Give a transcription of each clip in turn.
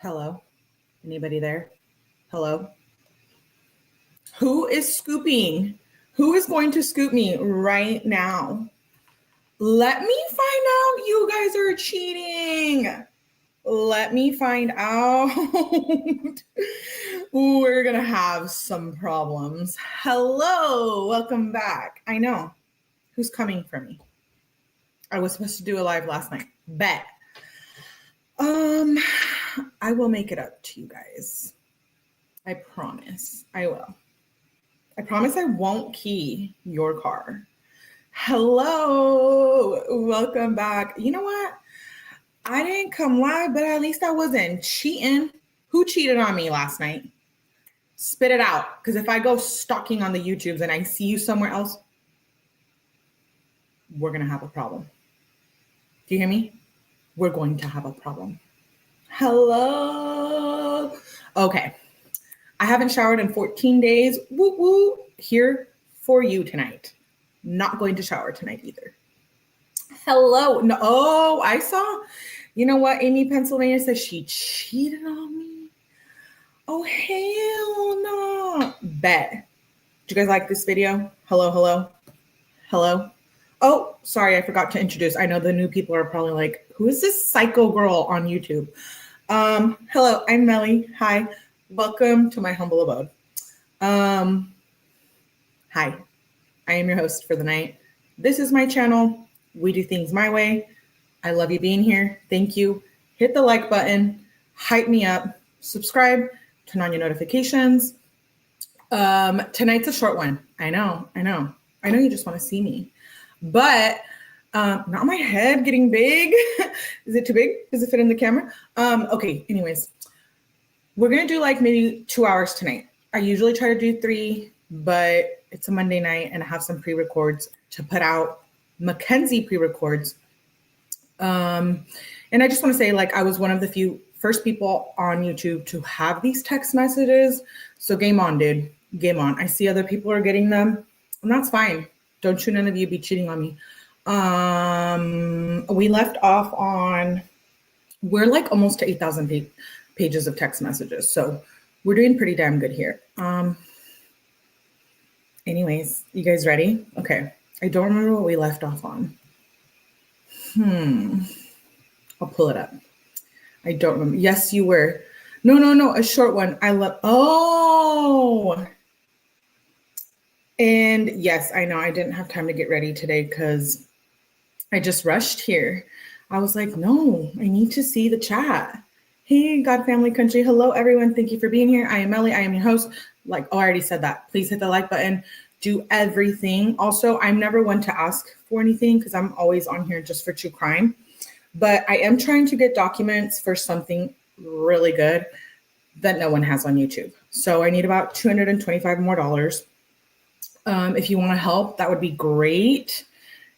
Hello? Anybody there? Hello? Who is scooping? Who is going to scoop me right now? Let me find out you guys are cheating. Let me find out. We're going to have some problems. Hello, welcome back. I know. Who's coming for me? I was supposed to do a live last night. Bet. I will make it up to you guys. I promise I will. I promise I won't key your car. Hello, welcome back. You know what? I didn't come live, but at least I wasn't cheating. Who cheated on me last night? Spit it out. Because if I go stalking on the YouTubes and I see you somewhere else, we're going to have a problem. Do you hear me? We're going to have a problem. Hello. Okay. I haven't showered in 14 days. Woo woo. Here for you tonight. Not going to shower tonight either. Hello. No. Oh, I saw. You know what? Amy, Pennsylvania says she cheated on me. Oh, hell no. Bet. Do you guys like this video? Hello, hello. Hello. Oh, sorry. I forgot to introduce. I know the new people are probably like, who is this psycho girl on YouTube? Hello, I'm Melly. Hi. Welcome to my humble abode. Hi. I am your host for the night. This is my channel. We do things my way. I love you being here. Thank you. Hit the like button. Hype me up. Subscribe. Turn on your notifications. Tonight's a short one. I know you just want to see me. But not my head getting big. Is it too big? Does it fit in the camera? Okay, anyways. We're going to do like maybe 2 hours tonight. I usually try to do 3, but it's a Monday night and I have some pre-records to put out. Mackenzie pre-records. And I just want to say, like, I was one of the first people on YouTube to have these text messages. So game on, dude. Game on. I see other people are getting them. And that's fine. Don't you none of you be cheating on me. We left off on, we're like almost to 8,000 pages of text messages. So we're doing pretty damn good here. Anyways, you guys ready? Okay. I don't remember what we left off on. I'll pull it up. I don't remember. Yes, you were. No, a short one. Oh. And yes, I know I didn't have time to get ready today because I just rushed here. I was like, no, I need to see the chat. Hey, God Family Country. Hello, everyone. Thank you for being here. I am Melly. I am your host. I already said that. Please hit the like button. Do everything. Also, I'm never one to ask for anything because I'm always on here just for true crime. But I am trying to get documents for something really good that no one has on YouTube. So I need about $225 more. If you want to help, that would be great.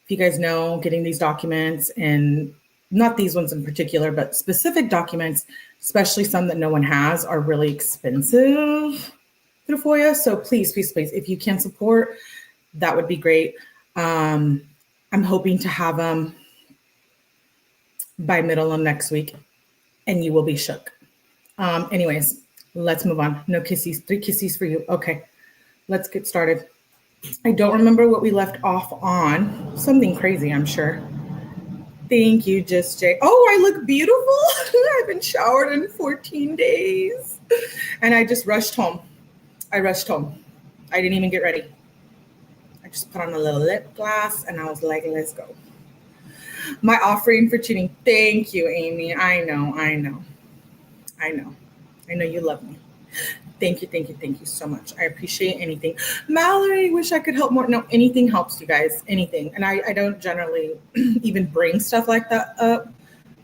If you guys know getting these documents, and not these ones in particular, but specific documents, especially some that no one has, are really expensive through FOIA. So please, if you can support, that would be great. I'm hoping to have them by middle of next week, and you will be shook. Anyways, let's move on. No kissies, 3 kissies for you. Okay, let's get started. I don't remember what we left off on. Something crazy, I'm sure. Thank you, Just Jay. Oh, I look beautiful. I haven't showered in 14 days. And I just rushed home. I didn't even get ready. I just put on a little lip gloss and I was like, let's go. My offering for cheating. Thank you, Amy. I know you love me. Thank you so much. I appreciate anything. Mallory, wish I could help more. No, anything helps, you guys. Anything. And I don't generally even bring stuff like that up.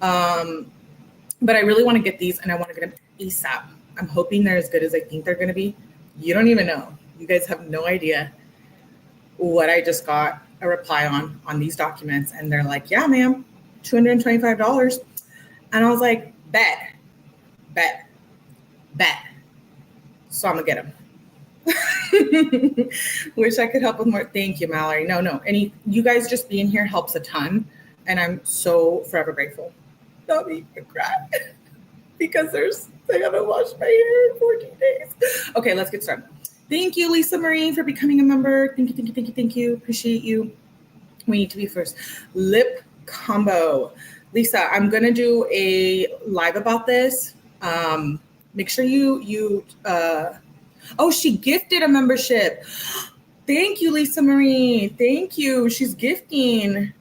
But I really want to get these, and I want to get them ASAP. I'm hoping they're as good as I think they're going to be. You don't even know. You guys have no idea what I just got a reply on these documents. And they're like, yeah, ma'am, $225. And I was like, bet. So I'm gonna get them. Wish I could help with more. Thank you, Mallory. No. You guys just being here helps a ton. And I'm so forever grateful. Don't make me cry. because I haven't washed my hair in 14 days. Okay, let's get started. Thank you, Lisa Marie, for becoming a member. Thank you. Appreciate you. We need to be first. Lip combo. Lisa, I'm going to do a live about this. Make sure oh, she gifted a membership. Thank you, Lisa Marie. Thank you. She's gifting.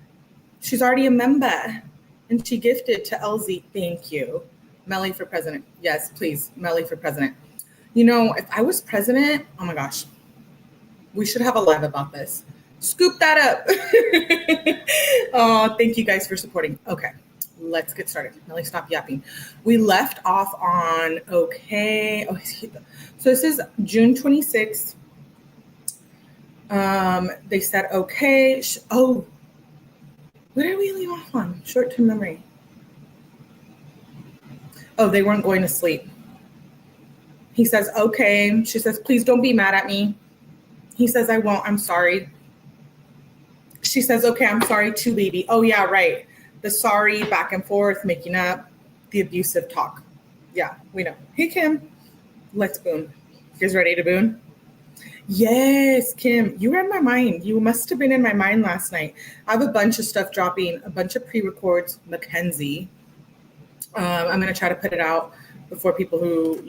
She's already a member, and she gifted to LZ. Thank you. Melly for president. Yes, please. Melly for president. You know, if I was president, oh my gosh, we should have a live about this. Scoop that up. Oh, thank you guys for supporting. Okay, let's get started. Melly, stop yapping. We left off on, okay. Oh, so this is June 26th. They said, okay. Oh, what did we leave off on? Short-term memory. Oh, they weren't going to sleep. He says, okay. She says, please don't be mad at me. He says, I won't. I'm sorry. She says, okay, I'm sorry too, baby. Oh, yeah, right. The sorry, back and forth, making up, the abusive talk. Yeah, we know. Hey, Kim, let's boon. You guys ready to boon? Yes, Kim, you read my mind. You must have been in my mind last night. I have a bunch of stuff dropping, a bunch of pre-records, Mackenzie. I'm going to try to put it out before people who,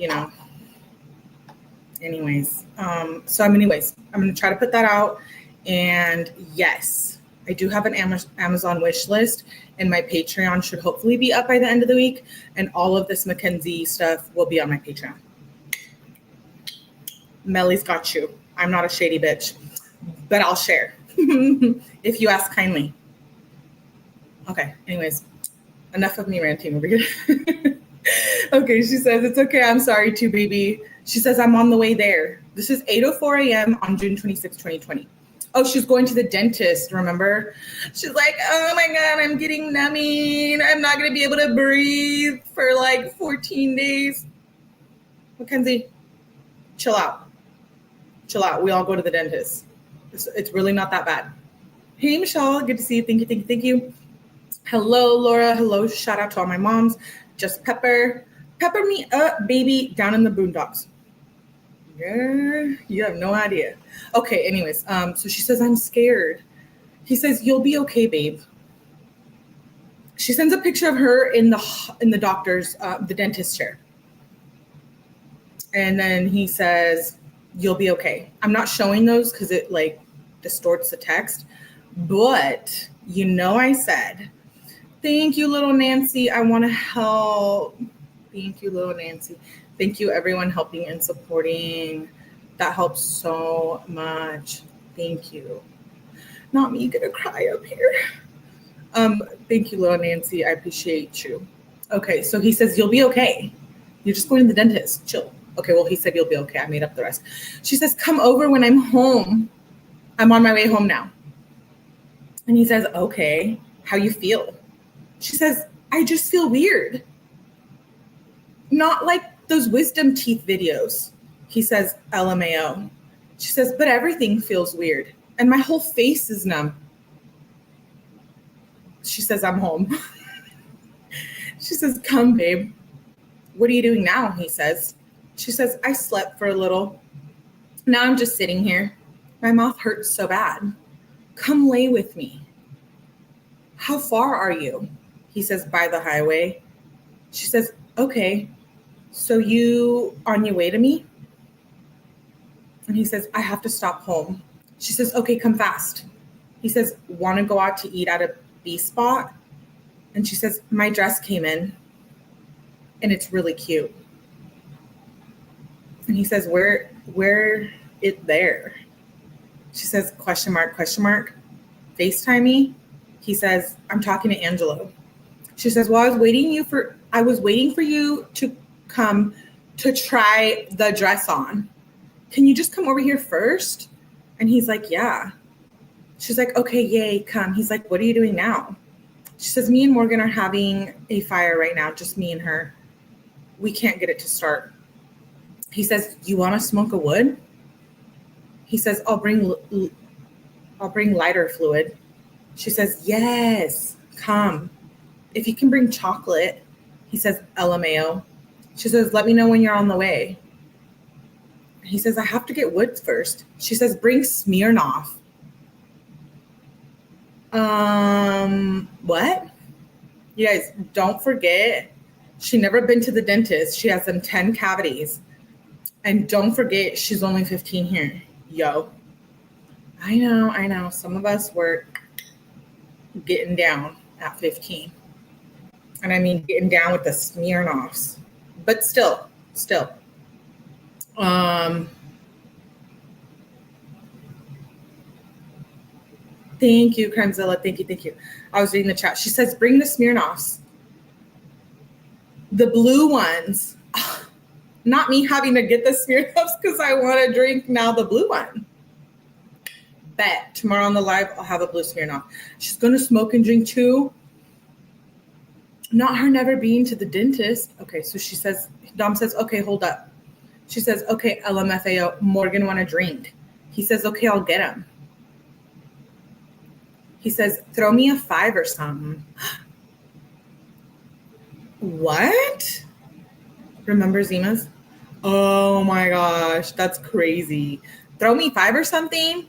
anyways. I'm going to try to put that out. And yes, I do have an Amazon wish list, and my Patreon should hopefully be up by the end of the week. And all of this Mackenzie stuff will be on my Patreon. Melly's got you. I'm not a shady bitch, but I'll share if you ask kindly. Okay, anyways, enough of me ranting over here. Okay, she says, it's okay. I'm sorry too, baby. She says, I'm on the way there. This is 8:04 a.m. on June 26, 2020. Oh, she's going to the dentist, remember? She's like, oh my God, I'm getting numbing. I'm not going to be able to breathe for like 14 days. Mackenzie, chill out. Chill out. We all go to the dentist. It's really not that bad. Hey, Michelle. Good to see you. Thank you. Hello, Laura. Hello. Shout out to all my moms. Just pepper me up, baby, down in the boondocks. Yeah, you have no idea. Okay, anyways, so she says, I'm scared. He says, you'll be okay, babe. She sends a picture of her in the doctor's, the dentist chair. And then he says, you'll be okay. I'm not showing those because it like distorts the text, but I said, thank you, little Nancy. I want to help. Thank you, little Nancy. Thank you, everyone helping and supporting. That helps so much. Thank you. Not me gonna cry up here. Thank you, little Nancy. I appreciate you. Okay, so he says, you'll be okay. You're just going to the dentist. Chill. Okay, well, he said you'll be okay. I made up the rest. She says, come over when I'm home. I'm on my way home now. And he says, okay, how you feel? She says, I just feel weird. Not like those wisdom teeth videos. He says, LMAO. She says, but everything feels weird. And my whole face is numb. She says, I'm home. She says, come, babe. What are you doing now? He says. She says, I slept for a little. Now I'm just sitting here. My mouth hurts so bad. Come lay with me. How far are you? He says, by the highway. She says, okay, so you on your way to me? And he says, I have to stop home. She says, okay, come fast. He says, want to go out to eat at a B spot? And she says, my dress came in and it's really cute. And he says, where it there? She says, question mark, FaceTime me. He says, I'm talking to Angelo. She says, well, I was waiting for you to come to try the dress on. Can you just come over here first? And he's like, yeah. She's like, okay, yay, come. He's like, what are you doing now? She says, me and Morgan are having a fire right now, just me and her. We can't get it to start. He says, you want to smoke a wood? He says, I'll bring lighter fluid. She says, yes, come. If you can bring chocolate. He says, LMAO. She says, let me know when you're on the way. He says, I have to get wood first. She says, bring Smirnoff. What? You guys, don't forget, she never been to the dentist. She has them 10 cavities. And don't forget, she's only 15 here. Yo. I know. Some of us were getting down at 15. And I mean getting down with the Smirnoffs. But still. Thank you, Cremzilla. Thank you. I was reading the chat. She says, bring the Smirnoffs. The blue ones. Not me having to get the Smirnoffs because I want to drink now the blue one. Bet. Tomorrow on the live, I'll have a blue Smirnoff. She's going to smoke and drink too. Not her never being to the dentist. Okay, so she says, Dom says, okay, hold up. She says, okay, LMFAO, Morgan want a drink. He says, okay, I'll get him. He says, throw me a 5 or something. What? Remember Zima's? Oh my gosh, that's crazy. Throw me 5 or something?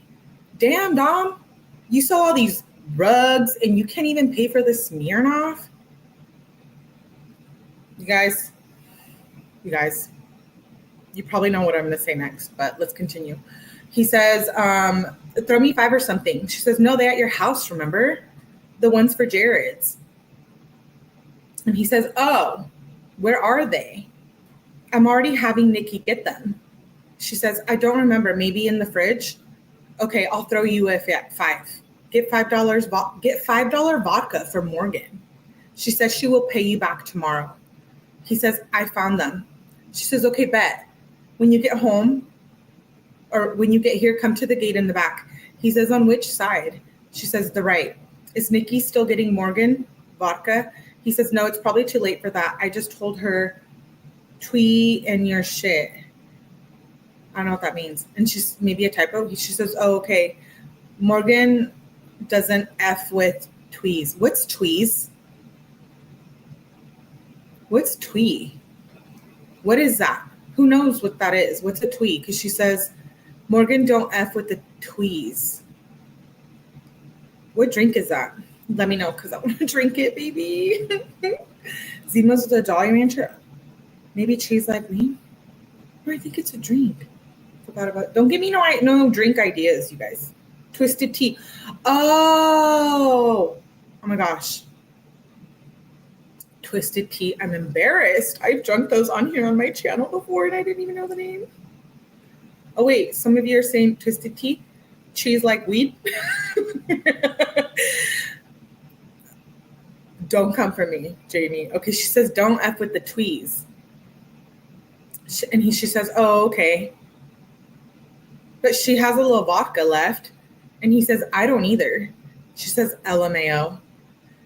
Damn, Dom. You saw all these rugs and you can't even pay for the Smirnoff? You guys, you probably know what I'm going to say next, but let's continue. He says, throw me 5 or something. She says, no, they're at your house, remember? The ones for Jared's. And he says, oh, where are they? I'm already having Nikki get them. She says, I don't remember, maybe in the fridge. Okay, I'll throw you a 5. Get $5 vodka for Morgan. She says she will pay you back tomorrow. He says, I found them. She says, okay, bet. When you get home, or when you get here, come to the gate in the back. He says, on which side? She says, the right. Is Nikki still getting Morgan vodka? He says, no, it's probably too late for that. I just told her, twee and your shit. I don't know what that means. And she's maybe a typo. She says, oh, okay. Morgan doesn't F with twees. What's twees? What's twee? What is that? Who knows what that is? What's a twee? Because she says, Morgan don't F with the twees. What drink is that? Let me know because I want to drink it, baby. Zima's with a Jolly Rancher. Maybe cheese like me. Or I think it's a drink. Forgot about it. Don't give me no drink ideas, you guys. Twisted tea. Oh my gosh. Twisted tea. I'm embarrassed. I've drunk those on here on my channel before and I didn't even know the name. Oh wait, some of you are saying twisted tea. Cheese like weed. Don't come for me, Jamie. Okay, she says don't F with the twees. She says, oh, okay. But she has a little vodka left. And he says, I don't either. She says, LMAO.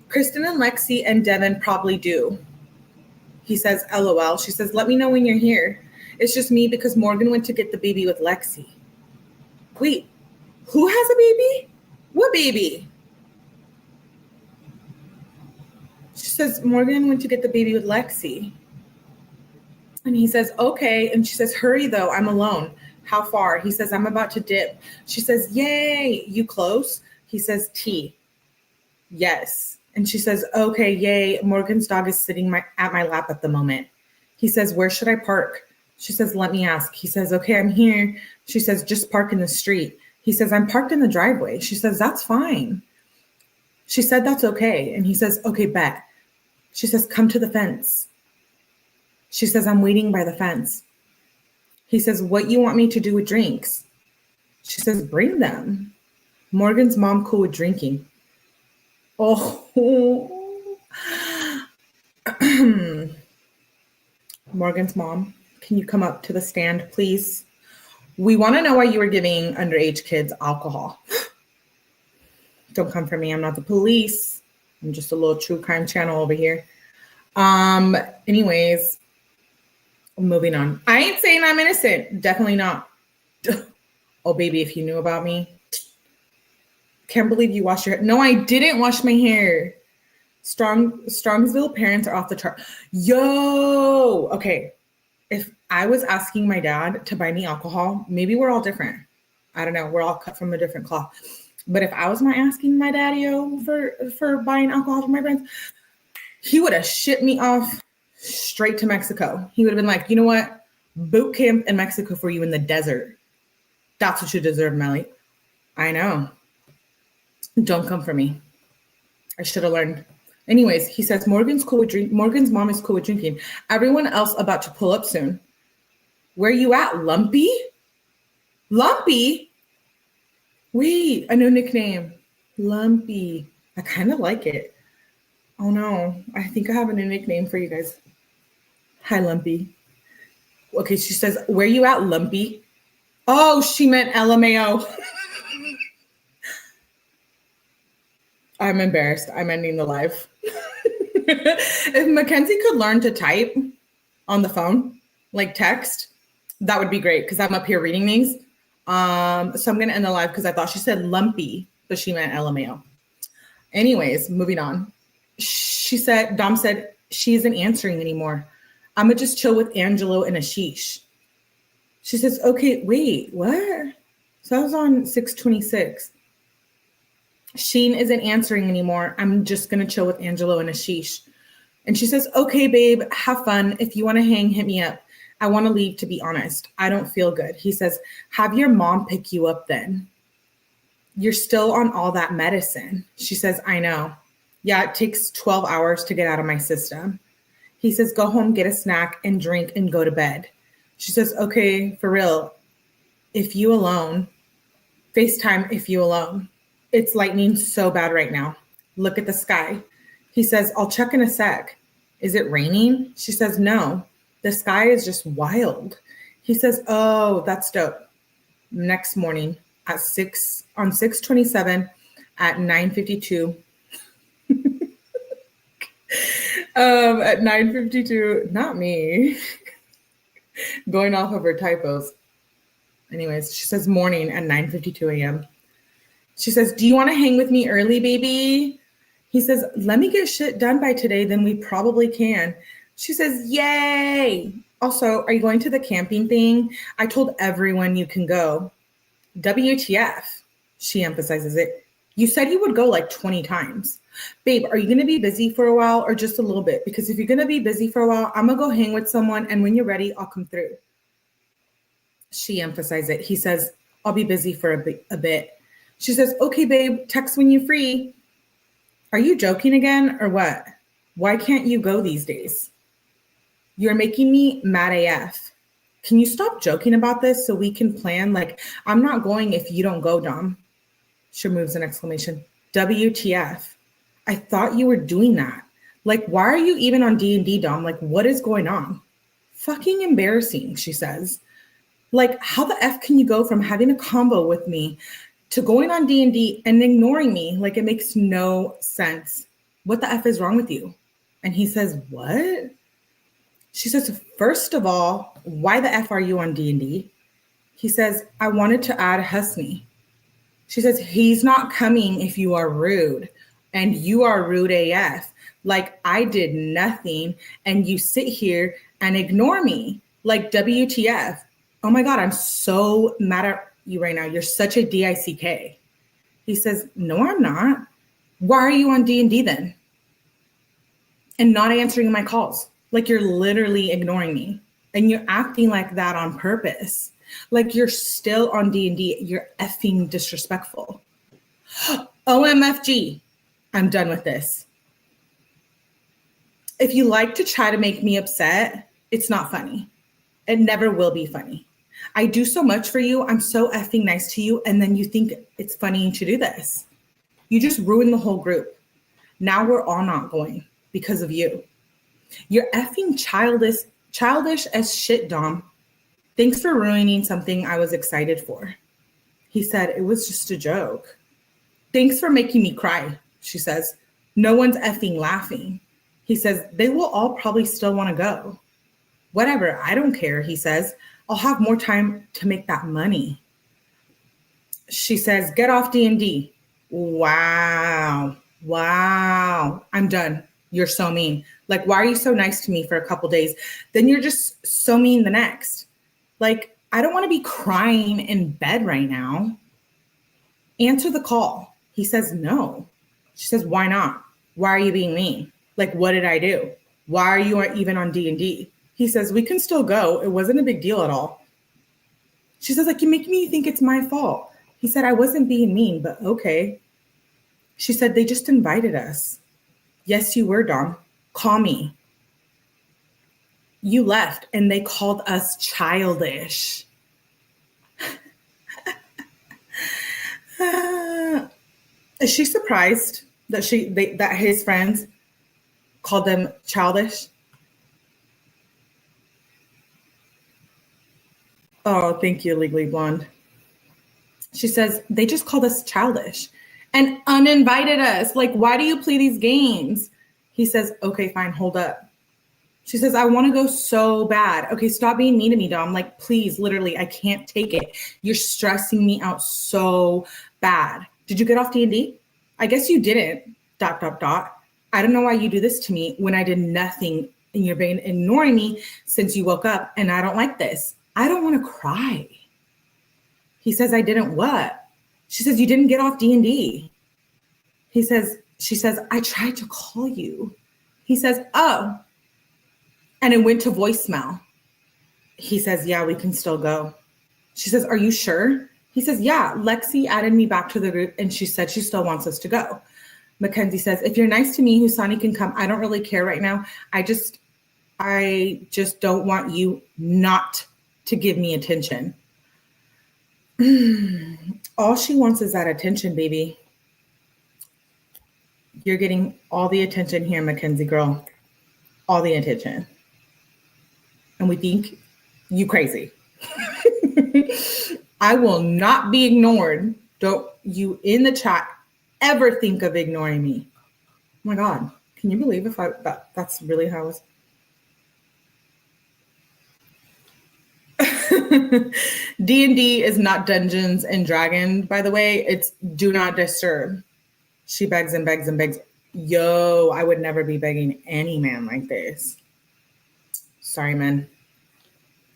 Kristen and Lexi and Devin probably do. He says, LOL. She says, let me know when you're here. It's just me because Morgan went to get the baby with Lexi. Wait, who has a baby? What baby? She says, Morgan went to get the baby with Lexi. And he says, okay. And she says, hurry though, I'm alone. How far? He says, I'm about to dip. She says, yay, you close? He says, T. Yes. And she says, okay, yay. Morgan's dog is sitting at my lap at the moment. He says, where should I park? She says, let me ask. He says, okay, I'm here. She says, just park in the street. He says, I'm parked in the driveway. She says, that's fine. She said, that's okay. And he says, okay, bet. She says, come to the fence. She says, I'm waiting by the fence. He says, what you want me to do with drinks? She says, bring them. Morgan's mom cool with drinking. Oh. Morgan's mom, can you come up to the stand, please? We want to know why you were giving underage kids alcohol. Don't come for me. I'm not the police. I'm just a little true crime channel over here. Anyways, moving on. I ain't saying I'm innocent. Definitely not. Oh, baby, if you knew about me. Can't believe you washed your hair. No, I didn't wash my hair. Strongsville parents are off the chart. Yo, okay. If I was asking my dad to buy me alcohol, maybe we're all different. I don't know. We're all cut from a different cloth. But if I was asking my daddy-o for buying alcohol for my friends, he would have shipped me off straight to Mexico. He would have been like, you know what? Boot camp in Mexico for you in the desert. That's what you deserve, Melly. I know. Don't come for me. I should have learned. Anyways, he says, Morgan's mom is cool with drinking. Everyone else about to pull up soon. Where you at, Lumpy? Lumpy? Wait, a new nickname. Lumpy. I kind of like it. Oh no, I think I have a new nickname for you guys. Hi, Lumpy. Okay, she says, where you at, Lumpy? Oh, she meant LMAO. I'm embarrassed. I'm ending the live. If Mackenzie could learn to type on the phone, like text, that would be great because I'm up here reading these. So I'm going to end the live because I thought she said lumpy, but she meant LMAO. Anyways, moving on. Dom said, she isn't answering anymore. I'm going to just chill with Angelo and Ashish. She says, okay, wait, what? So I was on 626. Sheen isn't answering anymore. I'm just going to chill with Angelo and Ashish. And she says, okay, babe, have fun. If you want to hang, hit me up. I want to leave, to be honest. I don't feel good. He says, have your mom pick you up then. You're still on all that medicine. She says, I know. Yeah, it takes 12 hours to get out of my system. He says, go home, get a snack and drink and go to bed. She says, okay, for real. If you alone, FaceTime if you alone. It's lightning so bad right now. Look at the sky. He says, I'll check in a sec. Is it raining? She says, no, the sky is just wild. He says, oh, that's dope. Next morning at 6/27 at 9:52. At 9:52, not me. Going off of her typos. Anyways, she says morning at 9:52 a.m. She says, do you want to hang with me early, baby? He says, let me get shit done by today, then we probably can. She says, yay. Also, are you going to the camping thing? I told everyone you can go. WTF, she emphasizes it. You said you would go like 20 times. Babe, are you going to be busy for a while or just a little bit? Because if you're going to be busy for a while, I'm going to go hang with someone. And when you're ready, I'll come through. She emphasizes it. He says, I'll be busy for a bit. She says, okay, babe, text when you're free. Are you joking again or what? Why can't you go these days? You're making me mad AF. Can you stop joking about this so we can plan? Like, I'm not going if you don't go, Dom. She removes an exclamation. WTF. I thought you were doing that. Like, why are you even on D&D, Dom? Like, what is going on? Fucking embarrassing, she says. Like, how the F can you go from having a combo with me to going on D&D and ignoring me? Like, it makes no sense. What the F is wrong with you? And he says, what? She says, first of all, why the F are you on D&D? He says, I wanted to add Husney. She says, he's not coming if you are rude. And you are rude AF. Like, I did nothing and you sit here and ignore me. Like, WTF. Oh my God, I'm so mad at you right now. You're such a DICK. He says, no, I'm not. Why are you on D&D then? And not answering my calls. Like, you're literally ignoring me. And you're acting like that on purpose. Like, you're still on D&D. You're effing disrespectful. OMFG. I'm done with this. If you like to try to make me upset, it's not funny. It never will be funny. I do so much for you. I'm so effing nice to you. And then you think it's funny to do this. You just ruined the whole group. Now we're all not going because of you. You're effing childish as shit, Dom. Thanks for ruining something I was excited for. He said, it was just a joke. Thanks for making me cry, she says. No one's effing laughing. He says, they will all probably still want to go. Whatever, I don't care, he says. I'll have more time to make that money. She says, get off D&D. Wow. I'm done. You're so mean. Like, why are you so nice to me for a couple days? Then you're just so mean the next. Like, I don't want to be crying in bed right now. Answer the call. He says, no. She says, why not? Why are you being mean? Like, what did I do? Why are you even on D&D? He says, we can still go. It wasn't a big deal at all. She says, like, you make me think it's my fault. He said, I wasn't being mean, but okay. She said, they just invited us. Yes, you were, Dom. Call me. You left and they called us childish. Is she surprised that that his friends called them childish? Oh, thank you, Legally Blonde. She says, they just called us childish and uninvited us. Like, why do you play these games? He says, okay, fine, hold up. She says, I want to go so bad. Okay, stop being mean to me, Dom. Like, please, literally, I can't take it. You're stressing me out so bad. Did you get off D&D? I guess you didn't, ... I don't know why you do this to me when I did nothing and you've been ignoring me since you woke up, and I don't like this. I don't want to cry. He says, I didn't what? She says, you didn't get off D&D. She says, I tried to call you. He says, oh, and it went to voicemail. He says, yeah, we can still go. She says, are you sure? He says, yeah, Lexi added me back to the group and she said she still wants us to go. Mackenzie says, if you're nice to me, 𝐼𝐸 can come. I don't really care right now. I just don't want you not to give me attention. All she wants is that attention, baby. You're getting all the attention here, Mackenzie girl. All the attention. And we think you crazy. I will not be ignored. Don't you in the chat ever think of ignoring me. Oh my God. Can you believe if that's really how it was? D&D is not Dungeons and Dragons, by the way. It's do not disturb. She begs and begs and begs. Yo, I would never be begging any man like this. Sorry, man.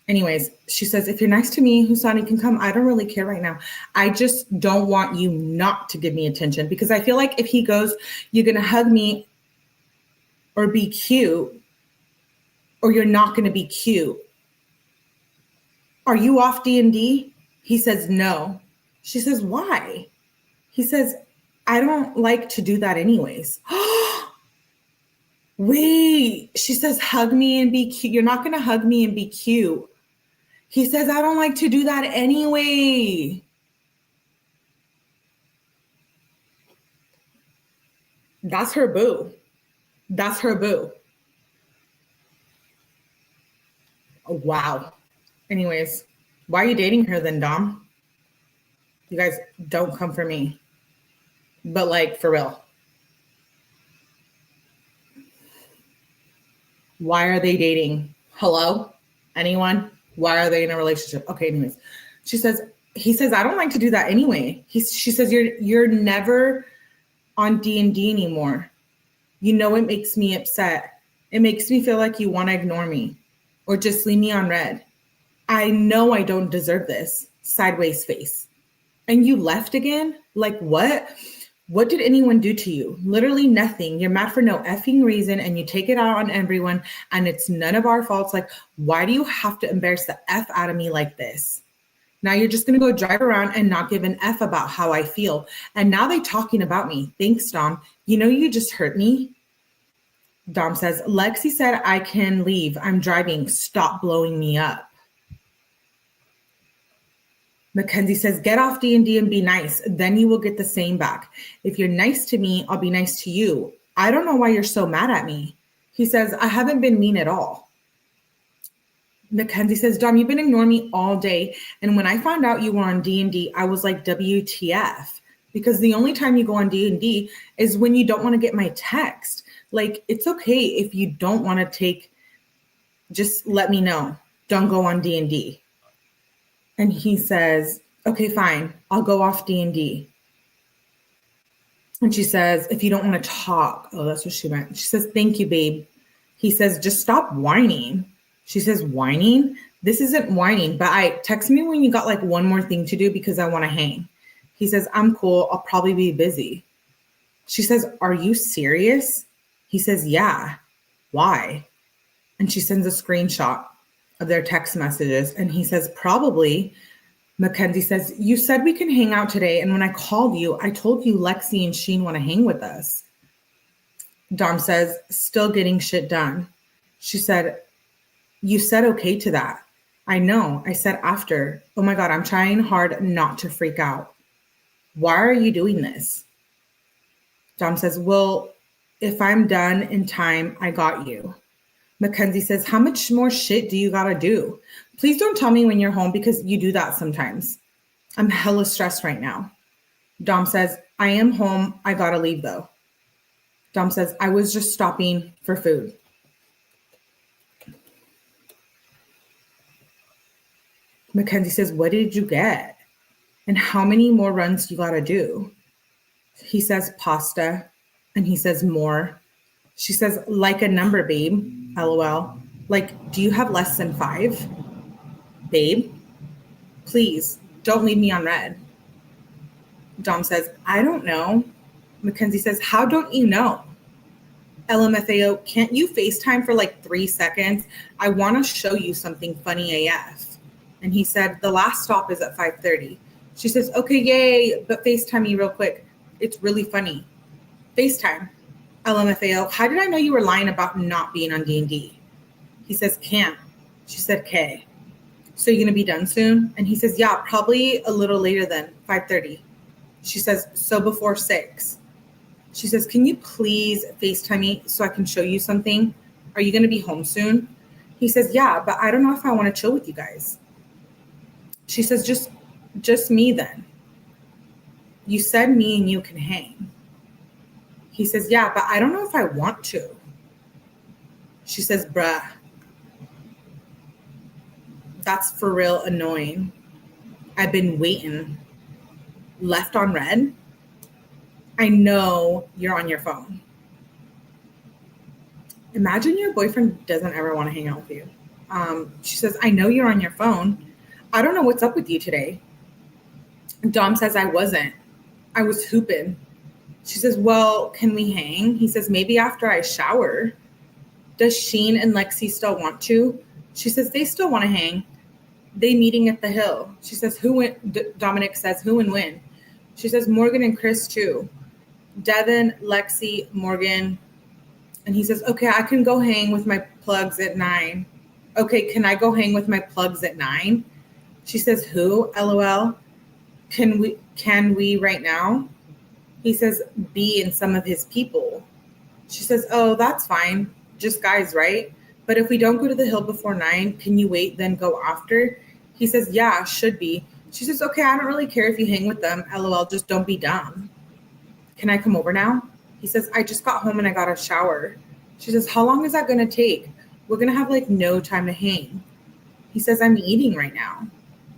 Anyways, she says, if you're nice to me, 𝐼𝐸 can come. I don't really care right now. I just don't want you not to give me attention, because I feel like if he goes, you're going to hug me or be cute, or you're not going to be cute. Are you off D&D? He says, no. She says, why? He says, I don't like to do that anyways. Wait, she says, hug me and be cute. You're not going to hug me and be cute. He says, I don't like to do that anyway. That's her boo. That's her boo. Oh, wow. Anyways, why are you dating her then, Dom? You guys don't come for me. But like, for real. Why are they dating? Hello? Anyone? Why are they in a relationship? Okay, anyways. He says, I don't like to do that anyway. She says, you're never on D&D anymore. You know, it makes me upset. It makes me feel like you want to ignore me or just leave me on red. I know I don't deserve this. Sideways face. And you left again? Like what? What did anyone do to you? Literally nothing. You're mad for no effing reason and you take it out on everyone and it's none of our faults. Like, why do you have to embarrass the F out of me like this? Now you're just going to go drive around and not give an F about how I feel. And now they're talking about me. Thanks, Dom. You know, you just hurt me. Dom says, Lexi said I can leave. I'm driving. Stop blowing me up. Mackenzie says, get off D&D and be nice. Then you will get the same back. If you're nice to me, I'll be nice to you. I don't know why you're so mad at me. He says, I haven't been mean at all. Mackenzie says, Dom, you've been ignoring me all day. And when I found out you were on D&D, I was like, WTF? Because the only time you go on D&D is when you don't want to get my text. Like, it's okay if you don't want to take, just let me know. Don't go on D&D. And he says, okay, fine. I'll go off D&D. And she says, if you don't want to talk, oh, that's what she meant. She says, thank you, babe. He says, just stop whining. She says, whining? This isn't whining, but text me when you got like one more thing to do because I want to hang. He says, I'm cool. I'll probably be busy. She says, are you serious? He says, yeah. Why? And she sends a screenshot of their text messages. And he says, probably. Mackenzie says, you said we can hang out today. And when I called you, I told you Lexi and Sheen want to hang with us. Dom says, still getting shit done. She said, you said okay to that. I know. I said after. Oh my God, I'm trying hard not to freak out. Why are you doing this? Dom says, well, if I'm done in time, I got you. Mackenzie says, how much more shit do you gotta do? Please don't tell me when you're home because you do that sometimes. I'm hella stressed right now. Dom says, I am home. I gotta leave though. Dom says, I was just stopping for food. Mackenzie says, what did you get? And how many more runs you gotta do? He says, pasta. And he says, more. She says, like a number, babe. LOL. Like, do you have less than 5? Babe, please don't leave me on red. Dom says, I don't know. Mackenzie says, how don't you know? LMFAO, can't you FaceTime for like 3 seconds? I want to show you something funny AF. And he said, the last stop is at 5:30. She says, okay, yay, but FaceTime me real quick. It's really funny. FaceTime. LMFAO, how did I know you were lying about not being on D&D? He says, can't. She said, K. So you're going to be done soon? And he says, yeah, probably a little later than 5:30. She says, so before 6. She says, can you please FaceTime me so I can show you something? Are you going to be home soon? He says, yeah, but I don't know if I want to chill with you guys. She says, just me then. You said me and you can hang. He says, yeah, but I don't know if I want to. She says, bruh, that's for real annoying. I've been waiting. Left on red? I know you're on your phone. Imagine your boyfriend doesn't ever want to hang out with you. She says, I know you're on your phone. I don't know what's up with you today. Dom says, I wasn't. I was hooping. She says, well, can we hang? He says, maybe after I shower. Does Sheen and Lexi still want to? She says, they still want to hang. They meeting at the hill. She says, who went? Dominic says, who and when? She says, Morgan and Chris too. Devin, Lexi, Morgan. And he says, okay, I can go hang with my plugs at 9. Okay, can I go hang with my plugs at 9? She says, who? LOL. Can we right now? He says, B and some of his people. She says, oh, that's fine. Just guys, right? But if we don't go to the hill before 9, can you wait, then go after? He says, yeah, should be. She says, okay, I don't really care if you hang with them. LOL, just don't be dumb. Can I come over now? He says, I just got home and I got a shower. She says, how long is that going to take? We're going to have like no time to hang. He says, I'm eating right now.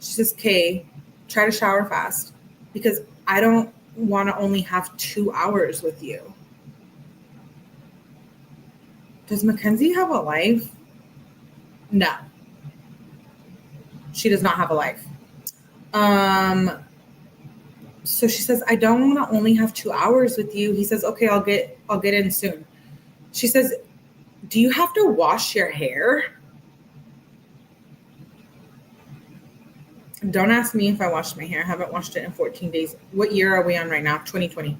She says, Kay, try to shower fast because I don't want to only have 2 hours with you. Does Mackenzie have a life? No. She does not have a life. So she says, I don't want to only have 2 hours with you. He says, okay, I'll get in soon. She says, do you have to wash your hair? Don't ask me if I washed my hair. I haven't washed it in 14 days. What year are we on right now? 2020.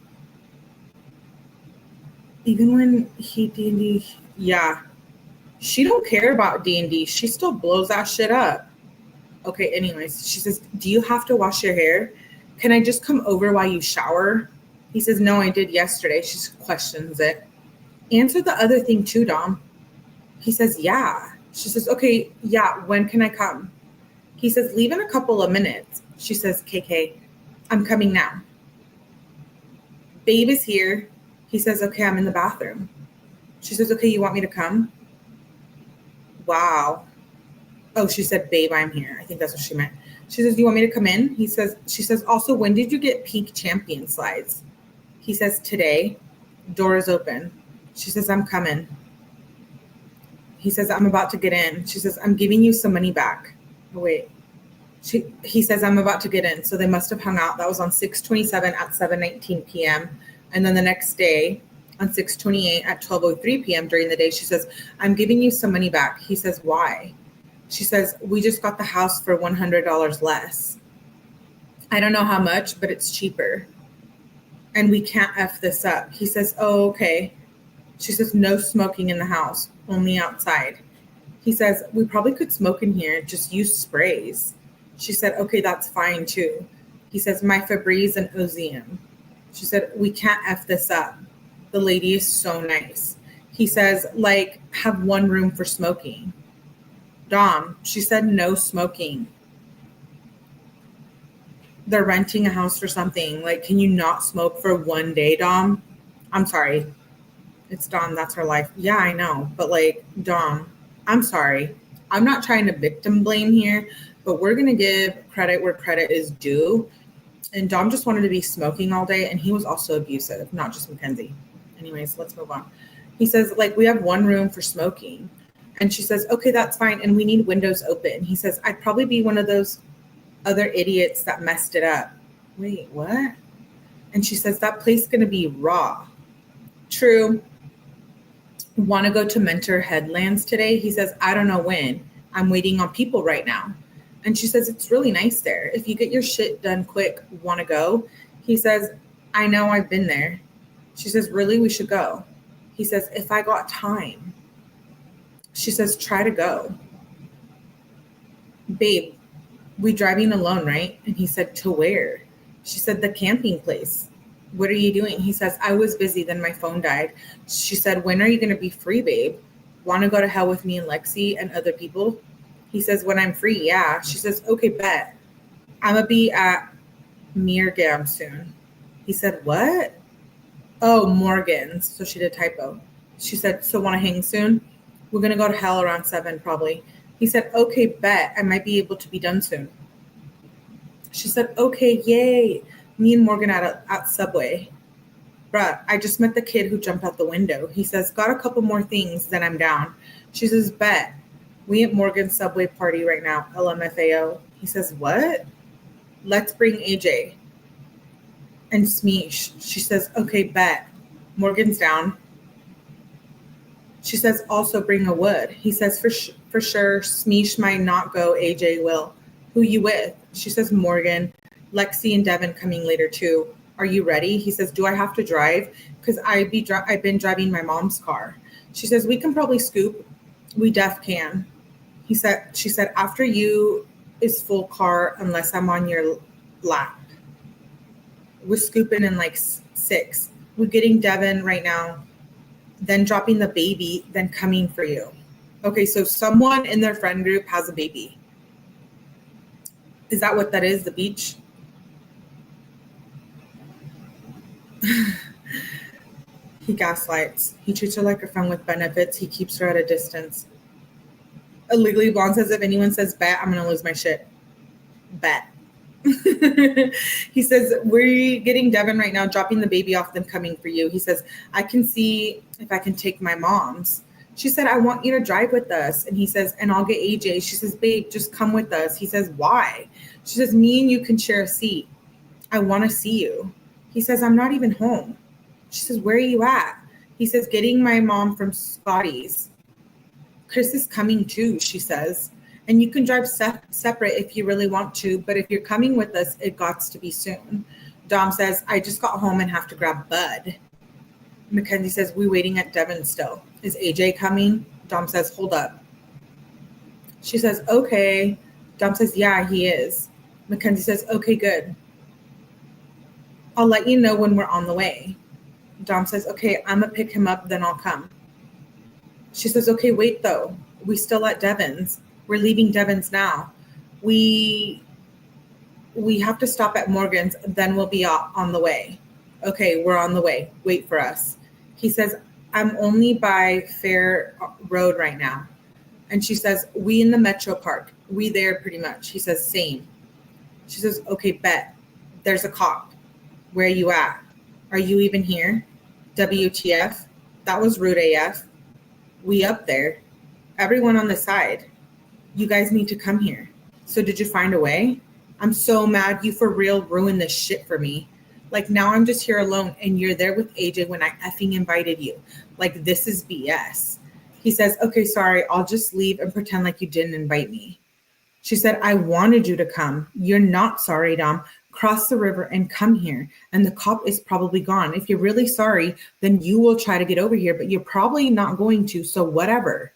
Even when he D&D, yeah. She don't care about D&D. She still blows that shit up. Okay, anyways, she says, do you have to wash your hair? Can I just come over while you shower? He says, no, I did yesterday. She questions it. Answer the other thing too, Dom. He says, yeah. She says, okay, yeah, when can I come? He says, leave in a couple of minutes. She says, KK, I'm coming now. Babe is here. He says, okay, I'm in the bathroom. She says, okay, you want me to come? Wow. Oh, she said, babe, I'm here. I think that's what she meant. She says, do you want me to come in? She says, also, when did you get Peak Champion slides? He says, today, door is open. She says, I'm coming. He says, I'm about to get in. She says, I'm giving you some money back. Oh, wait. He says, I'm about to get in. So they must have hung out. That was on 6/27 at 7:19 p.m. And then the next day on 6/28 at 12:03 p.m. during the day, she says, I'm giving you some money back. He says, why? She says, we just got the house for $100 less. I don't know how much, but it's cheaper. And we can't F this up. He says, oh, okay. She says, no smoking in the house, only outside. He says, we probably could smoke in here, just use sprays. She said, okay, that's fine too. He says, my Febreze and Ozium. She said, we can't F this up. The lady is so nice. He says, like, have one room for smoking. Dom, she said, no smoking. They're renting a house for something. Like, can you not smoke for one day, Dom? I'm sorry. It's Dom. That's her life. Yeah, I know. But like, Dom, I'm sorry. I'm not trying to victim blame here, but we're going to give credit where credit is due. And Dom just wanted to be smoking all day. And he was also abusive, not just Mackenzie. Anyways, let's move on. He says, like, we have one room for smoking. And she says, okay, that's fine. And we need windows open. He says, I'd probably be one of those other idiots that messed it up. Wait, what? And she says, that place is going to be raw. True. Want to go to Mentor Headlands today? He says, I don't know when. I'm waiting on people right now. And she says, it's really nice there. If you get your shit done quick, want to go? He says, I know, I've been there. She says, really? We should go. He says, if I got time. She says, try to go. Babe, we driving alone, right? And he said, to where? She said, the camping place. What are you doing? He says, I was busy, then my phone died. She said, when are you going to be free, babe? Want to go to hell with me and Lexi and other people? He says, when I'm free, yeah. She says, okay, bet. I'm going to be at Mirgam soon. He said, what? Oh, Morgan's. So she did a typo. She said, so want to hang soon? We're going to go to hell around 7 probably. He said, okay, bet. I might be able to be done soon. She said, okay, yay. Me and Morgan at Subway. Bruh, I just met the kid who jumped out the window. He says, got a couple more things, then I'm down. She says, bet. We at Morgan's Subway party right now, LMFAO. He says, what? Let's bring AJ. And Smeesh. She says, okay, bet. Morgan's down. She says, also bring a wood. He says, for sure, Smeesh might not go, AJ will. Who you with? She says, Morgan. Lexi and Devin coming later too. Are you ready? He says, do I have to drive? Because I've been driving my mom's car. She says, we can probably scoop. We def can. She said, after you is full car unless I'm on your lap. We're scooping in like 6. We're getting Devin right now, then dropping the baby, then coming for you. Okay, so someone in their friend group has a baby. Is that what that is, the beach? He gaslights. He treats her like a friend with benefits. He keeps her at a distance. Illegally Blonde says, if anyone says bet, I'm going to lose my shit. Bet. He says, we're getting Devin right now, dropping the baby off, then coming for you. He says, I can see if I can take my mom's. She said, I want you to drive with us. And he says, and I'll get AJ. She says, babe, just come with us. He says, why? She says, me and you can share a seat. I want to see you. He says, I'm not even home. She says, where are you at? He says, getting my mom from Spotty's. Chris is coming too, she says. And you can drive separate if you really want to, but if you're coming with us, it got to be soon. Dom says, I just got home and have to grab Bud. Mackenzie says, we waiting at Devin still. Is AJ coming? Dom says, hold up. She says, okay. Dom says, yeah, he is. Mackenzie says, okay, good. I'll let you know when we're on the way. Dom says, okay, I'm going to pick him up, then I'll come. She says, okay, wait though. We still at Devin's. We're leaving Devin's now. We have to stop at Morgan's, then we'll be on the way. Okay, we're on the way. Wait for us. He says, I'm only by Fair Road right now. And she says, we in the Metro Park. We there pretty much. He says, same. She says, okay, bet. There's a cop. Where are you at? Are you even here? WTF? That was rude AF. We up there. Everyone on the side. You guys need to come here. So did you find a way? I'm so mad you for real ruined this shit for me. Like now I'm just here alone and you're there with AJ when I effing invited you. Like this is BS. He says, okay, sorry, I'll just leave and pretend like you didn't invite me. She said, I wanted you to come. You're not sorry, Dom. Cross the river and come here. And the cop is probably gone. If you're really sorry, then you will try to get over here, but you're probably not going to. So whatever.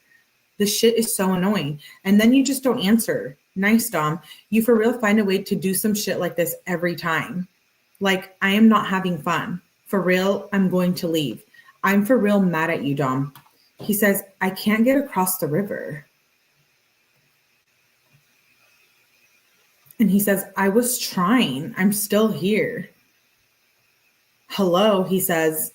This shit is so annoying. And then you just don't answer. Nice, Dom. You for real find a way to do some shit like this every time. Like, I am not having fun. For real, I'm going to leave. I'm for real mad at you, Dom. He says, I can't get across the river. And he says, I was trying. I'm still here. Hello, he says.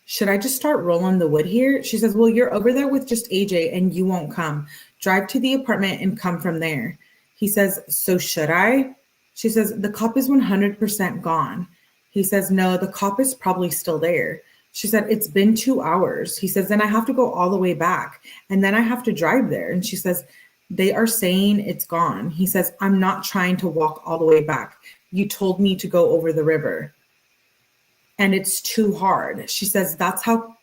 Should I just start rolling the wood here? She says, well, you're over there with just AJ and you won't come. Drive to the apartment and come from there. He says, so should I? She says, the cop is 100% gone. He says, no, the cop is probably still there. She said, it's been 2 hours. He says, then I have to go all the way back. And then I have to drive there. And she says, they are saying it's gone. He says, I'm not trying to walk all the way back. You told me to go over the river. And it's too hard. She says, that's how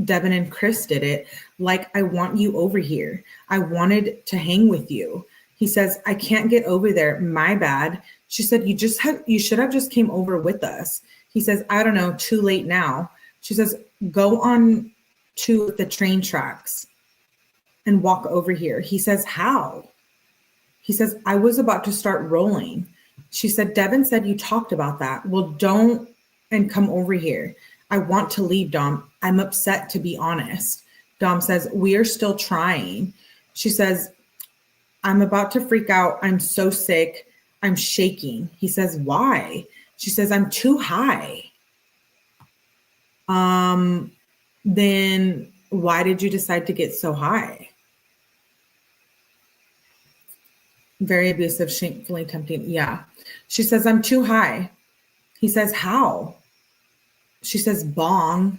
Devin and Chris did it. Like, I want you over here. I wanted to hang with you. He says, I can't get over there. My bad. She said, you should have just came over with us. He says, I don't know, too late now. She says, go on to the train tracks and walk over here. He says, how? He says, I was about to start rolling. She said, Devin said you talked about that. Well, don't and come over here. I want to leave, Dom. I'm upset, to be honest. Dom says, we are still trying. She says, I'm about to freak out. I'm so sick. I'm shaking. He says, why? She says, I'm too high. Then why did you decide to get so high? Very abusive, shamefully tempting. Yeah. She says, I'm too high. He says, how? She says, bong.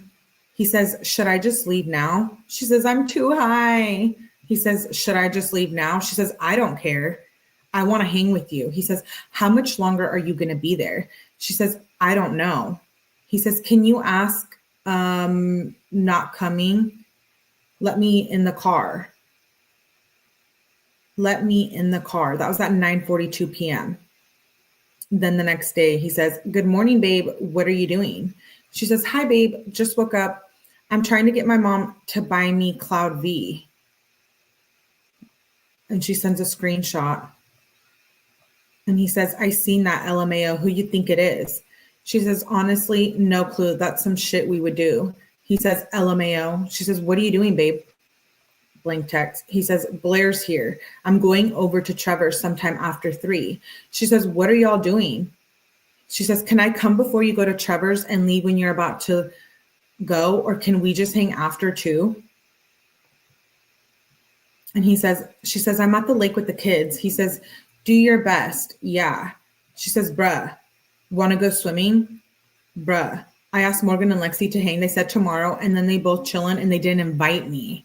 He says, should I just leave now? She says, I'm too high. He says, should I just leave now? She says, I don't care. I want to hang with you. He says, how much longer are you going to be there? She says, I don't know. He says, can you ask, not coming? Let me in the car. Let me in the car. That was at 9:42 p.m. Then the next day he says, good morning, babe. What are you doing? She says, hi, babe. Just woke up. I'm trying to get my mom to buy me Cloud V. And she sends a screenshot. And he says, I seen that LMAO. Who you think it is? She says, honestly, no clue. That's some shit we would do. He says, LMAO. She says, what are you doing, babe? Blank text. He says, Blair's here. I'm going over to Trevor's sometime after 3. She says, what are y'all doing? She says, can I come before you go to Trevor's and leave when you're about to go? Or can we just hang after too? And she says, I'm at the lake with the kids. He says, do your best. Yeah. She says, bruh, want to go swimming? Bruh. I asked Morgan and Lexi to hang. They said tomorrow, and then they both chilling and they didn't invite me.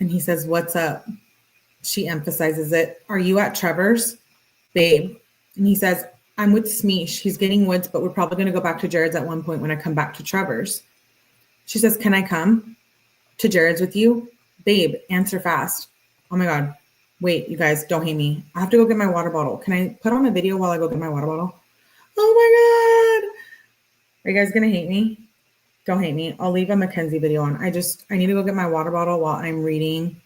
And he says, what's up? She emphasizes it. Are you at Trevor's? Babe. And he says, I'm with Smeesh. He's getting woods, but we're probably going to go back to Jared's at one point when I come back to Trevor's. She says, can I come to Jared's with you? Babe, answer fast. Oh my God. Wait, you guys, don't hate me. I have to go get my water bottle. Can I put on a video while I go get my water bottle? Oh my God. Are you guys going to hate me? Don't hate me. I'll leave a Mackenzie video on. I need to go get my water bottle while I'm reading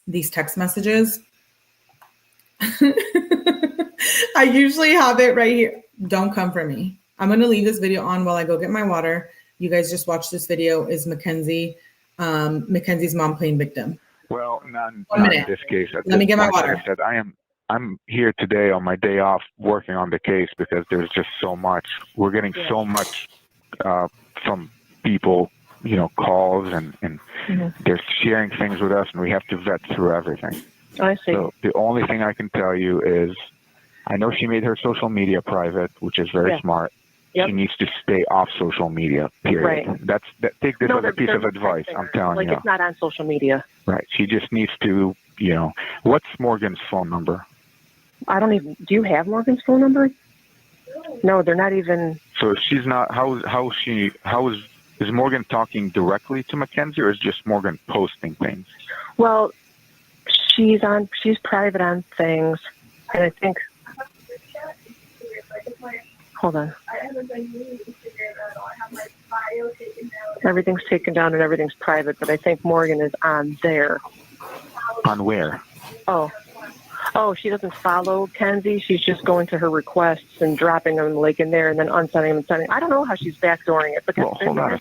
these text messages. I usually have it right here. Don't come for me. I'm going to leave this video on while I go get my water. You guys just watch this video. Is Mackenzie, Mackenzie's mom playing victim? Well, not in this case. Let me get my water. I said, I'm here today on my day off working on the case because there's just so much. We're getting so much from people, calls and they're sharing things with us, and we have to vet through everything. Oh, I see. So the only thing I can tell you is I know she made her social media private, which is very smart. She needs to stay off social media, period. Right. Take this as a piece of advice, I'm telling you. Like, it's not on social media. Right. She just needs to, what's Morgan's phone number? I don't even, do you have Morgan's phone number? No, they're not even. So she's not, is Morgan talking directly to Mackenzie, or is just Morgan posting things? Well, she's private on things, and I think, hold on. Everything's taken down and everything's private, but I think Morgan is on there. On where? Oh, she doesn't follow Kenzie. She's just going to her requests and dropping them like in there and then unsending them and sending. I don't know how she's backdooring it. Well, hold on.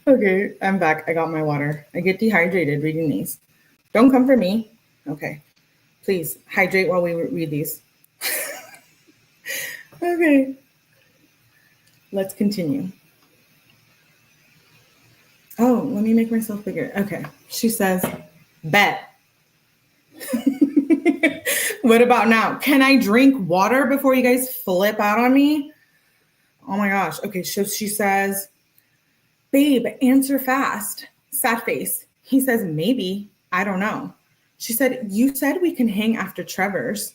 Okay, I'm back. I got my water. I get dehydrated reading these. Don't come for me. Okay. Please hydrate while we read these. Okay. Let's continue. Oh, let me make myself bigger. Okay. She says, bet. What about now? Can I drink water before you guys flip out on me? Oh my gosh. Okay. So she says, babe, answer fast. Sad face. He says, maybe. I don't know. She said, you said we can hang after Trevor's.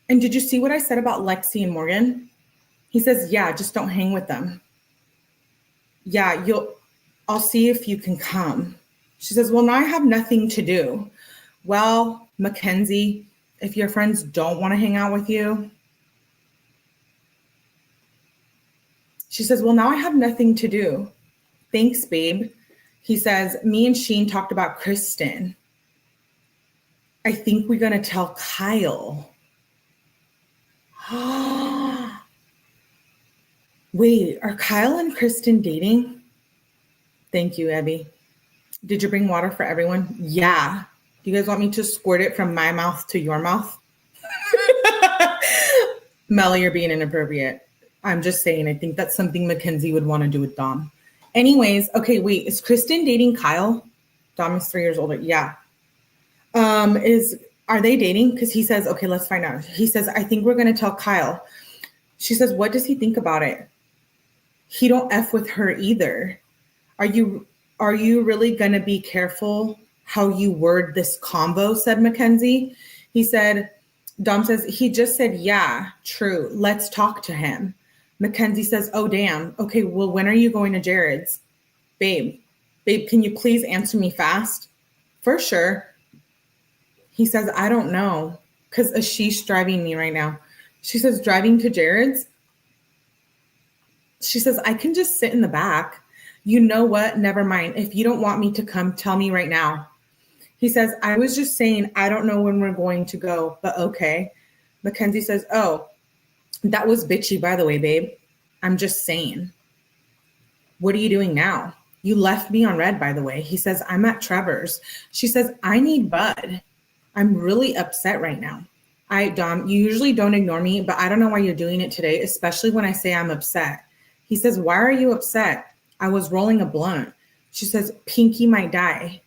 And did you see what I said about Lexi and Morgan? He says, yeah, just don't hang with them. Yeah, I'll see if you can come. She says, well, now I have nothing to do. Well, Mackenzie, if your friends don't want to hang out with you. She says, well, now I have nothing to do. Thanks, babe. He says, me and Sheen talked about Kristen. I think we're going to tell Kyle. Wait, are Kyle and Kristen dating? Thank you, Abby. Did you bring water for everyone? Yeah. Do you guys want me to squirt it from my mouth to your mouth? Melly, you're being inappropriate. I'm just saying, I think that's something Mackenzie would want to do with Dom. Anyways, okay, wait, is Kristen dating Kyle? Dom is 3 years older. Yeah. Are they dating? Because he says, okay, let's find out. He says, I think we're going to tell Kyle. She says, what does he think about it? He don't F with her either. Are you really going to be careful how you word this combo, said Mackenzie. He said, Dom says, he just said, yeah, true. Let's talk to him. Mackenzie says, oh, damn. Okay, well, when are you going to Jared's? Babe, can you please answer me fast? For sure. He says, I don't know, because Ashish driving me right now. She says, driving to Jared's? She says, I can just sit in the back. You know what? Never mind. If you don't want me to come, tell me right now. He says, I was just saying, I don't know when we're going to go, but okay. Mackenzie says, oh, that was bitchy, by the way, babe. I'm just saying. What are you doing now? You left me on red, by the way. He says, I'm at Trevor's. She says, I need Bud. I'm really upset right now. Dom, you usually don't ignore me, but I don't know why you're doing it today, especially when I say I'm upset. He says, why are you upset? I was rolling a blunt. She says, Pinky might die.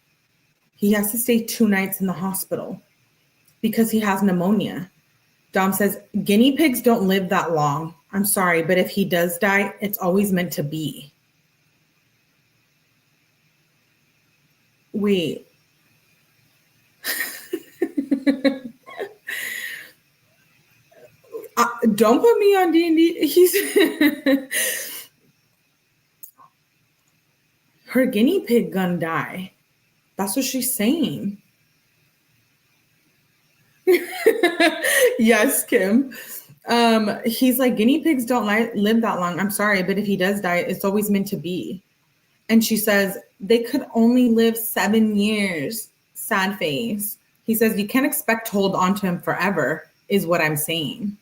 He has to stay 2 nights in the hospital because he has pneumonia. Dom says, guinea pigs don't live that long. I'm sorry, but if he does die, it's always meant to be. Wait. Don't put me on D&D. Her guinea pig gonna die. That's what she's saying. Yes, Kim. He's like, guinea pigs don't live that long. I'm sorry, but if he does die, it's always meant to be. And she says, they could only live 7 years. Sad face. He says, you can't expect to hold on to him forever, is what I'm saying.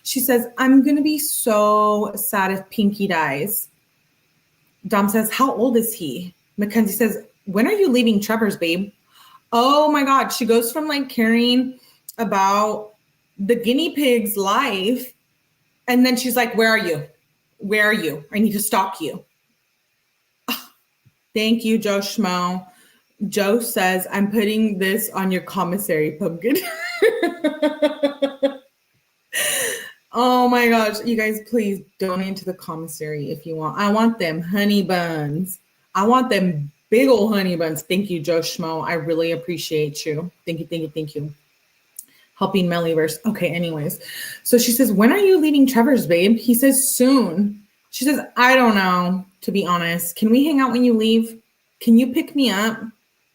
She says, I'm going to be so sad if Pinky dies. Dom says, how old is he? Mackenzie says, when are you leaving Trevor's, babe? Oh my God. She goes from like caring about the guinea pig's life. And then she's like, where are you? Where are you? I need to stalk you. Oh, thank you, Joe Schmo. Joe says, I'm putting this on your commissary, pumpkin. Oh my gosh. You guys, please donate to the commissary if you want. I want them honey buns. I want them big old honey buns. Thank you, Joe Schmo. I really appreciate you. Thank you, thank you, thank you. Helping Mellyverse. Okay, anyways. So she says, when are you leaving Trevor's, babe? He says, soon. She says, I don't know, to be honest. Can we hang out when you leave? Can you pick me up?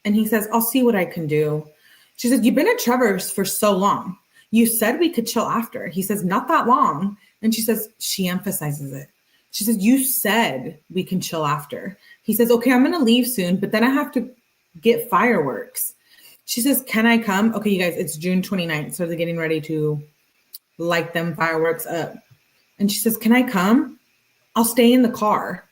And he says, I'll see what I can do. She says, you've been at Trevor's for so long. You said we could chill after. He says, not that long. And she says, she emphasizes it. She says, you said we can chill after. He says, okay, I'm going to leave soon, but then I have to get fireworks. She says, can I come? Okay, you guys, it's June 29th. So they're getting ready to light them fireworks up. And she says, can I come? I'll stay in the car,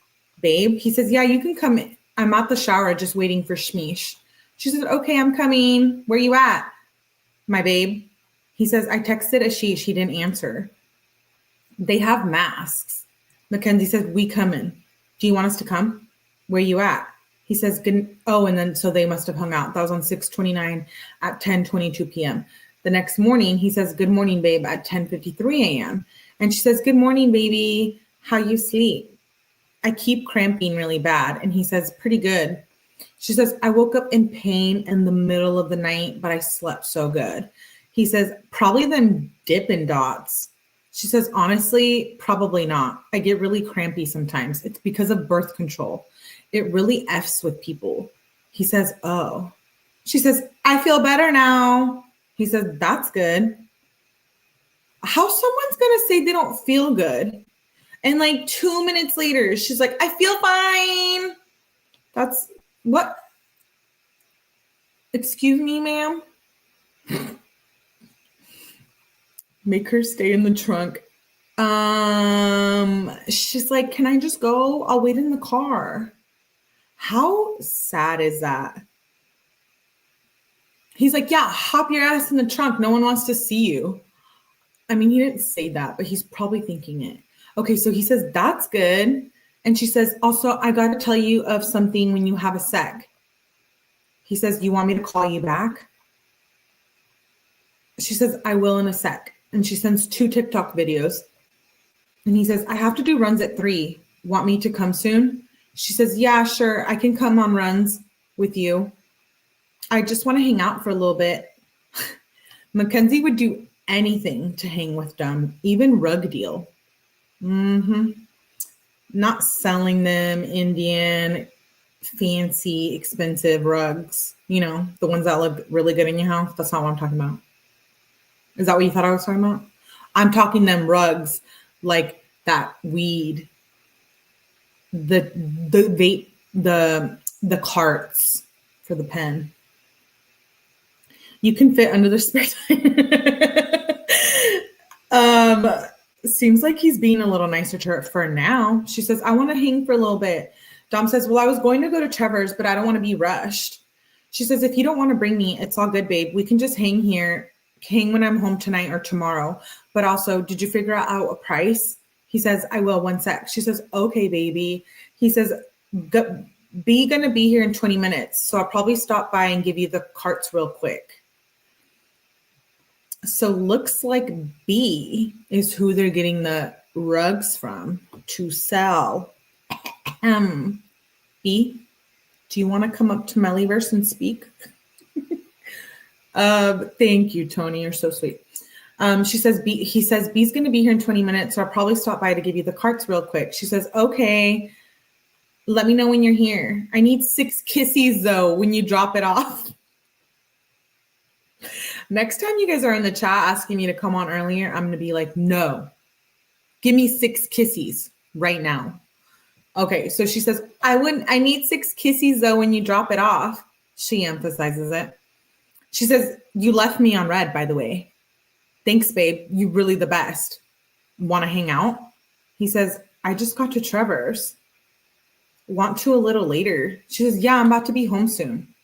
babe. He says, yeah, you can come. I'm at the shower just waiting for Shmish. She says, okay, I'm coming. Where you at, my babe? He says, I texted Ashish. He didn't answer. They have masks. Mackenzie says, we coming. Do you want us to come? Where you at? He says, good. Oh, and then so they must have hung out. That was on 6/29 at 10:22 p.m. The next morning, he says, good morning, babe, at 10:53 a.m. And she says, good morning, baby. How you sleep? I keep cramping really bad. And he says, pretty good. She says, I woke up in pain in the middle of the night, but I slept so good. He says, probably them Dippin' Dots. She says, honestly, probably not. I get really crampy sometimes. It's because of birth control. It really F's with people. He says, oh. She says, I feel better now. He says, that's good. How someone's going to say they don't feel good? And like 2 minutes later, she's like, I feel fine. That's what? Excuse me, ma'am? Make her stay in the trunk. She's like, can I just go? I'll wait in the car. How sad is that? He's like, yeah, hop your ass in the trunk. No one wants to see you. I mean, he didn't say that, but he's probably thinking it. Okay, so he says, that's good. And she says, also, I got to tell you of something when you have a sec. He says, you want me to call you back? She says, I will in a sec. And she sends 2 TikTok videos. And he says, I have to do runs at 3. Want me to come soon? She says, yeah, sure. I can come on runs with you. I just want to hang out for a little bit. Mackenzie would do anything to hang with Dom, even rug deal. Not selling them Indian, fancy, expensive rugs. You know, the ones that look really good in your house. That's not what I'm talking about. Is that what you thought I was talking about? I'm talking them rugs like that weed, the vape, the carts for the pen. You can fit under the spare tire. Seems like he's being a little nicer to her for now. She says, I want to hang for a little bit. Dom says, well, I was going to go to Trevor's, but I don't want to be rushed. She says, if you don't want to bring me, it's all good, babe. We can just hang here. Hang when I'm home tonight or tomorrow. But also, did you figure out a price? He says, I will, 1 sec. She says, okay, baby. He says, gonna be here in 20 minutes. So I'll probably stop by and give you the carts real quick. So looks like B is who they're getting the rugs from to sell. B, do you want to come up to Mellyverse and speak? Thank you, Tony. You're so sweet. She says, he says, B's going to be here in 20 minutes. So I'll probably stop by to give you the carts real quick. She says, okay, let me know when you're here. I need 6 kissies though, when you drop it off. Next time you guys are in the chat asking me to come on earlier, I'm going to be like, no, give me 6 kissies right now. Okay. So she says, I need 6 kissies though, when you drop it off. She emphasizes it. She says, you left me on red, by the way. Thanks, babe. You really the best. Want to hang out? He says, I just got to Trevor's. Want to a little later. She says, yeah, I'm about to be home soon.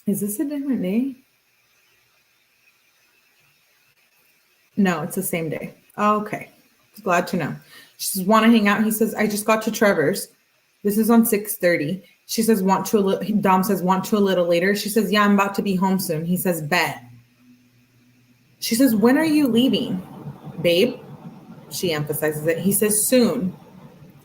Is this a different day? No, it's the same day. Okay. Glad to know. She says, want to hang out? He says, I just got to Trevor's. This is on 6:30. She says, Dom says, want to a little later. She says, yeah, I'm about to be home soon. He says, bet. She says, when are you leaving? Babe. She emphasizes it. He says, soon.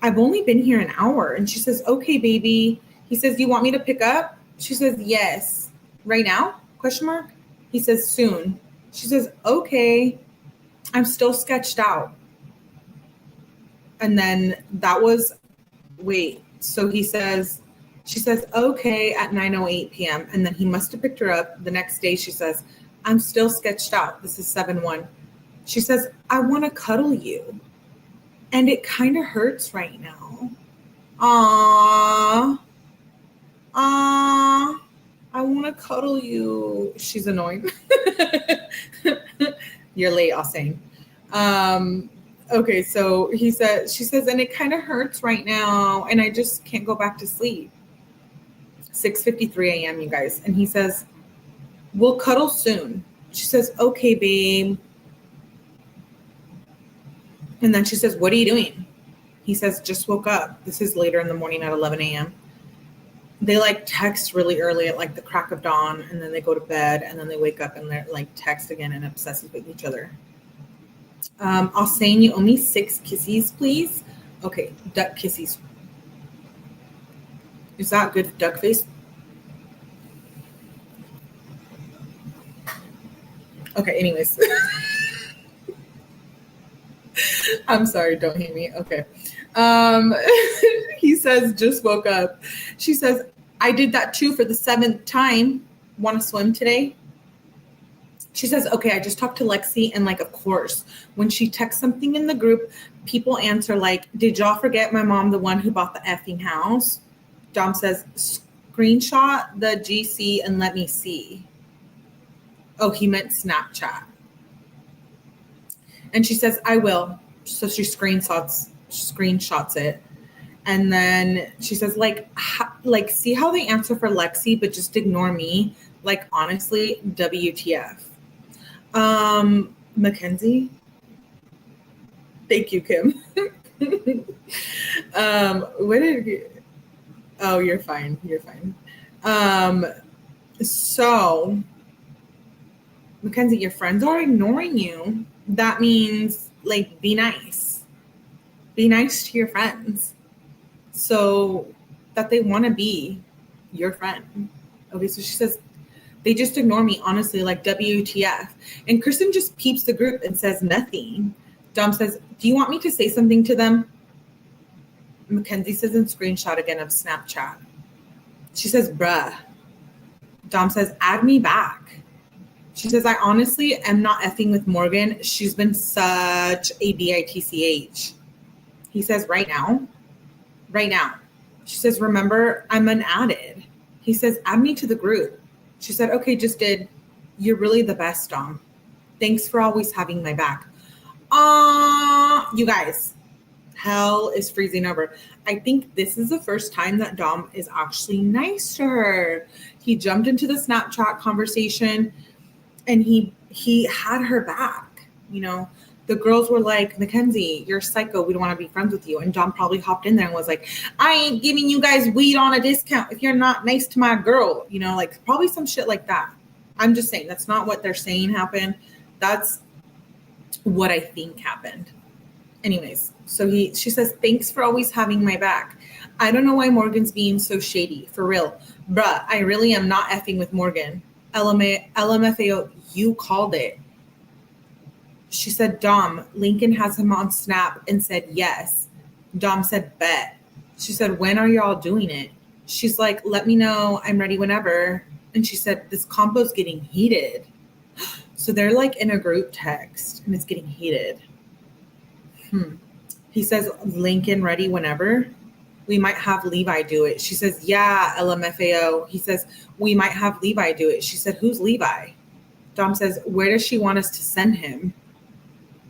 I've only been here an hour. And she says, okay, baby. He says, do you want me to pick up? She says, yes. Right now? Question mark. He says, soon. She says, okay. I'm still sketched out. And then so she says, okay, at 9:08 p.m. And then he must have picked her up. The next day, she says, I'm still sketched out. This is 7/1. She says, I want to cuddle you. And it kind of hurts right now. I want to cuddle you. She's annoying. You're late, I'll say. Okay, so she says, and it kind of hurts right now, and I just can't go back to sleep. 6:53 a.m., you guys. And he says, we'll cuddle soon. She says, okay, babe. And then she says, what are you doing? He says, just woke up. This is later in the morning at 11 a.m. They text really early at the crack of dawn, and then they go to bed, and then they wake up and they're text again and obsessive with each other. I'll say you owe me 6 kisses, please. Okay, duck kisses. Is that good duck face? Okay, anyways. I'm sorry, don't hate me. Okay. He says, just woke up. She says, I did that too for the 7th time. Want to swim today? She says, okay, I just talked to Lexi, and of course, when she texts something in the group, people answer did y'all forget my mom, the one who bought the effing house? Dom says, screenshot the GC and let me see. Oh, he meant Snapchat. And she says, I will. So she screenshots it. And then she says, see how they answer for Lexi, but just ignore me. Honestly, WTF. Mackenzie. Thank you, Kim. Oh, you're fine. You're fine. So, Mackenzie, your friends are ignoring you. That means, be nice. Be nice to your friends so that they want to be your friend. Okay, so she says, they just ignore me, honestly, WTF. And Kristen just peeps the group and says nothing. Dom says, do you want me to say something to them? Mackenzie says in screenshot again of Snapchat. She says, bruh. Dom says, add me back. She says, I honestly am not effing with Morgan. She's been such a bitch. He says, right now. Right now. She says, remember, I'm unadded. He says, add me to the group. She said, okay, just did. You're really the best, Dom. Thanks for always having my back. You guys, hell is freezing over. I think this is the first time that Dom is actually nice to her. He jumped into the Snapchat conversation and he had her back. The girls were like, Mackenzie, you're psycho. We don't want to be friends with you. And Dom probably hopped in there and was like, I ain't giving you guys weed on a discount if you're not nice to my girl. Probably some shit like that. I'm just saying that's not what they're saying happened. That's what I think happened. Anyways, so she says, thanks for always having my back. I don't know why Morgan's being so shady. For real. Bruh, I really am not effing with Morgan. LMFAO, you called it. She said, Dom, Lincoln has him on Snap and said yes. Dom said, bet. She said, when are y'all doing it? She's like, let me know. I'm ready whenever. And she said, this combo's getting heated. So they're in a group text and it's getting heated. He says, Lincoln ready whenever. We might have Levi do it. She says, yeah, LMFAO. He says, we might have Levi do it. She said, who's Levi? Dom says, where does she want us to send him?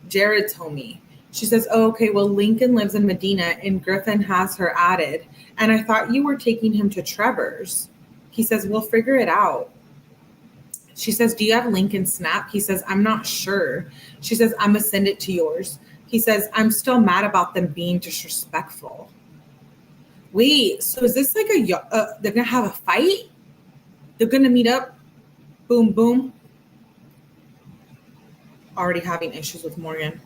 Jared told me. She says, oh, okay, well, Lincoln lives in Medina and Griffin has her added. And I thought you were taking him to Trevor's. He says, we'll figure it out. She says, do you have Lincoln's Snap? He says, I'm not sure. She says, I'm going to send it to yours. He says, I'm still mad about them being disrespectful. Wait, so is this like they're going to have a fight? They're going to meet up? Boom, boom. Already having issues with Morgan.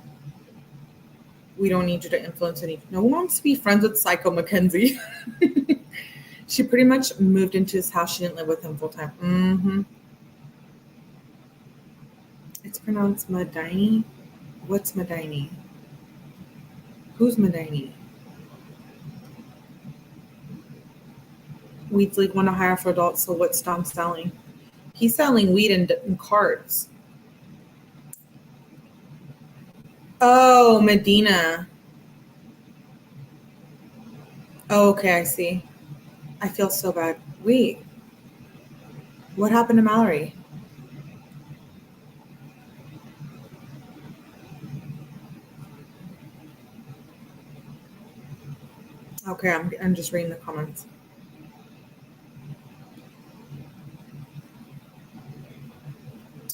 We don't need you to influence any. No one wants to be friends with Psycho Mackenzie. She pretty much moved into his house. She didn't live with him full time. Mm-hmm. It's pronounced Medini. What's Medini? Who's Medini? Weed's League want to hire for adults, so what's Dom selling? He's selling weed in carts. Oh, Medina. Oh, okay, I see. I feel so bad. Wait. What happened to Mallory? Okay, I'm just reading the comments.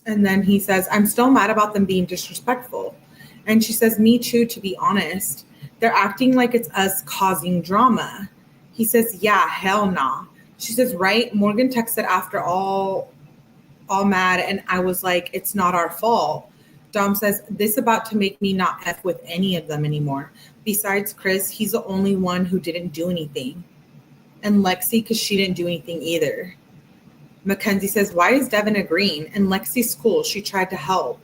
And then he says, I'm still mad about them being disrespectful. And she says, me too, to be honest. They're acting like it's us causing drama. He says, yeah, hell nah. She says, right? Morgan texted after all mad, and I was like, it's not our fault. Dom says, this about to make me not F with any of them anymore. Besides Chris, he's the only one who didn't do anything. And Lexi, because she didn't do anything either. Mackenzie says, why is Devin agreeing? And Lexi's cool. She tried to help.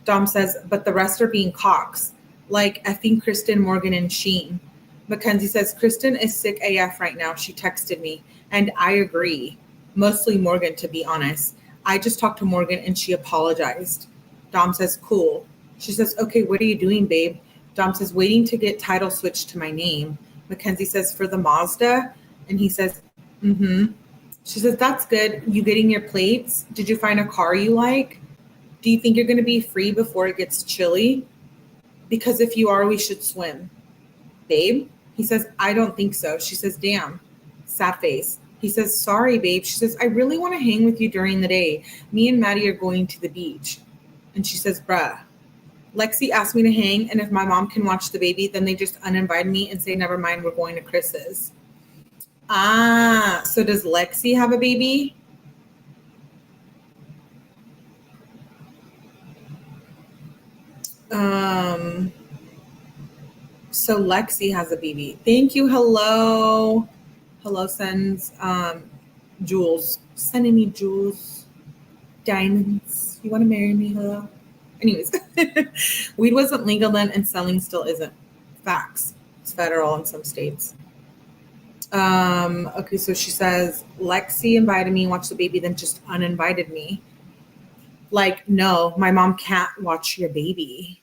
Dom says, but the rest are being cocks. Like effing Kristen, Morgan, and Sheen. Mackenzie says, Kristen is sick AF right now. She texted me. And I agree. Mostly Morgan, to be honest. I just talked to Morgan and she apologized. Dom says, cool. She says, okay, what are you doing, babe? Dom says, waiting to get title switched to my name. Mackenzie says, for the Mazda? And he says, mm-hmm. She says, that's good. You getting your plates? Did you find a car you like? Do you think you're going to be free before it gets chilly? Because if you are, we should swim. Babe? He says, I don't think so. She says, damn. Sad face. He says, sorry, babe. She says, I really want to hang with you during the day. Me and Maddie are going to the beach. And she says, bruh. Lexi asked me to hang, and if my mom can watch the baby, then they just uninvite me and say, never mind, we're going to Chris's. Ah, so does Lexi have a baby? So Lexi has a baby. Thank you. Hello. Hello sends jewels. Sending me jewels. Diamonds. You want to marry me? Hello. Anyways, weed wasn't legal then and selling still isn't. Facts. It's federal in some states. Okay, so she says, Lexi invited me, watch the baby, then just uninvited me. Like, no, my mom can't watch your baby.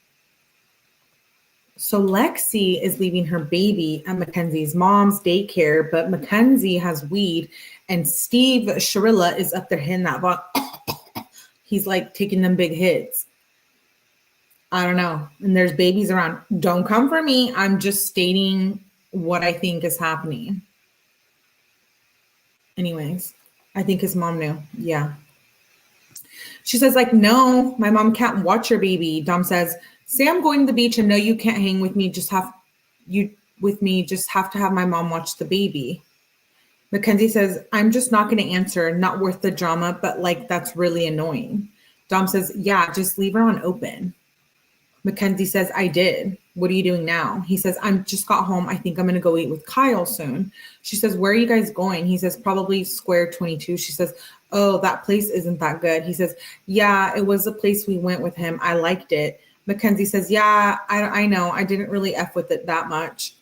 So Lexi is leaving her baby at Mackenzie's mom's daycare, but Mackenzie has weed, and Steve Sharilla is up there hitting that ball. He's like taking them big hits. I don't know. And there's babies around. Don't come for me. I'm just stating what I think is happening. Anyways, I think his mom knew. Yeah. She says, like, no, my mom can't watch your baby. Dom says, say I'm going to the beach and no, you can't hang with me. Just have to have my mom watch the baby. Mackenzie says, I'm just not going to answer. Not worth the drama, but like, that's really annoying. Dom says, yeah, just leave her on open. Mackenzie says, I did. What are you doing now? He says, I just got home. I think I'm going to go eat with Kyle soon. She says, where are you guys going? He says, probably Square 22. She says, oh, that place isn't that good. He says, yeah, it was the place we went with him. I liked it. Mackenzie says, yeah, I know. I didn't really F with it that much.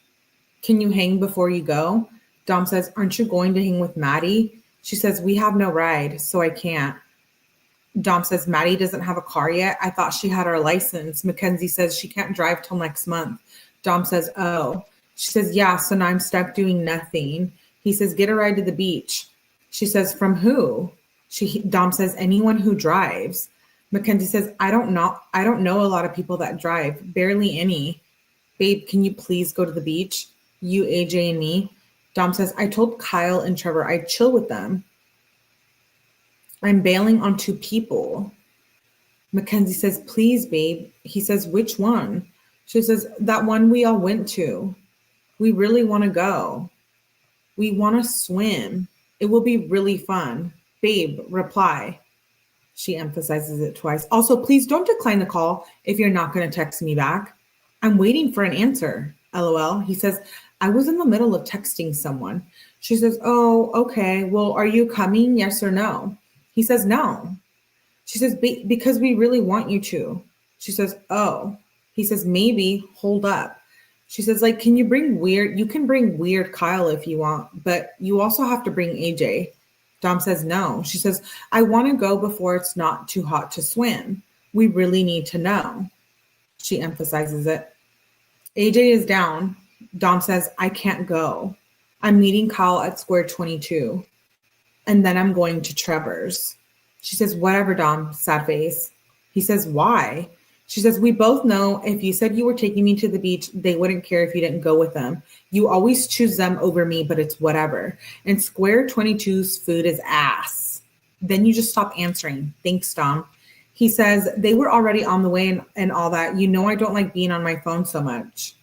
Can you hang before you go? Dom says, aren't you going to hang with Maddie? She says, we have no ride, so I can't. Dom says, Maddie doesn't have a car yet. I thought she had her license. Mackenzie says she can't drive till next month. Dom says, oh. She says, yeah, so now I'm stuck doing nothing. He says, get a ride to the beach. She says, from who? Dom says, anyone who drives. Mackenzie says, I don't know a lot of people that drive. Barely any. Babe, can you please go to the beach? You, AJ, and me. Dom says, I told Kyle and Trevor I'd chill with them. I'm bailing on 2 people. Mackenzie says, please, babe. He says, which one? She says, that one we all went to. We really want to go. We want to swim. It will be really fun. Babe, reply. She emphasizes it twice. Also, please don't decline the call if you're not going to text me back. I'm waiting for an answer. LOL. He says, I was in the middle of texting someone. She says, oh, okay. Well, are you coming? Yes or no? He says, no. She says, because we really want you to. She says, oh. He says, maybe, hold up. She says, like, you can bring weird Kyle if you want, but you also have to bring AJ. Dom says, no. She says, I want to go before it's not too hot to swim. We really need to know. She emphasizes it. AJ is down. Dom says, I can't go. I'm meeting Kyle at square 22. And then I'm going to Trevor's. She says, whatever, Dom, sad face. He says, why? She says, we both know if you said you were taking me to the beach, they wouldn't care if you didn't go with them. You always choose them over me, but it's whatever. And square 22's food is ass. Then you just stop answering. Thanks, Dom. He says, they were already on the way and all that. You know I don't like being on my phone so much.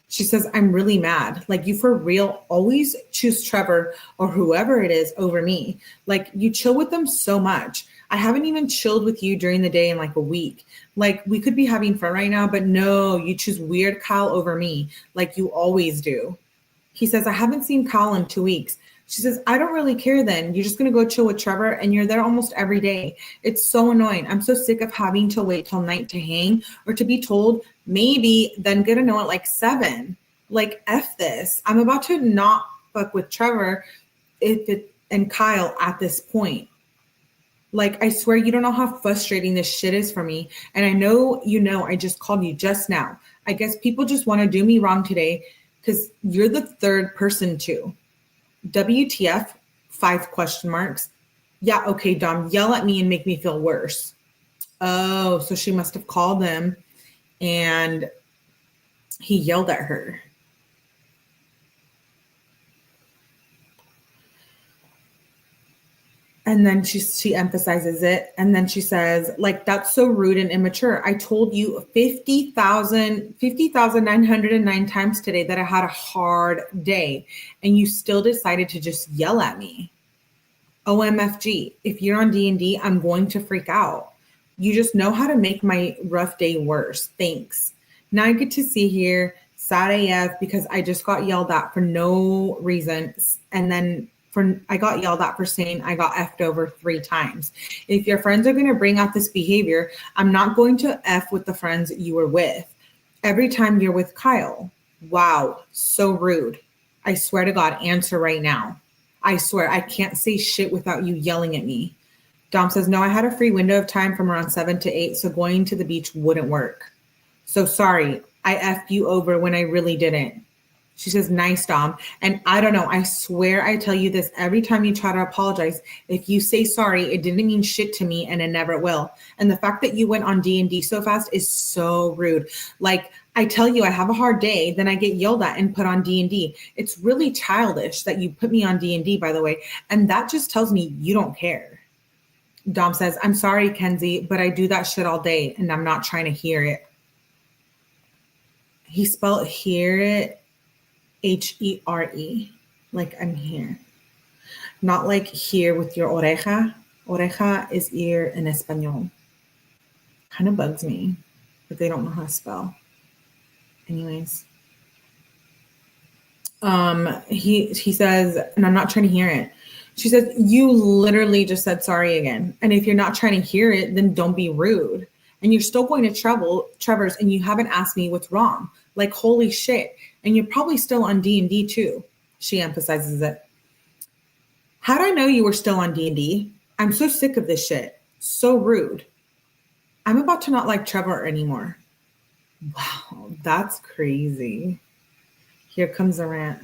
She says, I'm really mad. Like, you for real always choose Trevor or whoever it is over me. Like, you chill with them so much. I haven't even chilled with you during the day in like a week. Like, we could be having fun right now, but no, you choose weird Kyle over me, like you always do. He says, I haven't seen Kyle in 2 weeks. She says, I don't really care then. You're just going to go chill with Trevor and you're there almost every day. It's so annoying. I'm so sick of having to wait till night to hang or to be told maybe then get to know at like 7. Like, F this. I'm about to not fuck with Trevor and Kyle at this point. Like, I swear you don't know how frustrating this shit is for me. And I know I just called you just now. I guess people just want to do me wrong today because you're the third person too. WTF, 5 question marks. Yeah, okay, Dom, yell at me and make me feel worse. Oh, so she must have called him and he yelled at her. And then she emphasizes it. And then she says, like, that's so rude and immature. I told you 50,909 times today that I had a hard day. And you still decided to just yell at me. OMFG, if you're on D&D, I'm going to freak out. You just know how to make my rough day worse. Thanks. Now I get to see here, sad AF, because I just got yelled at for no reason. And then I got yelled at for saying I got effed over 3 times. If your friends are going to bring out this behavior, I'm not going to F with the friends you were with. Every time you're with Kyle. Wow, so rude. I swear to God, answer right now. I swear I can't say shit without you yelling at me. Dom says, no, I had a free window of time from around 7 to 8, so going to the beach wouldn't work. So sorry, I F'd you over when I really didn't. She says, nice, Dom. And I don't know, I swear I tell you this every time you try to apologize. If you say sorry, it didn't mean shit to me and it never will. And the fact that you went on D&D so fast is so rude. Like, I tell you I have a hard day, then I get yelled at and put on D&D. It's really childish that you put me on D&D, by the way. And that just tells me you don't care. Dom says, I'm sorry, Kenzie, but I do that shit all day and I'm not trying to hear it. He spelled hear it H-E-R-E, like I'm here. Not like here with your oreja. Oreja is ear in Espanol. Kind of bugs me, but they don't know how to spell. Anyways. He says, and I'm not trying to hear it. She says, you literally just said sorry again. And if you're not trying to hear it, then don't be rude. And you're still going to Trevor's and you haven't asked me what's wrong. Like, holy shit. And you're probably still on D&D too. She emphasizes it. How'd I know you were still on D&D? I'm so sick of this shit. So rude. I'm about to not like Trevor anymore. Wow, that's crazy. Here comes the rant.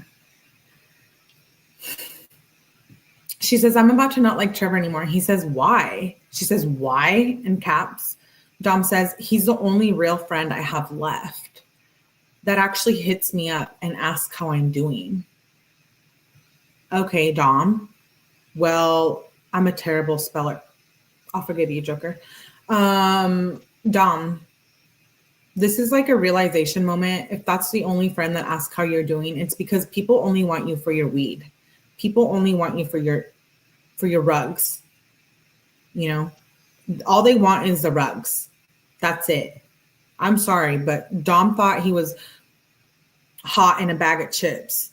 She says, I'm about to not like Trevor anymore. He says, why? She says, why? In caps. Dom says, he's the only real friend I have left that actually hits me up and asks how I'm doing. Okay, Dom. Well, I'm a terrible speller. I'll forgive you, Joker. Dom, this is like a realization moment. If that's the only friend that asks how you're doing, it's because people only want you for your weed. People only want you for your rugs. You know, all they want is the rugs. That's it. I'm sorry, but Dom thought he was hot in a bag of chips.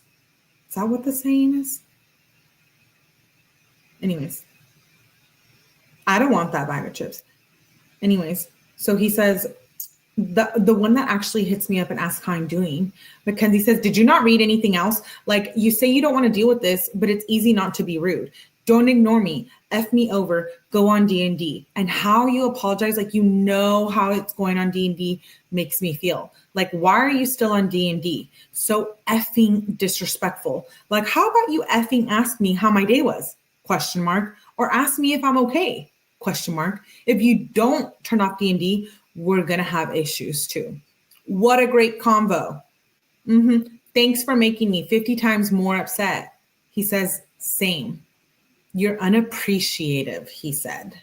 Is that what the saying is? Anyways, I don't want that bag of chips. Anyways, so he says, the one that actually hits me up and asks how I'm doing, Mackenzie says, did you not read anything else? Like, you say you don't want to deal with this, but it's easy not to be rude. Don't ignore me. F me over. Go on D&D. And how you apologize, like, you know how it's going on D&D makes me feel. Like, why are you still on D&D? So effing disrespectful. Like, how about you effing ask me how my day was? Question mark. Or ask me if I'm okay? Question mark. If you don't turn off D&D, we're going to have issues too. What a great convo. Thanks for making me 50 times more upset. He says, same. You're unappreciative, he said.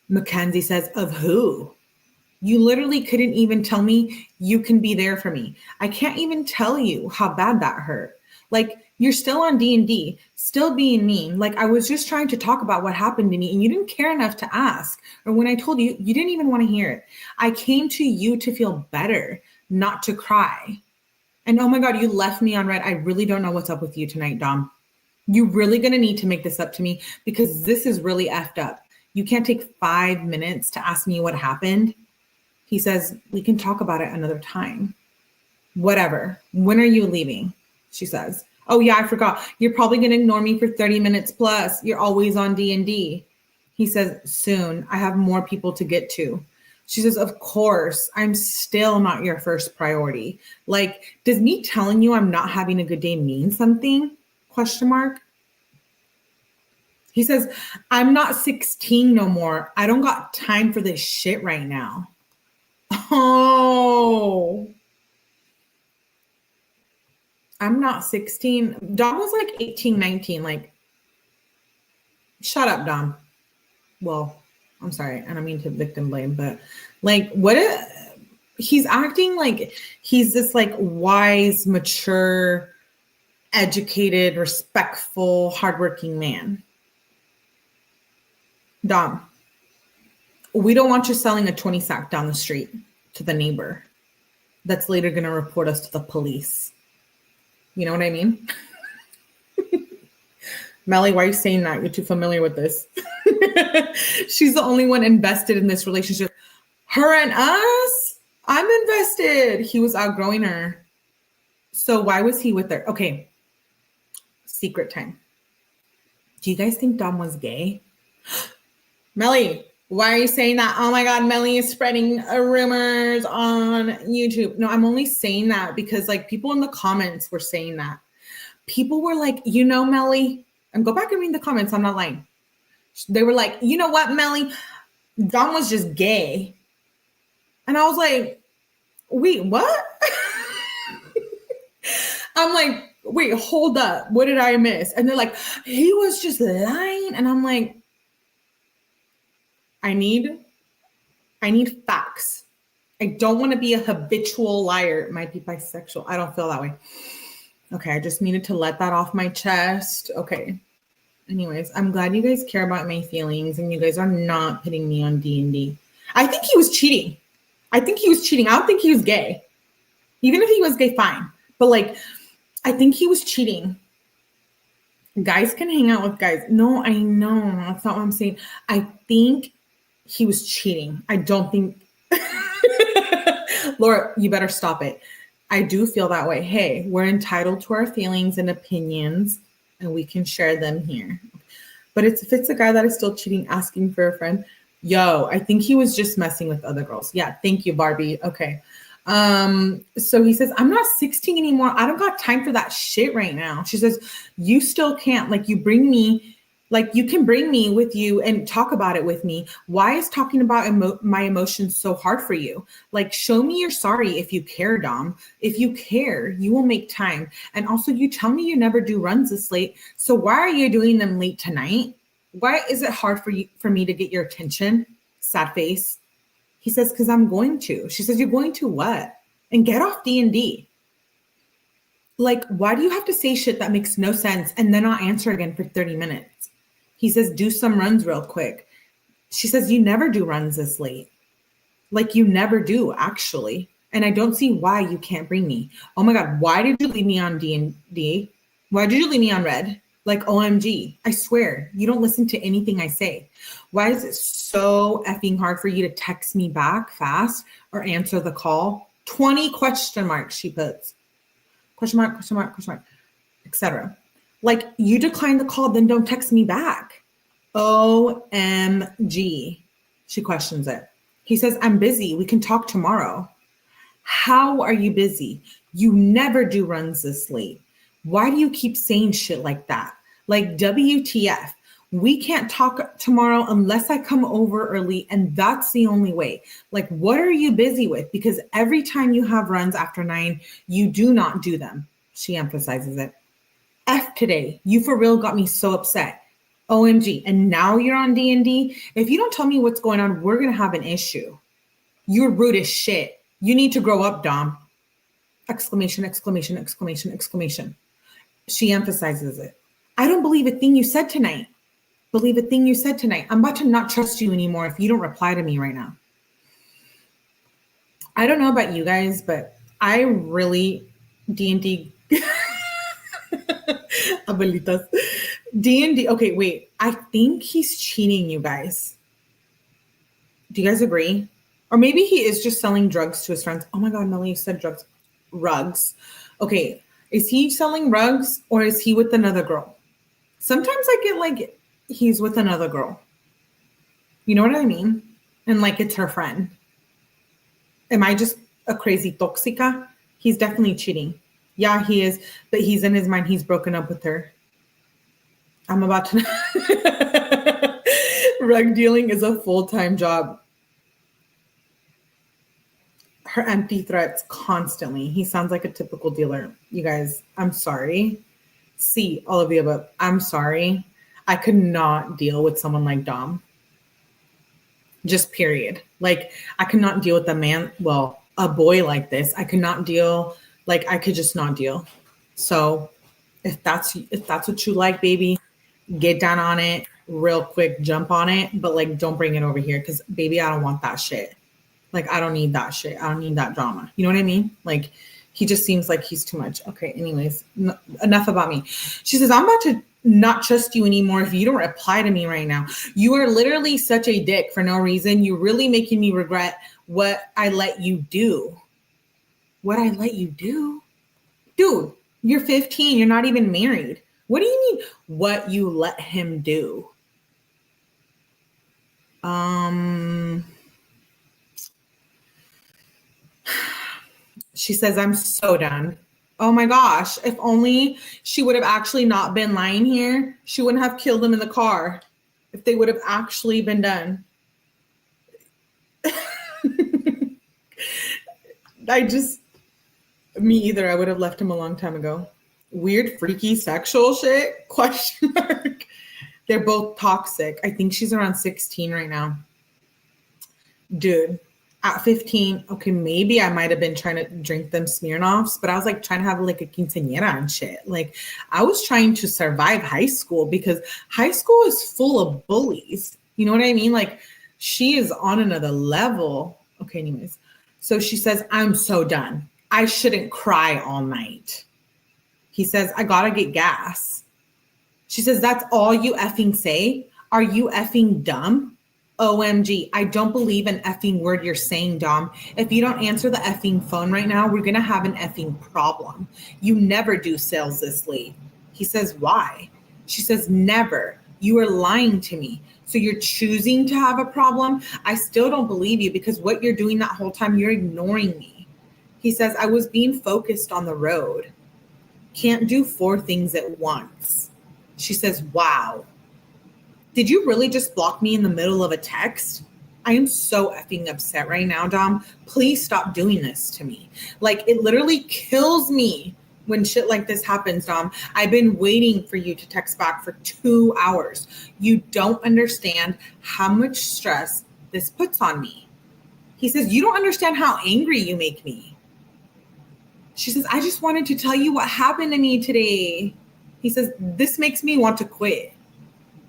Mackenzie says, of who? You literally couldn't even tell me you can be there for me. I can't even tell you how bad that hurt. Like, you're still on D&D, still being mean. Like, I was just trying to talk about what happened to me and you didn't care enough to ask. Or when I told you, you didn't even want to hear it. I came to you to feel better, not to cry. And oh my God, you left me on red. I really don't know what's up with you tonight, Dom. You're really going to need to make this up to me because this is really effed up. You can't take 5 minutes to ask me what happened. He says, we can talk about it another time. Whatever. When are you leaving? She says, oh yeah, I forgot. You're probably going to ignore me for 30 minutes plus. You're always on D&D. He says, soon. I have more people to get to. She says, of course, I'm still not your first priority. Like, does me telling you I'm not having a good day mean something? Question mark. He says, I'm not 16 no more. I don't got time for this shit right now. Oh, I'm not 16. Dom was like 18, 19. Like, shut up, Dom. Well, I'm sorry. I don't mean to victim blame, but like, he's acting like he's this like wise, mature, educated, respectful, hardworking man. Dom, we don't want you selling a 20 sack down the street to the neighbor that's later going to report us to the police. You know what I mean? Melly, why are you saying that? You're too familiar with this. She's the only one invested in this relationship. Her and us? I'm invested. He was outgrowing her. So why was he with her? Okay. Secret time. Do you guys think Dom was gay? Melly, why are you saying that? Oh my God, Melly is spreading rumors on YouTube. No, I'm only saying that because like people in the comments were saying that. People were like, you know, Melly, and go back and read the comments. I'm not lying. They were like, you know what, Melly? Dom was just gay. And I was like, wait, what? I'm like, wait, hold up. What did I miss? And they're like, he was just lying. And I'm like, I need facts. I don't want to be a habitual liar. It might be bisexual. I don't feel that way. Okay, I just needed to let that off my chest. Okay. Anyways, I'm glad you guys care about my feelings and you guys are not putting me on D&D. I think he was cheating. I don't think he was gay. Even if he was gay, fine. But like, I think he was cheating. Guys can hang out with guys. No, I know. That's not what I'm saying. I think he was cheating. I don't think... Laura, you better stop it. I do feel that way. Hey, we're entitled to our feelings and opinions, and we can share them here. But if it's a guy that is still cheating, asking for a friend, yo, I think he was just messing with other girls. Yeah, thank you, Barbie. Okay. So he says, I'm not 16 anymore. I don't got time for that shit right now. She says, you still can't. Like, you can bring me with you and talk about it with me. Why is talking about my emotions so hard for you? Like, show me you're sorry if you care, Dom. If you care, you will make time. And also, you tell me you never do runs this late. So why are you doing them late tonight? Why is it hard for me to get your attention? Sad face. He says, because I'm going to. She says, you're going to what? And get off D&D. Like, why do you have to say shit that makes no sense and then not answer again for 30 minutes? He says, do some runs real quick. She says, you never do runs this late. Like, you never do, actually. And I don't see why you can't bring me. Oh my God, why did you leave me on D&D? Why did you leave me on red? Like, OMG, I swear, you don't listen to anything I say. Why is it so effing hard for you to text me back fast or answer the call? 20 question marks she puts. Question mark, question mark, question mark, etc. Like, you decline the call, then don't text me back. OMG, she questions it. He says, I'm busy. We can talk tomorrow. How are you busy? You never do runs this late. Why do you keep saying shit like that? Like, WTF? We can't talk tomorrow unless I come over early, and that's the only way. Like, what are you busy with? Because every time you have runs after 9, you do not do them. She emphasizes it. F today. You for real got me so upset. OMG. And now you're on D&D? If you don't tell me what's going on, we're going to have an issue. You're rude as shit. You need to grow up, Dom. Exclamation, exclamation, exclamation, exclamation. She emphasizes it. I don't believe a thing you said tonight. Believe a thing you said tonight. I'm about to not trust you anymore if you don't reply to me right now. I don't know about you guys, but I really, D&D, abuelitas, D&D, okay, wait. I think he's cheating, you guys. Do you guys agree? Or maybe he is just selling drugs to his friends. Oh my God, Melanie, you said drugs. Rugs. Okay, is he selling rugs or is he with another girl? Sometimes I get like he's with another girl. You know what I mean? And like it's her friend. Am I just a crazy toxica? He's definitely cheating. Yeah, he is. But he's in his mind, he's broken up with her. I'm about to... Rug dealing is a full-time job. Her empty threats constantly. He sounds like a typical dealer. You guys, I'm sorry. See, all of the above. I'm sorry. I could not deal with someone like Dom. Just period. Like, I could not deal with a boy like this. I could not deal, like, I could just not deal. So if that's what you like, baby, get down on it real quick, jump on it, but like, don't bring it over here because baby, I don't want that shit. Like, I don't need that shit. I don't need that drama. You know what I mean? Like, he just seems like he's too much. Okay, anyways, enough about me. She says, I'm about to not trust you anymore if you don't reply to me right now. You are literally such a dick for no reason. You're really making me regret what I let you do. What I let you do? Dude, you're 15. You're not even married. What do you mean what you let him do? She says, I'm so done. Oh my gosh. If only she would have actually not been lying here, she wouldn't have killed him in the car. If they would have actually been done. Me either. I would have left him a long time ago. Weird, freaky, sexual shit? Question mark. They're both toxic. I think she's around 16 right now. Dude. At 15, okay, maybe I might have been trying to drink them Smirnoffs, but I was like trying to have like a quinceañera and shit. Like, I was trying to survive high school because high school is full of bullies. You know what I mean? Like, she is on another level. Okay, anyways. So she says, I'm so done. I shouldn't cry all night. He says, I gotta get gas. She says, that's all you effing say? Are you effing dumb? OMG, I don't believe an effing word you're saying, Dom. If you don't answer the effing phone right now, we're going to have an effing problem. You never do sales this late. He says, why? She says, never. You are lying to me. So you're choosing to have a problem? I still don't believe you because what you're doing that whole time, you're ignoring me. He says, I was being focused on the road. Can't do 4 things at once. She says, wow. Did you really just block me in the middle of a text? I am so effing upset right now, Dom. Please stop doing this to me. Like, it literally kills me when shit like this happens, Dom. I've been waiting for you to text back for 2 hours. You don't understand how much stress this puts on me. He says, you don't understand how angry you make me. She says, I just wanted to tell you what happened to me today. He says, this makes me want to quit.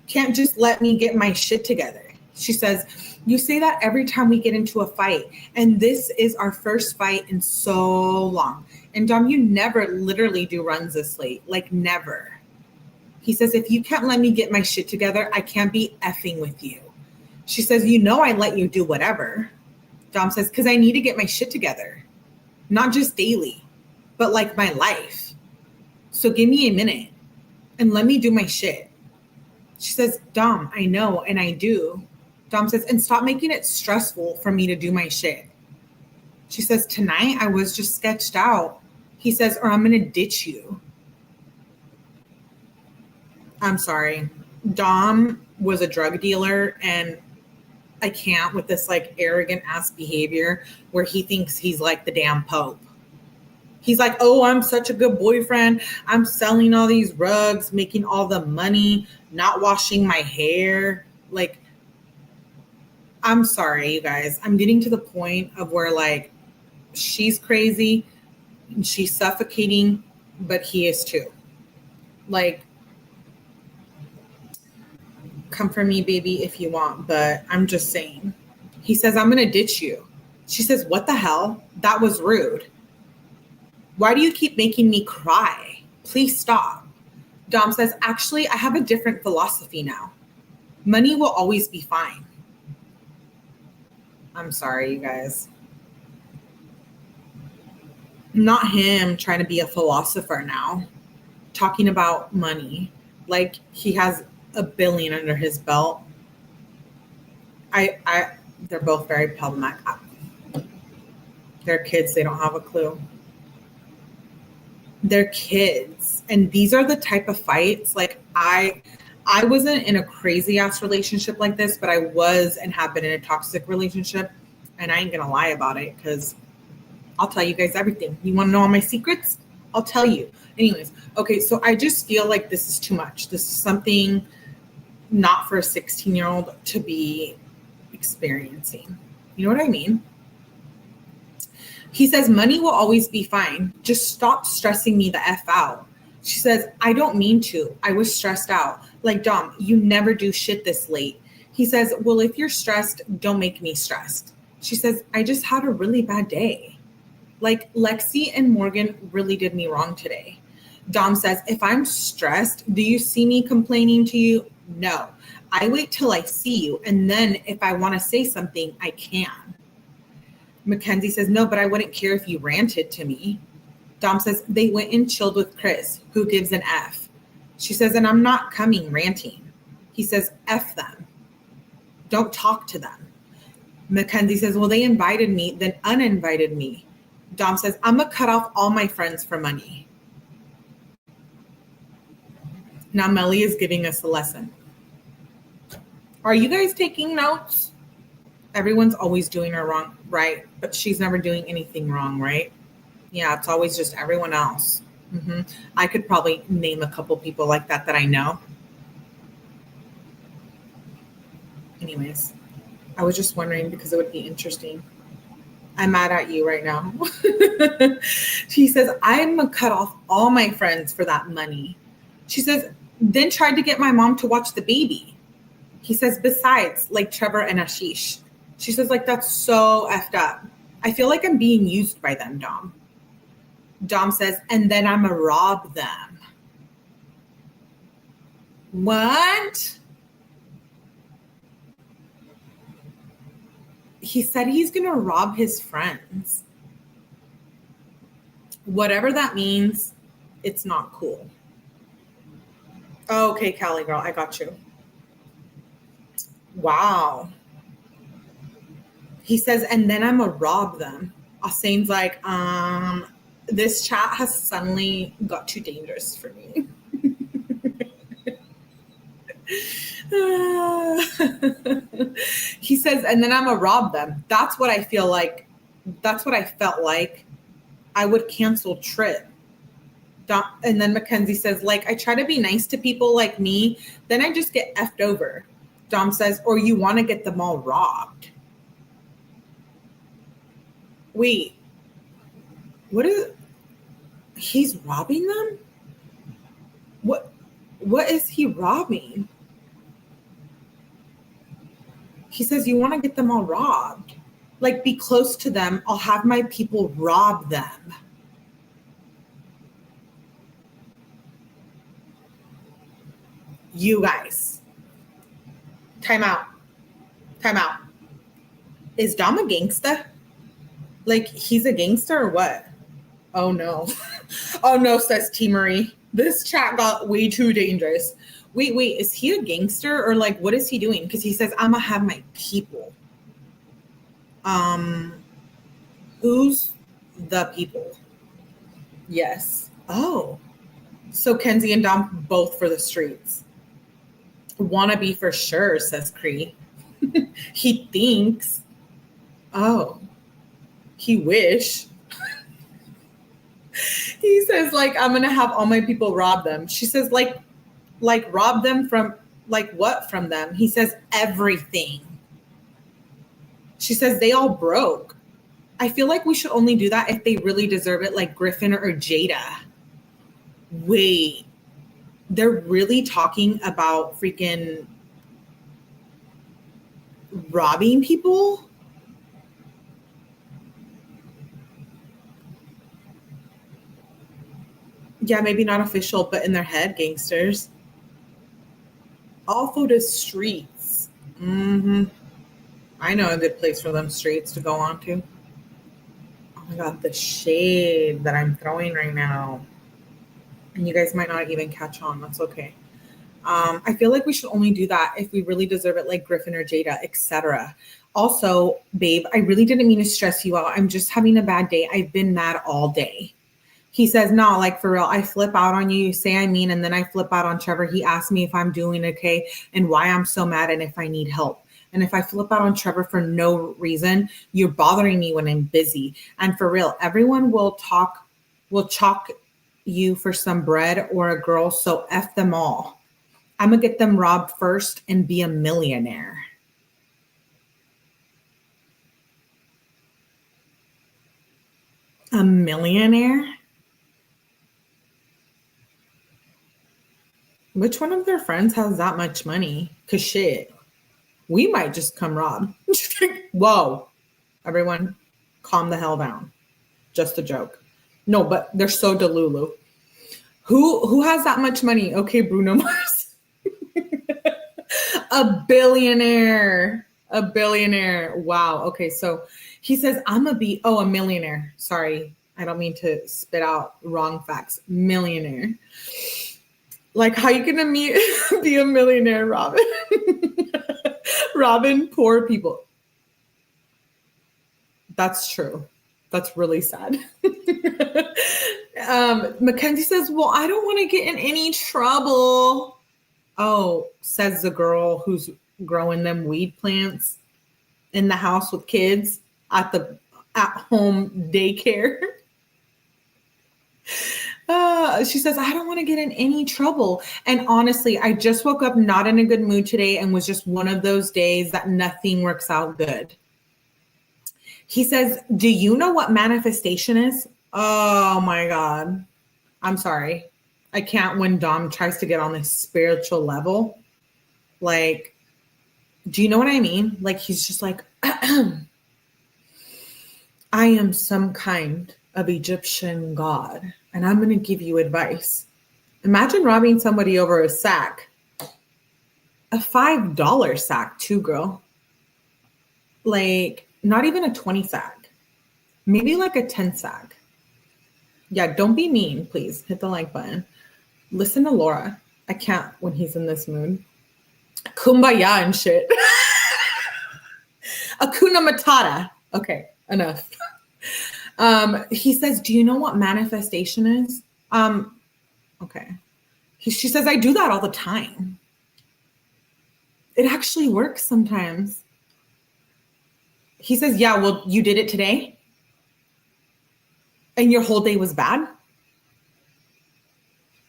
Can't just let me get my shit together. She says, you say that every time we get into a fight, and this is our first fight in so long. And Dom, you never literally do runs this late, like never. He says, if you can't let me get my shit together, I can't be effing with you. She says, you know I let you do whatever. Dom says, because I need to get my shit together. Not just daily, but like my life. So give me a minute and let me do my shit. She says, Dom, I know, and I do. Dom says, and stop making it stressful for me to do my shit. She says, tonight I was just sketched out. He says, or I'm going to ditch you. I'm sorry. Dom was a drug dealer, and I can't with this like arrogant ass behavior where he thinks he's like the damn Pope. He's like, oh, I'm such a good boyfriend. I'm selling all these rugs, making all the money, not washing my hair. Like, I'm sorry, you guys. I'm getting to the point of where like she's crazy and she's suffocating, but he is too. Like, come for me, baby, if you want, but I'm just saying. He says, I'm going to ditch you. She says, what the hell? That was rude. Why do you keep making me cry? Please stop. Dom says, actually, I have a different philosophy now. Money will always be fine. I'm sorry, you guys. Not him trying to be a philosopher now, talking about money. Like he has $1 billion under his belt. They're both very problematic. They're kids. They don't have a clue. They're kids. And these are the type of fights. Like I wasn't in a crazy ass relationship like this, but I was and have been in a toxic relationship. And I ain't going to lie about it because I'll tell you guys everything. You want to know all my secrets? I'll tell you. Anyways. Okay. So I just feel like this is too much. This is something not for a 16-year-old to be experiencing. You know what I mean? He says, money will always be fine. Just stop stressing me the F out. She says, I don't mean to. I was stressed out. Like, Dom, you never do shit this late. He says, well, if you're stressed, don't make me stressed. She says, I just had a really bad day. Like, Lexi and Morgan really did me wrong today. Dom says, if I'm stressed, do you see me complaining to you? No. I wait till I see you. And then if I want to say something, I can. Mackenzie says, no, but I wouldn't care if you ranted to me. Dom says, they went and chilled with Chris, who gives an F. She says, and I'm not coming ranting. He says, F them. Don't talk to them. Mackenzie says, well, they invited me, then uninvited me. Dom says, I'm going to cut off all my friends for money. Now Melly is giving us a lesson. Are you guys taking notes? Everyone's always doing her wrong, right? But she's never doing anything wrong, right? Yeah, it's always just everyone else. I could probably name a couple people like that I know. Anyways, I was just wondering because it would be interesting. I'm mad at you right now. She says, I'm going to cut off all my friends for that money. She says, then tried to get my mom to watch the baby. He says, besides, like Trevor and Ashish. She says, like, that's so effed up. I feel like I'm being used by them, Dom. Dom says, and then I'm going to rob them. What? He said he's going to rob his friends. Whatever that means, it's not cool. Okay, Callie girl, I got you. Wow. He says, and then I'm going to rob them. Asane's like, this chat has suddenly got too dangerous for me. He says, and then I'm going to rob them. That's what I feel like. That's what I felt like. I would cancel trip. And then Mackenzie says, like, I try to be nice to people like me. Then I just get effed over. Dom says, or you want to get them all robbed. Wait, what is He's robbing them? What is he robbing? He says, you want to get them all robbed. Like, be close to them. I'll have my people rob them. You guys. Time out. Is Dom a gangster? Like, he's a gangster or what? Oh, no. Oh, no, says T. Marie. This chat got way too dangerous. Wait, is he a gangster or like, what is he doing? Because he says, I'm going to have my people. Who's the people? Yes. Oh. So Kenzie and Dom both for the streets. Wanna be for sure, says Cree. He thinks. Oh. He wish. He says, like, I'm going to have all my people rob them. She says, like rob them from, like, what from them? He says, everything. She says, they all broke. I feel like we should only do that if they really deserve it, like Griffin or Jada. Wait, they're really talking about freaking robbing people? Yeah, maybe not official, but in their head, gangsters. All for the streets. Mm-hmm. I know a good place for them streets to go on to. Oh my God, the shade that I'm throwing right now. And you guys might not even catch on. That's okay. I feel like we should only do that if we really deserve it, like Griffin or Jada, etc. Also, babe, I really didn't mean to stress you out. I'm just having a bad day. I've been mad all day. He says, no, like for real, I flip out on you. You say I mean, and then I flip out on Trevor. He asked me if I'm doing okay and why I'm so mad and if I need help. And if I flip out on Trevor for no reason, you're bothering me when I'm busy. And for real, everyone will chalk you for some bread or a girl, so F them all. I'm going to get them robbed first and be a millionaire. A millionaire? Which one of their friends has that much money? Because shit, we might just come rob. Whoa. Everyone, calm the hell down. Just a joke. No, but they're so delulu. Who has that much money? Okay, Bruno Mars. A billionaire. Wow. Okay, so he says, a millionaire. Sorry, I don't mean to spit out wrong facts. Millionaire. Like, how you gonna be a millionaire, Robin? Robin, poor people. That's true. That's really sad. Mackenzie says, well, I don't want to get in any trouble. Oh, says the girl who's growing them weed plants in the house with kids at the at-home daycare. She says, I don't want to get in any trouble. And honestly, I just woke up not in a good mood today and was just one of those days that nothing works out good. He says, do you know what manifestation is? Oh my God. I'm sorry. I can't when Dom tries to get on this spiritual level. Like, do you know what I mean? Like, he's just like, I am some kind of Egyptian god, and I'm going to give you advice. Imagine robbing somebody over a sack. A $5 sack too, girl. Like, not even a 20 sack. Maybe like a 10 sack. Yeah, don't be mean, please. Hit the like button. Listen to Laura. I can't when he's in this mood. Kumbaya and shit. Hakuna Matata. Okay, enough. He says, do you know what manifestation is? Okay. She says, I do that all the time. It actually works sometimes. He says, yeah, well, you did it today? And your whole day was bad?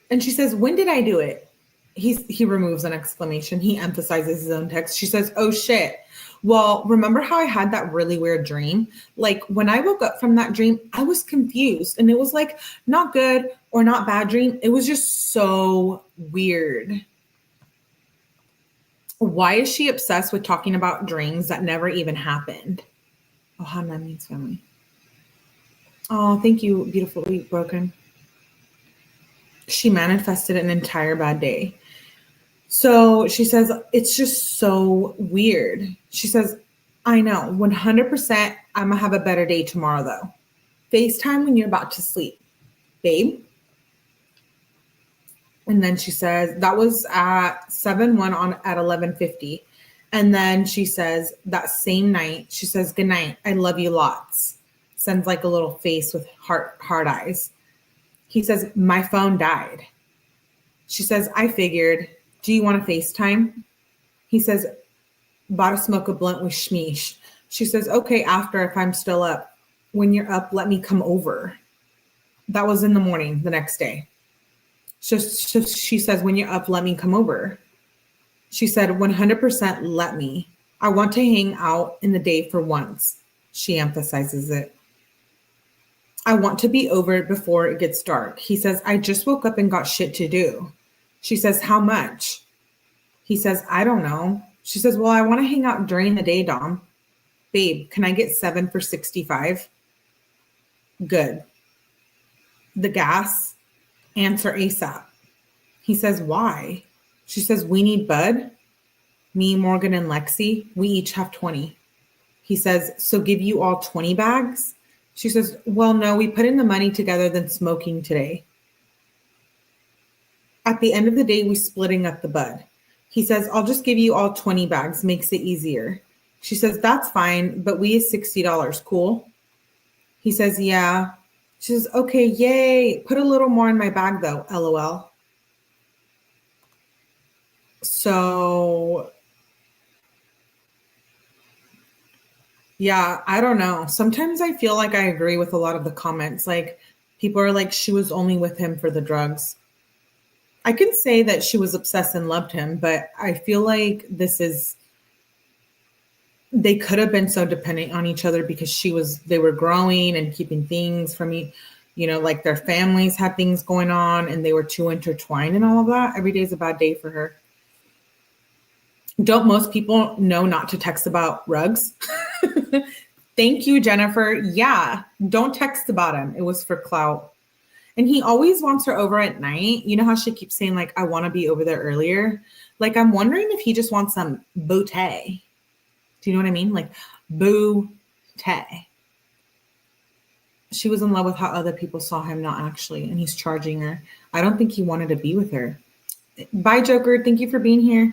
And she says, when did I do it? He removes an exclamation. He emphasizes his own text. She says, oh shit. Well, remember how I had that really weird dream? Like when I woke up from that dream, I was confused and it was like not good or not bad dream. It was just so weird. Why is she obsessed with talking about dreams that never even happened? Oh, Hannah means family. Oh, thank you, beautifully broken. She manifested an entire bad day. So she says, it's just so weird. She says, I know, 100% I'm going to have a better day tomorrow, though. FaceTime when you're about to sleep, babe. And then she says, that was at 7/1 on at 11:50. And then she says, that same night, she says, good night. I love you lots. Sends like a little face with heart eyes. He says, my phone died. She says, I figured. Do you want to FaceTime? He says, bought to smoke a blunt with Shmeesh. She says, okay, after if I'm still up. When you're up, let me come over. That was in the morning the next day. So she says, when you're up, let me come over. She said, 100% let me. I want to hang out in the day for once. She emphasizes it. I want to be over it before it gets dark. He says, I just woke up and got shit to do. She says, how much? He says, I don't know. She says, well, I want to hang out during the day, Dom. Babe, can I get 7 for 65? Good. The gas? Answer ASAP. He says, why? She says, we need bud. Me, Morgan, and Lexi, we each have 20. He says, so give you all 20 bags? She says, well, no, we put in the money together than smoking today. At the end of the day, we splitting up the bud. He says, I'll just give you all 20 bags, makes it easier. She says, that's fine, but we is $60, cool? He says, yeah. She says, okay, yay. Put a little more in my bag though, LOL. So, yeah, I don't know. Sometimes I feel like I agree with a lot of the comments. Like people are like, she was only with him for the drugs. I can say that she was obsessed and loved him, but I feel like they could have been so dependent on each other because they were growing and keeping things from me, like their families had things going on and they were too intertwined and all of that. Every day is a bad day for her. Don't most people know not to text about rugs? Thank you, Jennifer. Yeah, don't text about him. It was for clout. And he always wants her over at night. You know how she keeps saying, like, I want to be over there earlier? Like, I'm wondering if he just wants some booty. Do you know what I mean? Like, booty. She was in love with how other people saw him, not actually. And he's charging her. I don't think he wanted to be with her. Bye, Joker. Thank you for being here.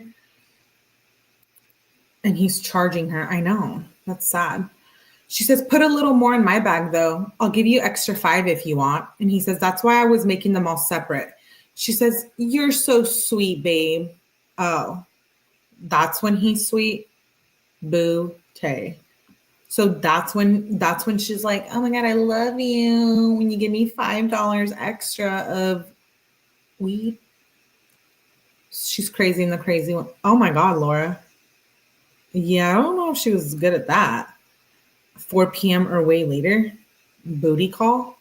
And he's charging her. I know. That's sad. She says, put a little more in my bag, though. I'll give you extra 5 if you want. And he says, that's why I was making them all separate. She says, you're so sweet, babe. Oh, that's when he's sweet? Boo-tay. So that's when she's like, oh my God, I love you. When you give me $5 extra of weed. She's crazy in the crazy one. Oh my God, Laura. Yeah, I don't know if she was good at that. 4 p.m. or way later. Booty call.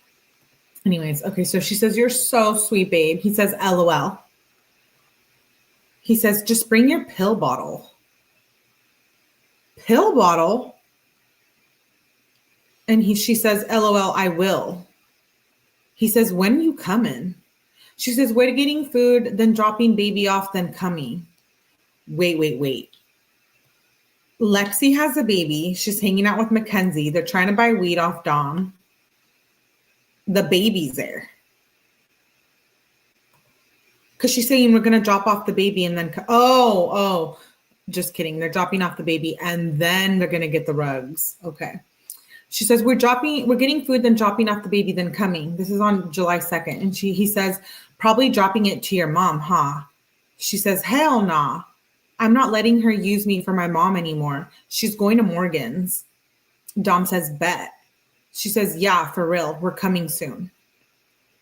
Anyways, okay, so she says, you're so sweet, babe. He says, LOL. He says, just bring your pill bottle. Pill bottle? And she says, LOL, I will. He says, when you coming? She says, we're getting food, then dropping baby off, then coming. Wait. Lexi has a baby. She's hanging out with Mackenzie. They're trying to buy weed off Dom. The baby's there. Because she's saying we're going to drop off the baby and then... Oh, just kidding. They're dropping off the baby and then they're going to get the rugs. Okay. She says, we're getting food, then dropping off the baby, then coming. This is on July 2nd. And he says, probably dropping it to your mom, huh? She says, hell nah. I'm not letting her use me for my mom anymore. She's going to Morgan's. Dom says, bet. She says, yeah, for real. We're coming soon.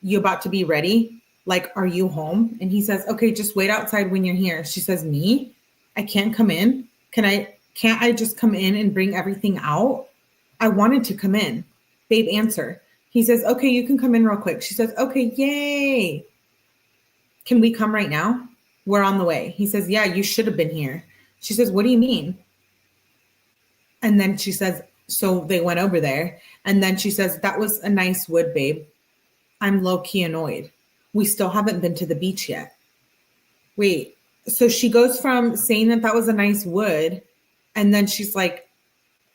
You about to be ready? Like, are you home? And he says, okay, just wait outside when you're here. She says, me? I can't come in. Can Can't I just come in and bring everything out? I wanted to come in. Babe, answer. He says, okay, you can come in real quick. She says, okay, yay. Can we come right now? We're on the way. He says, yeah, you should have been here. She says, what do you mean? And then she says, so they went over there. And then she says, that was a nice wood, babe. I'm low-key annoyed. We still haven't been to the beach yet. Wait, so she goes from saying that was a nice wood, and then she's like,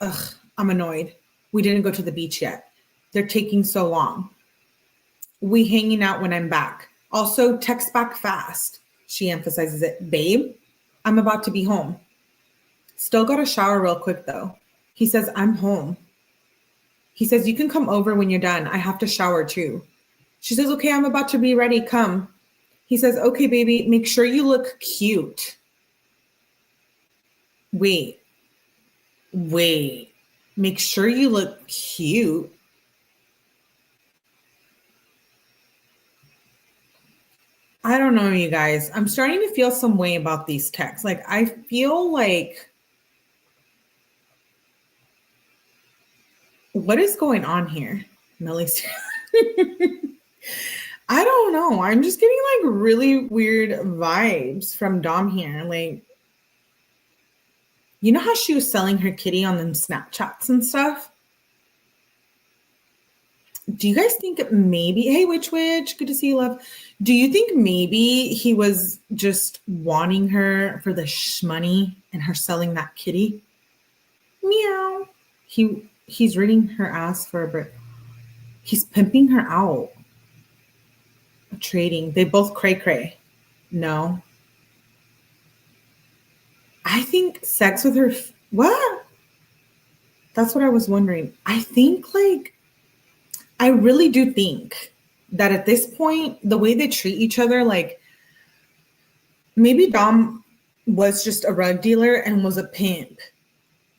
ugh, I'm annoyed. We didn't go to the beach yet. They're taking so long. We hanging out when I'm back. Also, text back fast. She emphasizes it. Babe, I'm about to be home. Still got to shower real quick, though. He says, I'm home. He says, you can come over when you're done. I have to shower, too. She says, okay, I'm about to be ready. Come. He says, okay, baby, make sure you look cute. Wait. Make sure you look cute. I don't know, you guys. I'm starting to feel some way about these texts. Like, I feel like, what is going on here? Millie's. I don't know. I'm just getting like really weird vibes from Dom here. Like, you know how she was selling her kitty on them Snapchats and stuff? Do you guys think maybe, hey, Witch, good to see you, love. Do you think maybe he was just wanting her for the shmoney and her selling that kitty? Meow. He's reading her ass for a bit. He's pimping her out. Trading. They both cray. No. I think sex with her. What? That's what I was wondering. I think like, I really do think that at this point, the way they treat each other, like maybe Dom was just a rug dealer and was a pimp,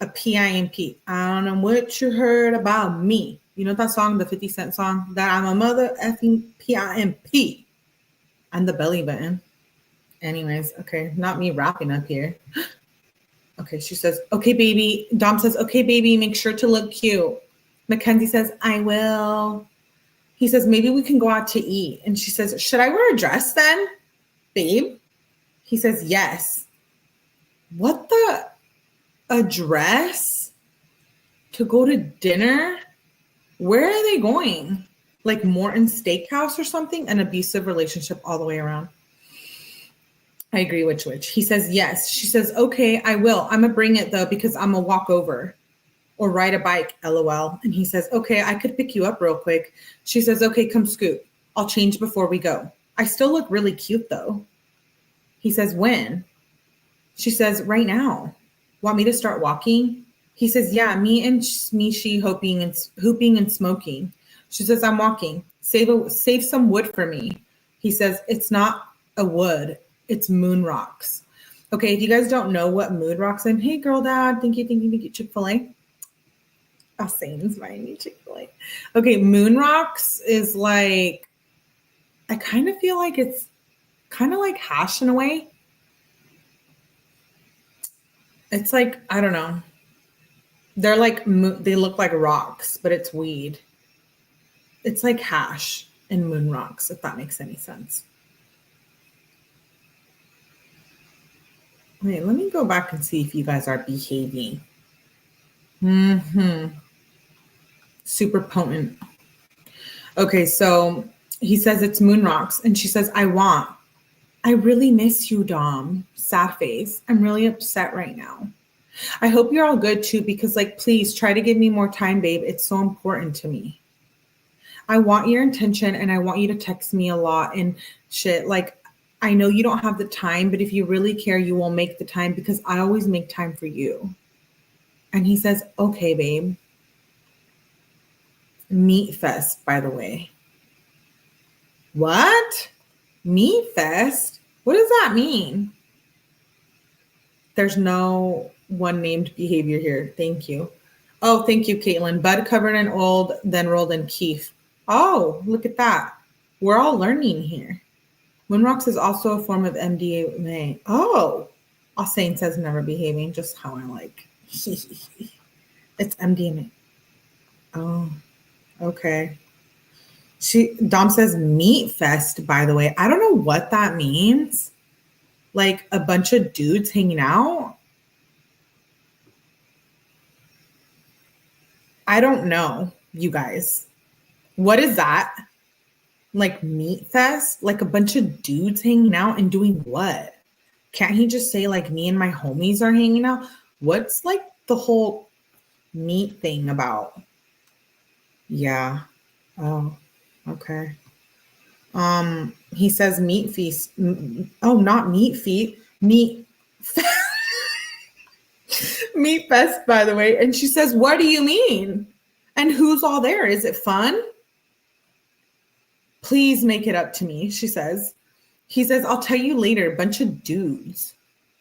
a P-I-M-P. I don't know what you heard about me. You know that song, the 50 Cent song, that I'm a mother effing P-I-M-P. And the belly button. Anyways, okay, not me rapping up here. Okay, she says, okay, baby. Dom says, okay, baby, make sure to look cute. Mackenzie says, I will. He says, maybe we can go out to eat. And she says, should I wear a dress then, babe? He says, yes. What the? A dress? To go to dinner? Where are they going? Like Morton's Steakhouse or something? An abusive relationship all the way around. I agree, Witch. He says, yes. She says, okay, I will. I'm going to bring it, though, because I'm going to walk over or ride a bike, LOL. And he says, okay, I could pick you up real quick. She says, okay, come scoot. I'll change before we go. I still look really cute, though. He says, when? She says, right now. Want me to start walking? He says, yeah, me and Mishi hooping and smoking. She says, I'm walking. Save some wood for me. He says, it's not a wood. It's moon rocks. Okay, if you guys don't know what moon rocks are, hey, girl, dad, thank you, Chick-fil-A. I'll say inspiring you, Chick-fil-A. Okay, moon rocks is like, I kind of feel like it's kind of like hash in a way. It's like, I don't know. They're like, they look like rocks, but it's weed. It's like hash and moon rocks, if that makes any sense. Wait, let me go back and see if you guys are behaving. Super potent. Okay, so he says it's moon rocks, and she says, I really miss you, Dom. Sad face. I'm really upset right now. I hope you're all good too, because like, please try to give me more time, babe. It's so important to me. I want your attention, and I want you to text me a lot and shit. Like, I know you don't have the time, but if you really care, you will make the time, because I always make time for you. And he says, okay, babe. Meat fest, by the way. What? Meat fest? What does that mean? There's no one named behavior here. Thank you. Oh, thank you, Caitlin. Bud covered in old, then rolled in keef. Oh, look at that. We're all learning here. Moon rocks is also a form of MDMA. Oh, Saint says never behaving, just how I like. It's MDMA. Oh, okay. Dom says meat fest, by the way. I don't know what that means. Like a bunch of dudes hanging out. I don't know, you guys. What is that? Like meat fest? Like a bunch of dudes hanging out and doing what? Can't he just say like me and my homies are hanging out? What's like the whole meat thing about? Yeah. Oh, okay. He says meat feast. Oh, not meat feet. Meat meat fest, by the way. And she says, what do you mean? And who's all there? Is it fun? Please make it up to me, she says. He says, I'll tell you later. A bunch of dudes.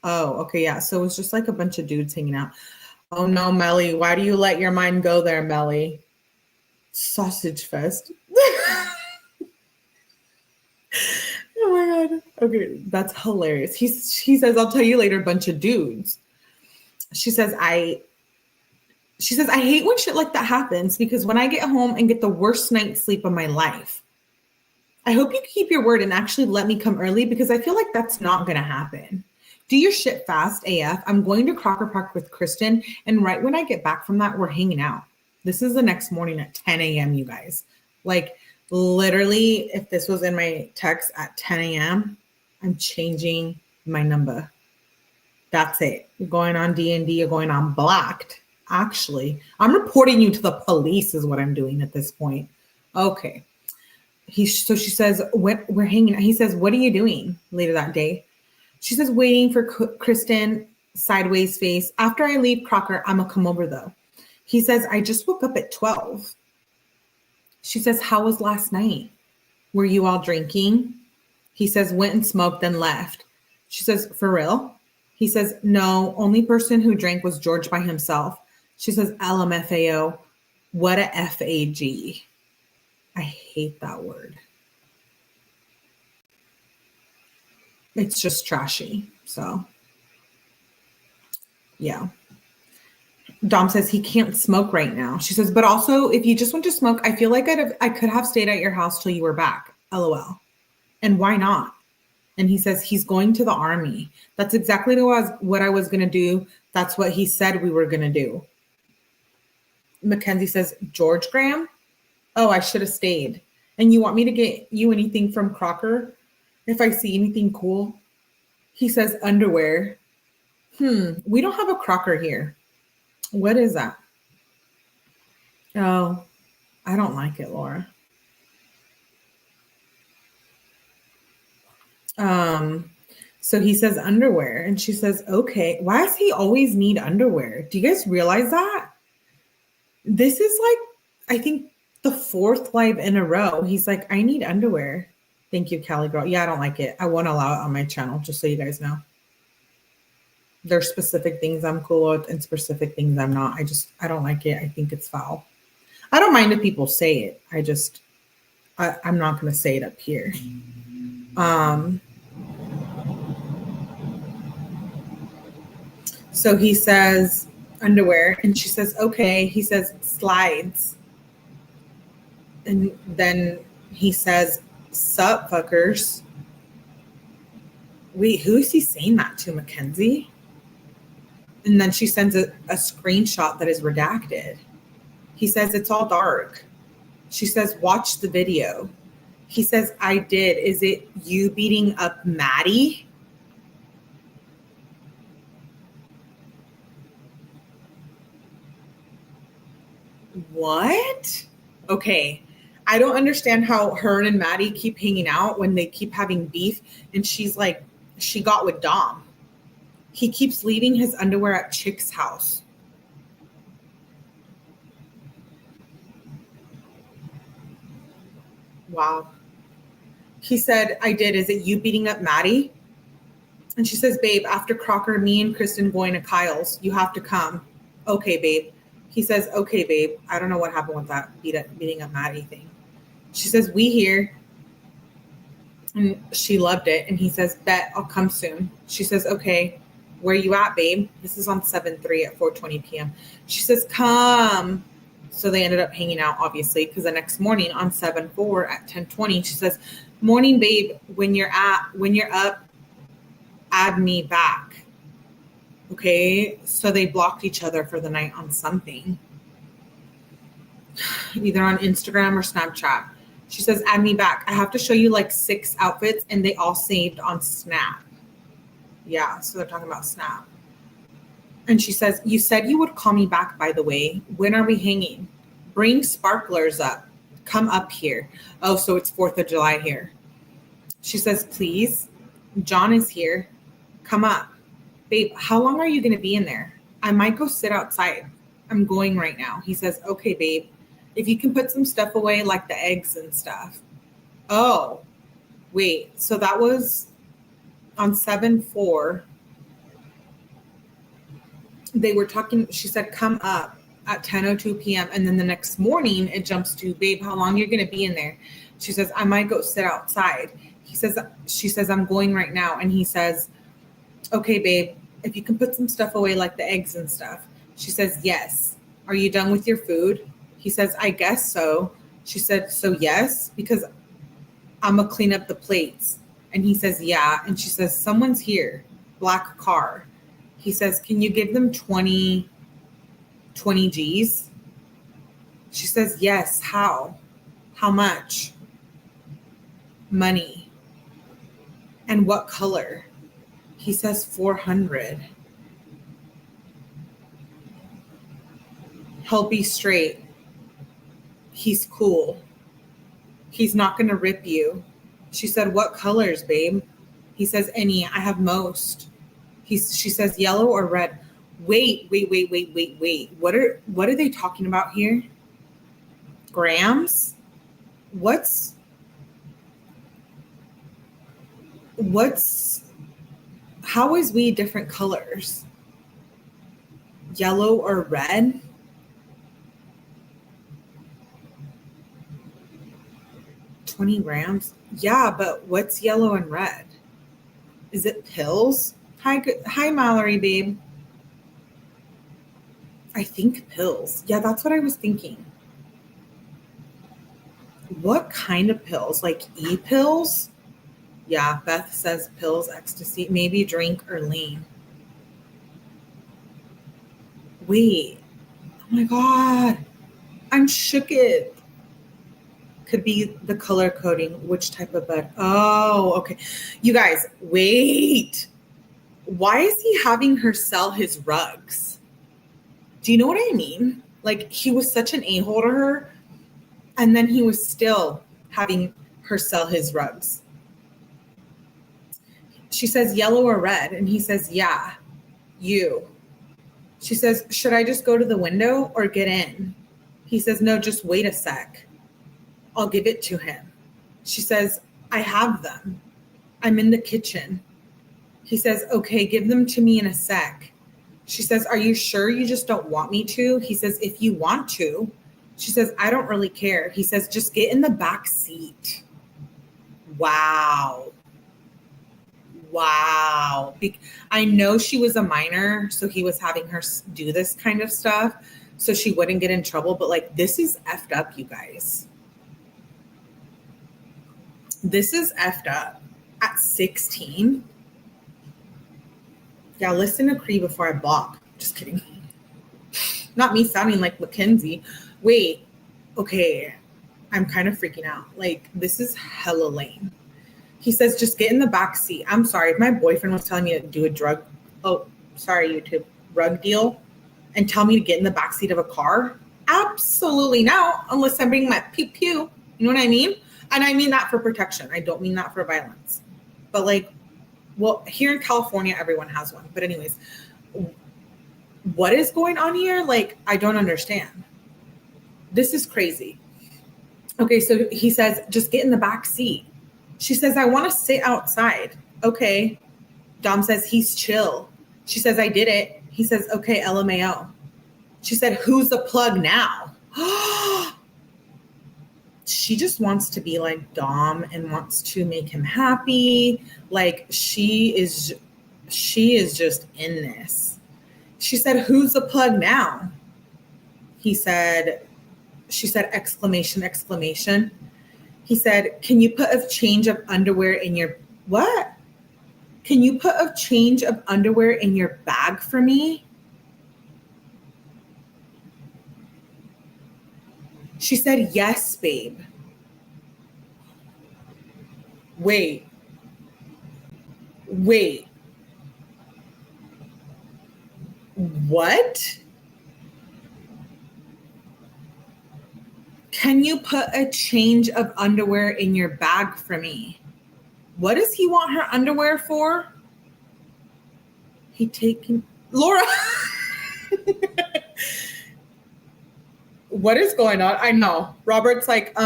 Oh, okay, yeah. So it's just like a bunch of dudes hanging out. Oh no, Melly. Why do you let your mind go there, Melly? Sausage fest. Oh my God. Okay, that's hilarious. He says, I'll tell you later, a bunch of dudes. She says, I hate when shit like that happens because when I get home and get the worst night's sleep of my life, I hope you keep your word and actually let me come early because I feel like that's not going to happen. Do your shit fast, AF. I'm going to Crocker Park with Kristen, and right when I get back from that, we're hanging out. This is the next morning at 10 a.m., you guys. Like, literally, if this was in my text at 10 a.m., I'm changing my number. That's it. You're going on D&D. You're going on blocked. Actually, I'm reporting you to the police is what I'm doing at this point. Okay. So she says, we're hanging out. He says, what are you doing later that day? She says, waiting for Kristen, sideways face. After I leave Crocker, I'm going to come over though. He says, I just woke up at 12. She says, how was last night? Were you all drinking? He says, went and smoked, then left. She says, for real? He says, no, only person who drank was George by himself. She says, LMFAO. What a FAG. I hate that word. It's just trashy. So, yeah. Dom says he can't smoke right now. She says, but also if you just went to smoke, I feel like I could have stayed at your house till you were back. LOL. And why not? And he says he's going to the army. That's exactly what I was going to do. That's what he said we were going to do. Mackenzie says, George Graham? Oh, I should have stayed. And you want me to get you anything from Crocker? If I see anything cool? He says, underwear. We don't have a Crocker here. What is that? Oh, I don't like it, Laura. So he says underwear, and she says, okay. Why does he always need underwear? Do you guys realize that? This is like, I think the 4th live in a row. He's like, I need underwear. Thank you, Cali girl. Yeah, I don't like it. I won't allow it on my channel, just so you guys know. There's specific things I'm cool with and specific things I'm not. I don't like it. I think it's foul. I don't mind if people say it. I'm not going to say it up here. So he says underwear, and she says, okay. He says slides. And then he says, sup, fuckers. Wait, who is he saying that to, Mackenzie? And then she sends a screenshot that is redacted. He says, it's all dark. She says, watch the video. He says, I did. Is it you beating up Maddie? What? Okay. I don't understand how her and Maddie keep hanging out when they keep having beef. And she's like, she got with Dom. He keeps leaving his underwear at Chick's house. Wow. He said, I did. Is it you beating up Maddie? And she says, babe, after Crocker, me and Kristen going to Kyle's, you have to come. Okay, babe. He says, okay, babe. I don't know what happened with that beating up Maddie thing. She says, we here. And she loved it. And he says, bet I'll come soon. She says, okay. where you at, babe? This is on 7/3 at 4:20 p.m. She says, come. So they ended up hanging out, obviously, because the next morning on 7/4 at 10:20, she says, morning, babe, when you're up, add me back. Okay. So they blocked each other for the night on something, either on Instagram or Snapchat. She says, add me back. I have to show you like 6 outfits and they all saved on Snap. Yeah. So they're talking about Snap. And she says, you said you would call me back, by the way. When are we hanging? Bring sparklers up. Come up here. Oh, so it's 4th of July here. She says, please. John is here. Come up. Babe, how long are you going to be in there? I might go sit outside. I'm going right now. He says, okay, babe. If you can put some stuff away, like the eggs and stuff. Oh, wait. So that was on 7/4. They were talking, she said, come up at 10:02 p.m. And then the next morning it jumps to, babe, how long you're going to be in there? She says, I might go sit outside. She says, I'm going right now. And he says, okay, babe, if you can put some stuff away, like the eggs and stuff. She says, yes. Are you done with your food? He says, I guess so. She said, so yes, because I'm going to clean up the plates. And he says, yeah. And she says, someone's here, black car. He says, can you give them 20 G's? She says, yes. How? How much? Money. And what color? He says 400. He'll be straight. He's cool. He's not going to rip you. She said, what colors, babe? He says, any. I have most. She says, yellow or red? Wait. What are they talking about here? Grams? How is we different colors? Yellow or red? $20. Yeah, but what's yellow and red? Is it pills? Hi, Mallory, babe. I think pills. Yeah, that's what I was thinking. What kind of pills? Like e-pills? Yeah, Beth says pills, ecstasy, maybe drink or lean. Wait. Oh my God. I'm shook it. Could be the color coding. Which type of bed? Oh, okay. You guys, wait. Why is he having her sell his rugs? Do you know what I mean? Like, he was such an a-hole to her, and then he was still having her sell his rugs. She says, yellow or red? And he says, yeah, you. She says, should I just go to the window or get in? He says, no, just wait a sec. I'll give it to him. She says, I have them. I'm in the kitchen. He says, okay, give them to me in a sec. She says, are you sure you just don't want me to? He says, if you want to. She says, I don't really care. He says, just get in the back seat. Wow. I know she was a minor, so he was having her do this kind of stuff so she wouldn't get in trouble. But like, this is effed up, you guys. This is effed up. At 16? Yeah, listen to Cree before I block. Just kidding. Not me sounding like Mackenzie. Wait. Okay. I'm kind of freaking out. Like, this is hella lame. He says, just get in the back seat. I'm sorry. If my boyfriend was telling me to do a drug, rug deal and tell me to get in the back seat of a car, absolutely not, unless I'm bringing my pew-pew. You know what I mean? And I mean that for protection. I don't mean that for violence. But like, well, here in California, everyone has one. But anyways, what is going on here? Like, I don't understand. This is crazy. Okay, so he says, just get in the back seat. She says, I want to sit outside. Okay. Dom says, he's chill. She says, I did it. He says, okay, LMAO. She said, who's the plug now? She just wants to be like Dom and wants to make him happy. Like, she is She is just in this. She said, who's the plug now? She said, exclamation, exclamation. He said, can you put a change of underwear in your, what? Can you put a change of underwear in your bag for me? She said, yes, babe. Wait. What? Can you put a change of underwear in your bag for me? What does he want her underwear for? He taking Laura. What is going on? I know. Robert's like,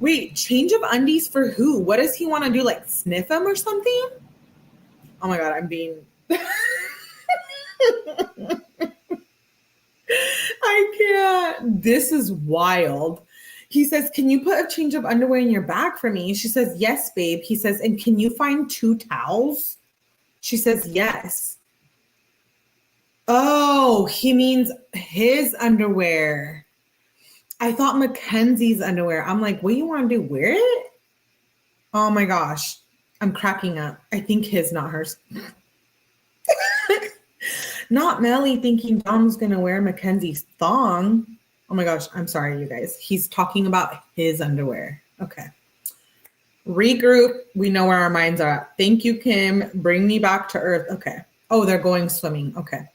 wait, change of undies for who? What does he want to do? Like sniff him or something? Oh my God, I'm being I can't. This is wild. He says, can you put a change of underwear in your bag for me? She says, yes, babe. He says, and can you find 2 towels? She says, yes. Oh, he means his underwear. I thought Mackenzie's underwear. I'm like, what do you want to do? Wear it? Oh my gosh. I'm cracking up. I think his, not hers. Not Melly thinking Dom's going to wear Mackenzie's thong. Oh my gosh. I'm sorry, you guys. He's talking about his underwear. Okay. Regroup. We know where our minds are at. Thank you, Kim. Bring me back to earth. Okay. Oh, they're going swimming. Okay.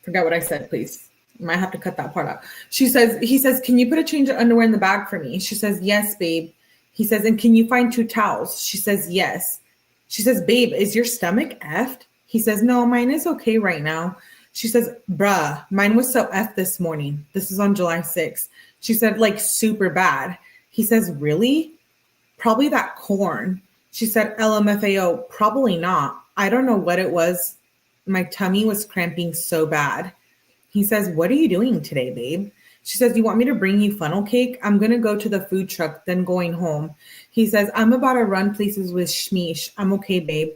Forget what I said, please. You might have to cut that part out. He says, can you put a change of underwear in the bag for me? She says, yes, babe. He says, and can you find 2 towels? She says, yes. She says, babe, is your stomach effed? He says, no, mine is okay right now. She says, bruh, mine was so effed this morning. This is on July 6th. She said, like super bad. He says, really? Probably that corn. She said, LMFAO, probably not. I don't know what it was. My tummy was cramping so bad. He says, what are you doing today, babe? She says, you want me to bring you funnel cake? I'm going to go to the food truck, then going home. He says, I'm about to run places with Shmeesh. I'm okay, babe.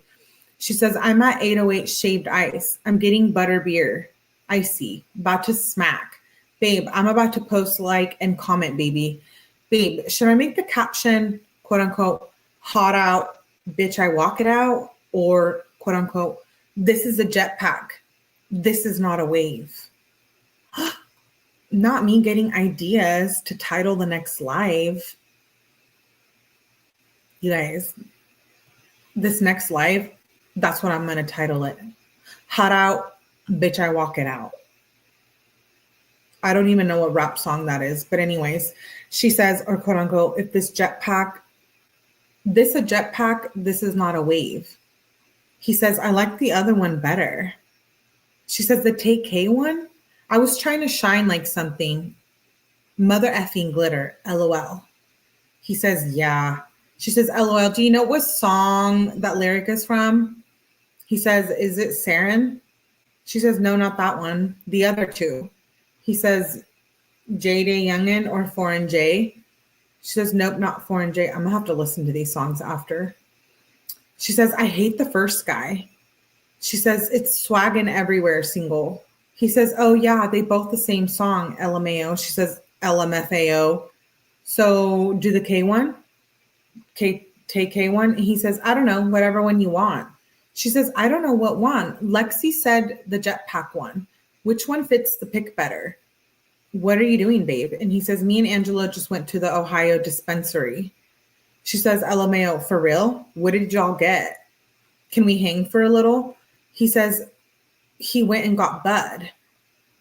She says, I'm at 808 Shaved Ice. I'm getting butter beer. Icy. About to smack. Babe, I'm about to post like and comment, baby. Babe, should I make the caption, quote unquote, hot out, bitch, I walk it out? Or quote unquote, this is a jetpack. This is not a wave. Not me getting ideas to title the next live. You guys, this next live, that's what I'm going to title it. Hot out, bitch, I walk it out. I don't even know what rap song that is. But anyways, she says, or quote unquote, if this jetpack, this a jetpack, this is not a wave. He says, I like the other one better. She says, the TK one? I was trying to shine like something. Mother effing glitter, LOL. He says, yeah. She says, LOL, do you know what song that lyric is from? He says, is it Sarin? She says, no, not that one. The other 2. He says, J-Day Youngin or Foreign J. She says, nope, not Foreign J. I'm going to have to listen to these songs after. She says, I hate the first guy. She says, it's swaggin' everywhere single. He says, oh yeah, they both the same song, LMAO. She says, LMFAO. So do the K one? Take K one? He says, I don't know, whatever one you want. She says, I don't know what one. Lexi said the jetpack one. Which one fits the pic better? What are you doing, babe? And he says, me and Angela just went to the Ohio dispensary. She says, LMAO, for real? What did y'all get? Can we hang for a little? He says, he went and got bud.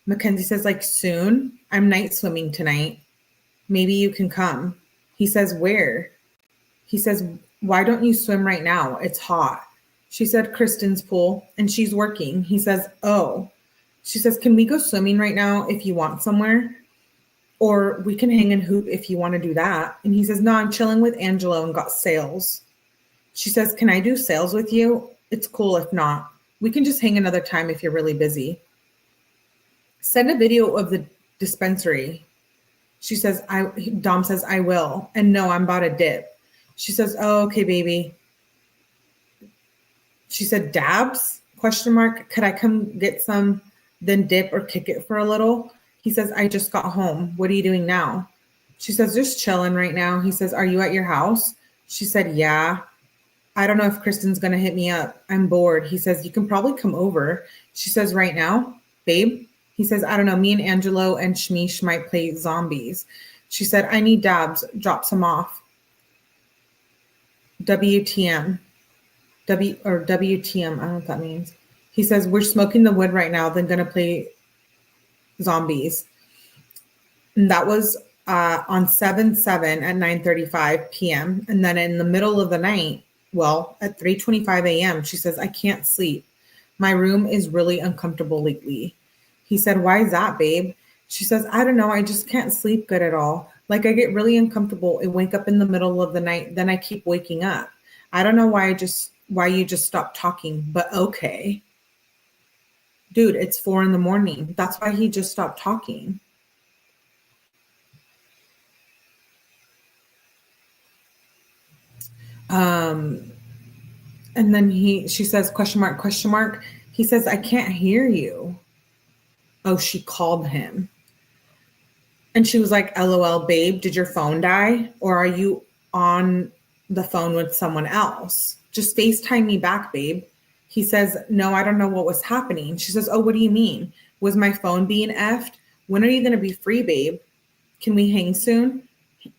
Mackenzie says, like, soon? I'm night swimming tonight. Maybe you can come. He says, where? He says, why don't you swim right now? It's hot. She said, Kristen's pool, and she's working. He says, oh. She says, can we go swimming right now if you want somewhere? Or we can hang and hoop if you want to do that. And he says, no, I'm chilling with Angelo and got sales. She says, can I do sales with you? It's cool if not. We can just hang another time if you're really busy. Send a video of the dispensary. She says, Dom says, I will. And no, I'm about to dip. She says, oh, okay, baby. She said, dabs? Question mark. Could I come get some, then dip or kick it for a little? He says, I just got home. What are you doing now? She says, just chilling right now. He says, are you at your house? She said, yeah. I don't know if Kristen's going to hit me up. I'm bored. He says, you can probably come over. She says, right now, babe? He says, I don't know. Me and Angelo and Shmish might play zombies. She said, I need dabs. Drop some off. WTM. WTM. I don't know what that means. He says, we're smoking the wood right now. Then going to play zombies. And that was on 7/7 at 9:35 p.m. And then in the middle of the night, well, at 3:25 a.m., she says, I can't sleep. My room is really uncomfortable lately. He said, why is that, babe? She says, I don't know. I just can't sleep good at all. Like I get really uncomfortable and wake up in the middle of the night. Then I keep waking up. I don't know why you just stopped talking, but okay. Dude, it's 4 a.m. That's why he just stopped talking. And then she says, question mark, question mark. He says, I can't hear you. Oh, she called him. And she was like, LOL, babe, did your phone die? Or are you on the phone with someone else? Just FaceTime me back, babe. He says, no, I don't know what was happening. She says, oh, what do you mean? Was my phone being effed? When are you going to be free, babe? Can we hang soon?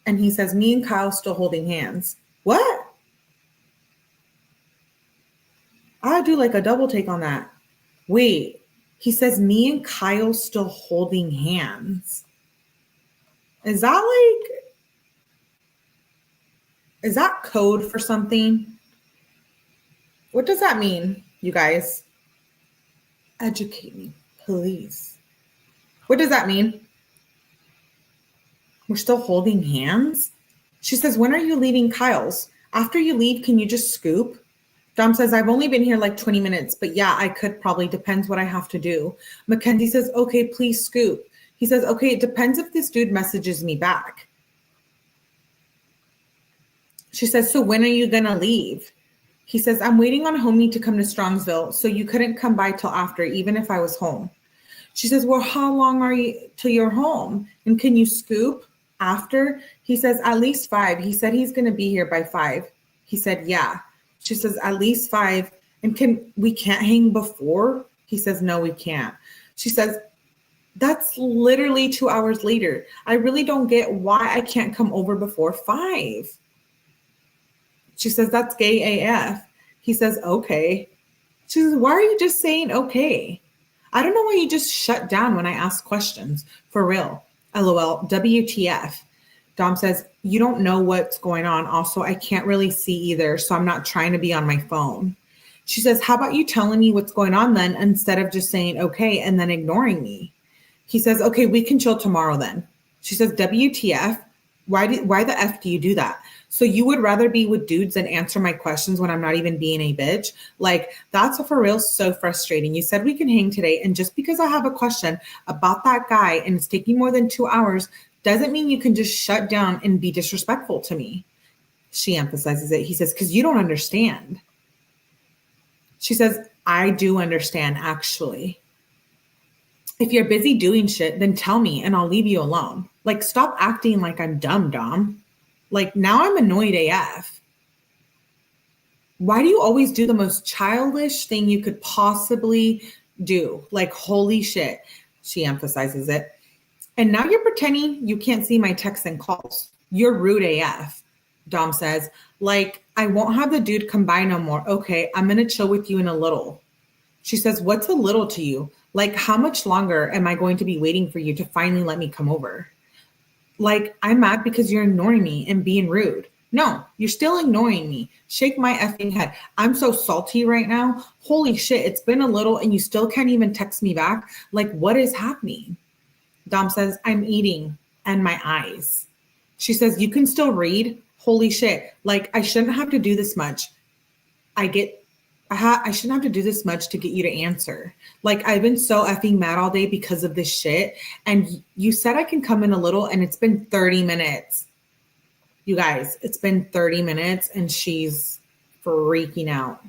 And he says, me and Kyle still holding hands. What? I'll do like a double take on that. Wait, he says, me and Kyle still holding hands. Is that code for something? What does that mean, you guys? Educate me, please. What does that mean? We're still holding hands? She says, when are you leaving Kyle's? After you leave, can you just scoop? Dom says, I've only been here like 20 minutes, but yeah, I could probably. Depends what I have to do. Mackenzie says, okay, please scoop. He says, okay, it depends if this dude messages me back. She says, so when are you going to leave? He says, I'm waiting on homie to come to Strongsville, so you couldn't come by till after, even if I was home. She says, well, how long are you till you're home? And can you scoop after? He says, at least 5. He said he's going to be here by 5. He said, yeah. She says, at least 5. And we can't hang before? He says, no, we can't. She says, that's literally 2 hours later. I really don't get why I can't come over before 5. She says, that's gay AF. He says, okay. She says, why are you just saying okay? I don't know why you just shut down when I ask questions. For real. LOL. WTF. Dom says, you don't know what's going on. Also, I can't really see either, so I'm not trying to be on my phone. She says, how about you telling me what's going on then instead of just saying okay and then ignoring me? He says, okay, we can chill tomorrow then. She says, WTF? Why the F do you do that? So you would rather be with dudes than answer my questions when I'm not even being a bitch? Like, that's for real so frustrating. You said we can hang today, and just because I have a question about that guy and it's taking more than 2 hours doesn't mean you can just shut down and be disrespectful to me. She emphasizes it. He says, because you don't understand. She says, I do understand, actually. If you're busy doing shit, then tell me and I'll leave you alone. Like, stop acting like I'm dumb, Dom. Like, now I'm annoyed AF. Why do you always do the most childish thing you could possibly do? Like, holy shit. She emphasizes it. And now you're pretending you can't see my texts and calls. You're rude AF. Dom says, like, I won't have the dude come by no more. Okay, I'm going to chill with you in a little. She says, what's a little to you? Like, how much longer am I going to be waiting for you to finally let me come over? Like, I'm mad because you're ignoring me and being rude. No, you're still ignoring me. Shake my effing head. I'm so salty right now. Holy shit, it's been a little and you still can't even text me back. Like, what is happening? Dom says, I'm eating and my eyes. She says, you can still read? Holy shit. Like, I shouldn't have to do this much. I shouldn't have to do this much to get you to answer. Like, I've been so effing mad all day because of this shit. And you said I can come in a little and it's been 30 minutes. You guys, it's been 30 minutes and she's freaking out.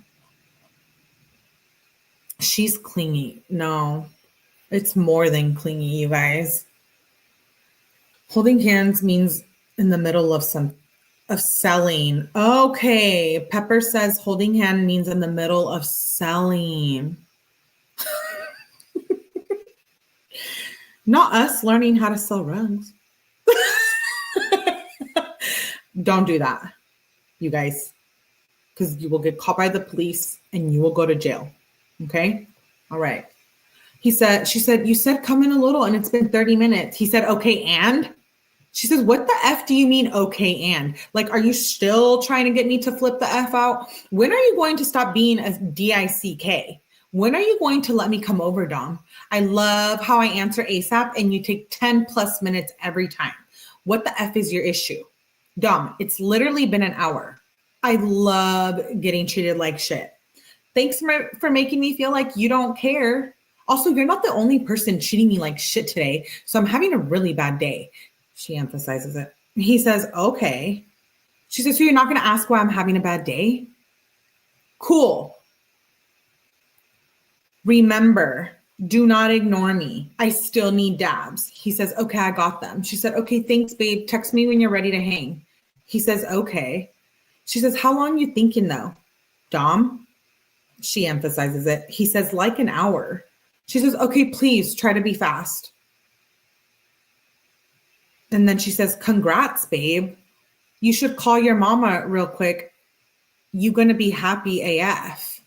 She's clingy. No, it's more than clingy, you guys. Holding hands means in the middle of selling. Okay. Pepper says holding hand means in the middle of selling. Not us learning how to sell rugs. Don't do that, you guys, because you will get caught by the police and you will go to jail. Okay? All right. She said, you said come in a little and it's been 30 minutes. He said, okay, and? She says, what the F do you mean, okay, and? Like, are you still trying to get me to flip the F out? When are you going to stop being a DICK? When are you going to let me come over, Dom? I love how I answer ASAP and you take 10 plus minutes every time. What the F is your issue? Dom, it's literally been an hour. I love getting treated like shit. Thanks for making me feel like you don't care. Also, you're not the only person treating me like shit today, so I'm having a really bad day. She emphasizes it. He says, okay. She says, so you're not going to ask why I'm having a bad day? Cool. Remember, do not ignore me. I still need dabs. He says, okay, I got them. She said, okay, thanks, babe. Text me when you're ready to hang. He says, okay. She says, how long you thinking though? Dom? She emphasizes it. He says, like an hour. She says, okay, please try to be fast. And then she says, congrats, babe. You should call your mama real quick. You gonna be happy AF.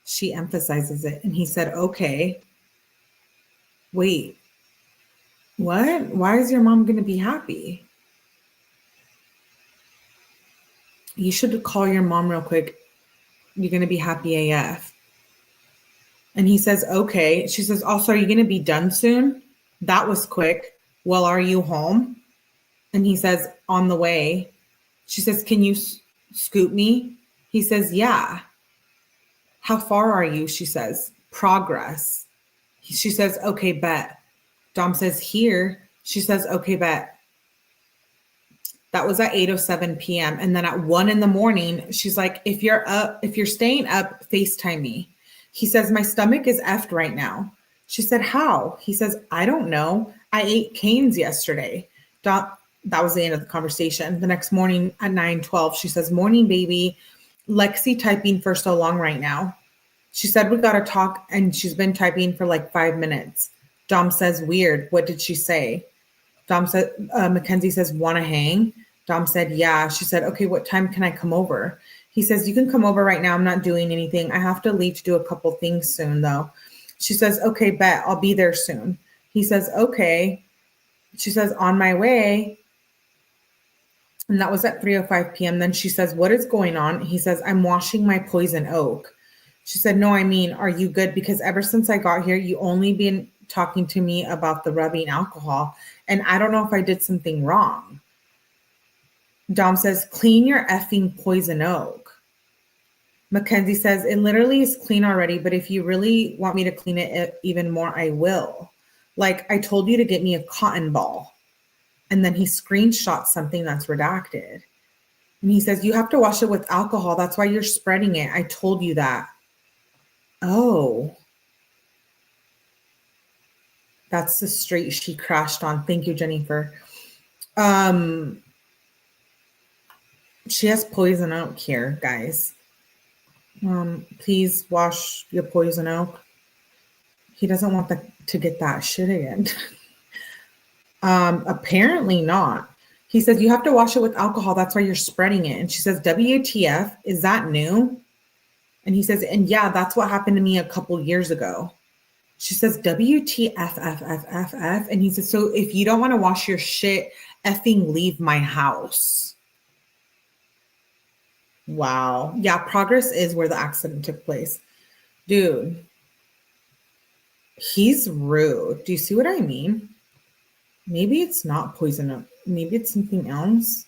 She emphasizes it. And he said, okay. Wait, what? Why is your mom gonna be happy? You should call your mom real quick. You're gonna be happy AF. And he says, okay. She says, also, are you gonna be done soon? That was quick. Well, are you home? And he says, on the way. She says, can you scoop me? He says, yeah. How far are you? She says, progress. She says, okay, bet. Dom says, here. She says, okay, bet. That was at 8:07 p.m. And then at 1 a.m, she's like, if you're staying up, FaceTime me. He says, my stomach is effed right now. She said, how? He says, I don't know. I ate canes yesterday. That was the end of the conversation. The next morning at 9:12, she says, morning, baby. Lexi typing for so long right now. She said, we got to talk. And she's been typing for like 5 minutes. Dom says, weird. What did she say? Dom said, Mackenzie says, want to hang? Dom said, yeah. She said, okay, what time can I come over? He says, you can come over right now. I'm not doing anything. I have to leave to do a couple things soon though. She says, okay, bet. I'll be there soon. He says, okay. She says, on my way. And that was at 3:05 p.m. Then she says, what is going on? He says, I'm washing my poison oak. She said, no, I mean, are you good? Because ever since I got here, you only been talking to me about the rubbing alcohol. And I don't know if I did something wrong. Dom says, clean your effing poison oak. Mackenzie says, it literally is clean already, but if you really want me to clean it even more, I will. Like, I told you to get me a cotton ball. And then he screenshots something that's redacted. And he says, you have to wash it with alcohol. That's why you're spreading it. I told you that. Oh. That's the street she crashed on. Thank you, Jennifer. She has poison oak here, guys. Please wash your poison oak. He doesn't want to get that shit again. Apparently not. He says, you have to wash it with alcohol. That's why you're spreading it. And she says, WTF, is that new? And he says, and yeah, that's what happened to me a couple years ago. She says, WTF. And he says, so if you don't want to wash your shit, effing leave my house. Wow. Yeah, Progress is where the accident took place. Dude, he's rude. Do you see what I mean? Maybe it's not poison oak. Maybe it's something else.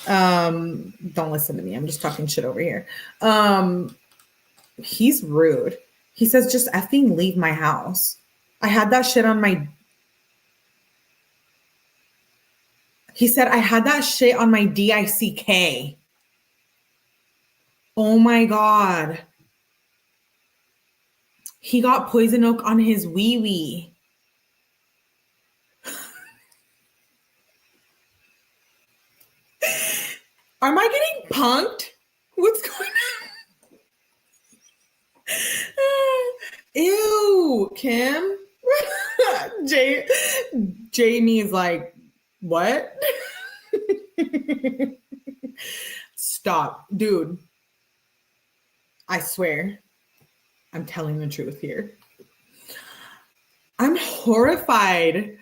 Don't listen to me. I'm just talking shit over here. He's rude. He says, just effing leave my house. I had that shit on my... He said, I had that shit on my DICK. Oh my God. He got poison oak on his wee-wee. Am I getting punked? What's going on? Ew, Kim. Jamie is like, what? Stop, dude. I swear, I'm telling the truth here. I'm horrified.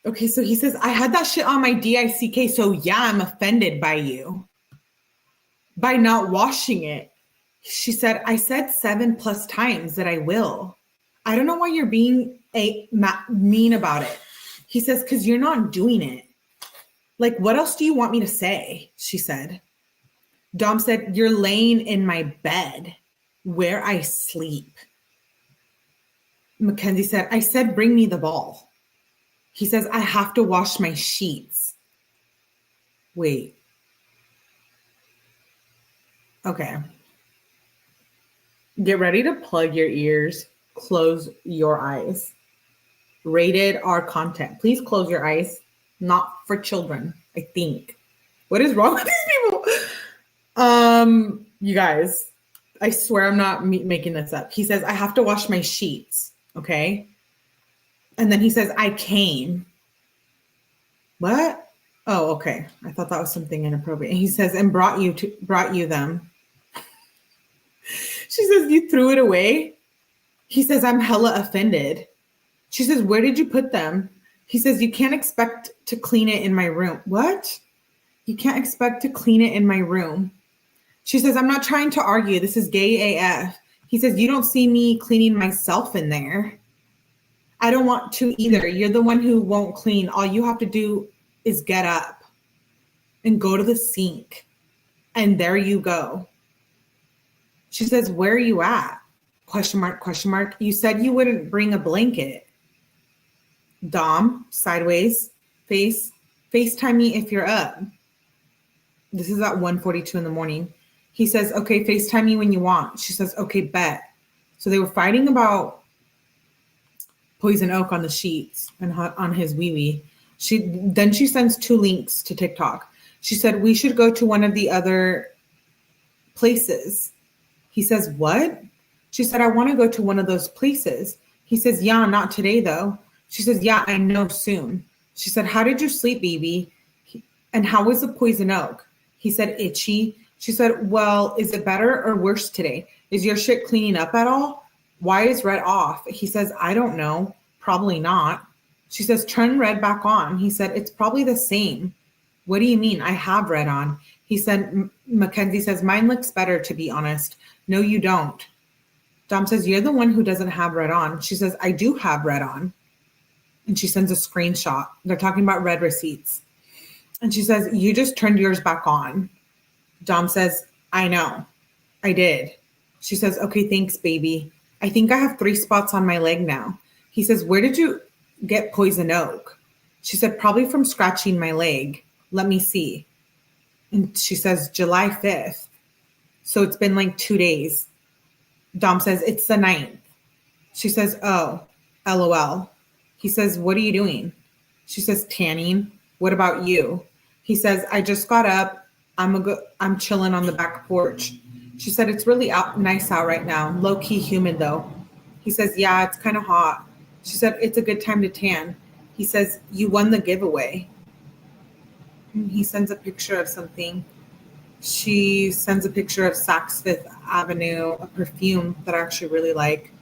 Okay, so he says, I had that shit on my DICK, so yeah, I'm offended by you. By not washing it. She said, I said 7+ times that I will. I don't know why you're being mean about it. He says, because you're not doing it. Like, what else do you want me to say? She said. Dom said, you're laying in my bed where I sleep. Mackenzie said, I said, bring me the ball. He says, I have to wash my sheets. Wait. Okay. Get ready to plug your ears. Close your eyes. Rated R content. Please close your eyes. Not for children, I think. What is wrong with these people? You guys, I swear I'm not making this up. He says, I have to wash my sheets. Okay. And then he says, I came. What? Oh, okay. I thought that was something inappropriate. And he says, and brought you them. She says, you threw it away. He says, I'm hella offended. She says, where did you put them? He says, you can't expect to clean it in my room. What? You can't expect to clean it in my room. She says, I'm not trying to argue. This is gay AF. He says, you don't see me cleaning myself in there. I don't want to either. You're the one who won't clean. All you have to do is get up and go to the sink. And there you go. She says, where are you at? Question mark, question mark. You said you wouldn't bring a blanket. Dom, sideways, FaceTime me if you're up. This is at 1:42 in the morning. He says, okay, FaceTime me when you want. She says, okay, bet. So they were fighting about poison oak on the sheets and on his wee-wee. Then she sends 2 links to TikTok. She said, we should go to one of the other places. He says, what? She said, I want to go to one of those places. He says, yeah, not today though. She says, yeah, I know soon. She said, how did you sleep, baby? And how was the poison oak? He said, itchy. She said, well, is it better or worse today? Is your shit cleaning up at all? Why is red off? He says, I don't know. Probably not. She says, turn red back on. He said, it's probably the same. What do you mean? I have red on. He said, Mackenzie says, mine looks better, to be honest. No, you don't. Dom says, you're the one who doesn't have red on. She says, I do have red on. And she sends a screenshot. They're talking about red receipts. And she says, you just turned yours back on. Dom says, I know. I did. She says, okay, thanks, baby. I think I have 3 spots on my leg now. He says, where did you get poison oak? She said, probably from scratching my leg. Let me see. And she says, July 5th. So it's been like 2 days. Dom says, it's the 9th. She says, oh, LOL. He says, what are you doing? She says, tanning. What about you? He says, I just got up. I'm chilling on the back porch. She said, it's really nice out right now. Low-key humid though. He says, yeah, it's kind of hot. She said, it's a good time to tan. He says, you won the giveaway. And he sends a picture of something. She sends a picture of Saks Fifth Avenue, a perfume that I actually really like.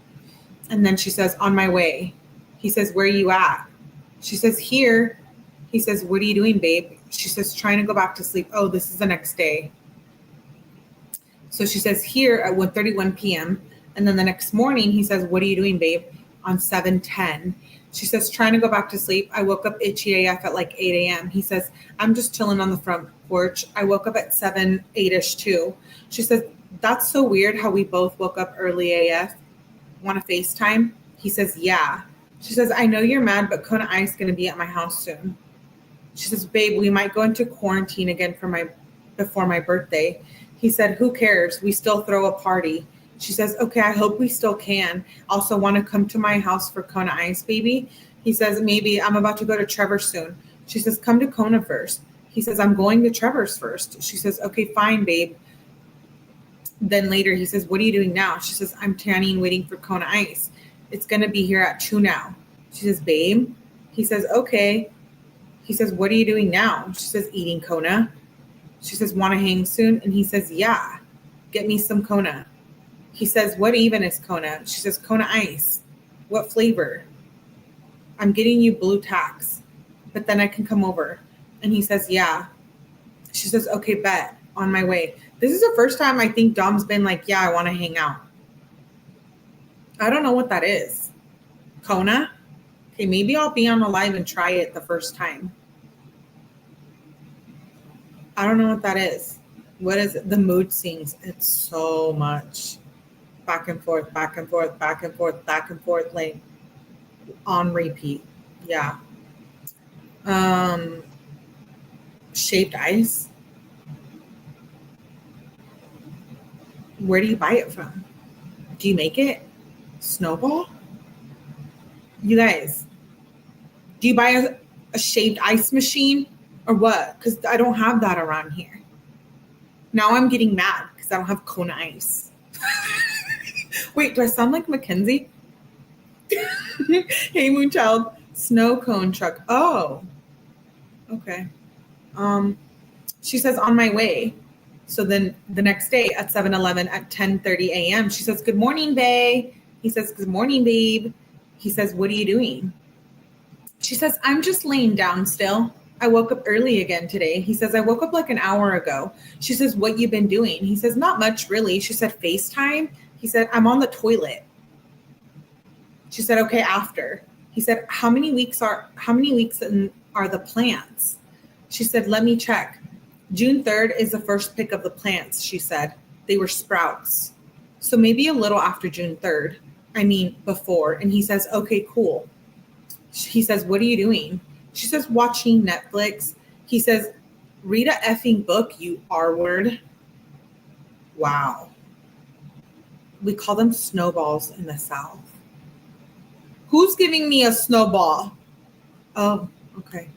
And then she says, on my way. He says, where are you at? She says, here. He says, what are you doing, babe? She says, trying to go back to sleep. Oh, this is the next day. So she says, here at 1:31 p.m. And then the next morning, he says, what are you doing, babe? On 7:10. She says, trying to go back to sleep. I woke up itchy AF at like 8 a.m. He says, I'm just chilling on the front porch. I woke up at 8-ish too. She says, that's so weird how we both woke up early AF. Want to FaceTime? He says, yeah. She says, I know you're mad, but 𝐼𝐸 is going to be at my house soon. She says, babe, we might go into quarantine again before my birthday. He said, who cares? We still throw a party. She says, okay, I hope we still can. Also want to come to my house for Kona Ice, baby? He says, maybe. I'm about to go to Trevor's soon. She says, come to Kona first. He says, I'm going to Trevor's first. She says, okay, fine, babe. Then later he says, what are you doing now? She says, I'm tanning, waiting for Kona Ice. It's going to be here at 2 now. She says, babe. He says, okay. He says, what are you doing now? She says, eating Kona. She says, want to hang soon? And he says, yeah, get me some Kona. He says, what even is Kona? She says, Kona Ice. What flavor? I'm getting you blue tacks, but then I can come over. And he says, yeah. She says, okay, bet, on my way. This is the first time I think Dom's been like, yeah, I want to hang out. I don't know what that is. Kona? Okay, maybe I'll be on a live and try it the first time. I don't know what that is. What is it? The mood swings. It's so much. Back and forth, back and forth, back and forth, back and forth, like on repeat. Yeah. Shaved ice. Where do you buy it from? Do you make it? Snowball? You guys, do you buy a shaved ice machine or what? Because I don't have that around here. Now I'm getting mad because I don't have Kona Ice. Wait, do I sound like Mackenzie? Hey, Moonchild. Snow cone truck. Oh, okay. She says, on my way. So then the next day at 7-Eleven at 10:30 a.m., she says, good morning, babe. He says, good morning, babe. He says, what are you doing? She says, I'm just laying down still. I woke up early again today. He says, I woke up like an hour ago. She says, what you been doing? He says, not much really. She said, FaceTime. He said, I'm on the toilet. She said, okay, after. He said, how many weeks are the plants? She said, let me check. June 3rd is the first pick of the plants, she said. They were sprouts. So maybe a little after June 3rd. I mean, before. And he says, okay, cool. He says, what are you doing? She says, watching Netflix. He says, read a effing book, you R-word. Wow. We call them snowballs in the South. Who's giving me a snowball? Oh, okay.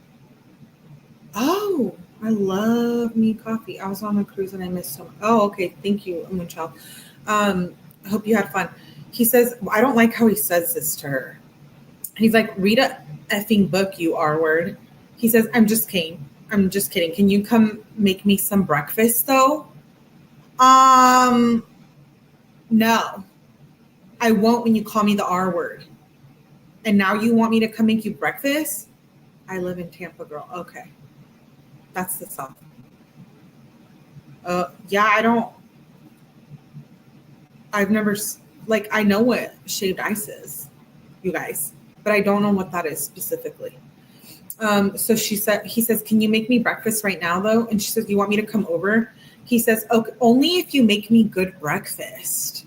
Oh, I love me coffee. I was on a cruise and I missed so much. Oh, okay. Thank you, Moonchild. I hope you had fun. He says, I don't like how he says this to her. He's like, read a effing book, you R-word. He says, I'm just kidding. I'm just kidding. Can you come make me some breakfast though? No. I won't when you call me the R-word. And now you want me to come make you breakfast? I live in Tampa, girl. Okay. That's the South. Yeah, I've never, like, I know what shaved ice is, you guys, but I don't know what that is specifically. So he says, can you make me breakfast right now though? And she says, you want me to come over? He says, okay, only if you make me good breakfast.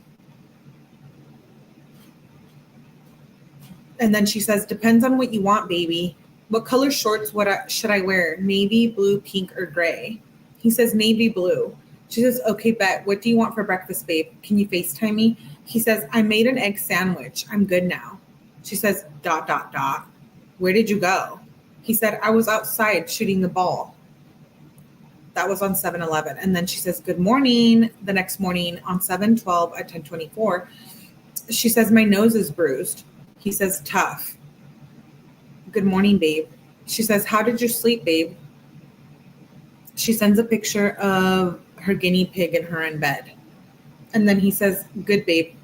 And then she says, depends on what you want, baby. What color shorts should I wear? Navy, blue, pink, or gray? He says, navy blue. She says, okay, bet. What do you want for breakfast, babe? Can you FaceTime me? He says, I made an egg sandwich. I'm good now. She says, ... Where did you go? He said, I was outside shooting the ball. That was on 7-Eleven. And then she says, good morning. The next morning on 7/12 at 10:24, she says, my nose is bruised. He says, tough. Good morning, babe. She says, how did you sleep, babe? She sends a picture of her guinea pig and her in bed. And then he says, good, babe.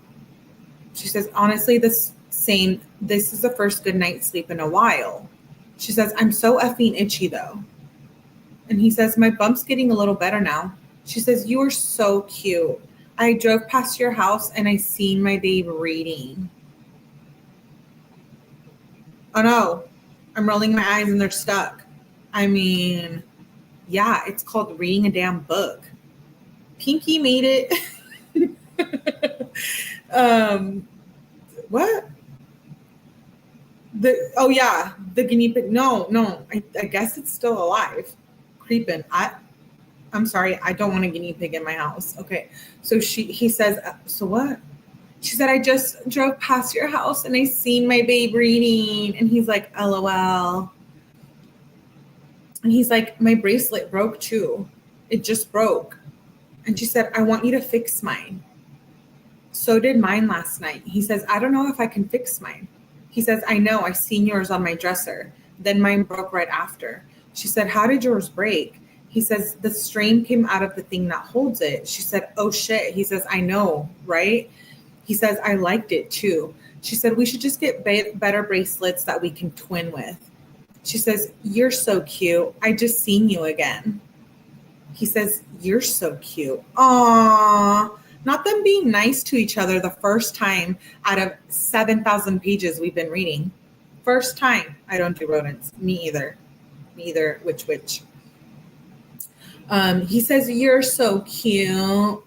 She says, honestly, this is the first good night's sleep in a while. She says, I'm so effing itchy though. And he says, my bump's getting a little better now. She says, you are so cute. I drove past your house and I seen my babe reading. Oh no, I'm rolling my eyes and they're stuck. I mean, yeah, it's called reading a damn book. Pinky made it. What? The guinea pig. No, I guess it's still alive, creeping. I'm sorry, I don't want a guinea pig in my house. Okay, so he says, so what? She said, I just drove past your house and I seen my babe reading. And he's like, LOL. And he's like, my bracelet broke too. It just broke. And she said, I want you to fix mine. So did mine last night. He says, I don't know if I can fix mine. He says, I know, I seen yours on my dresser. Then mine broke right after. She said, how did yours break? He says, the strain came out of the thing that holds it. She said, oh shit. He says, I know, right? He says, I liked it too. She said, we should just get better bracelets that we can twin with. She says, you're so cute. I just seen you again. He says, you're so cute. Aww. Not them being nice to each other the first time out of 7,000 pages we've been reading. First time. I don't do rodents. Me either. Which. He says, you're so cute.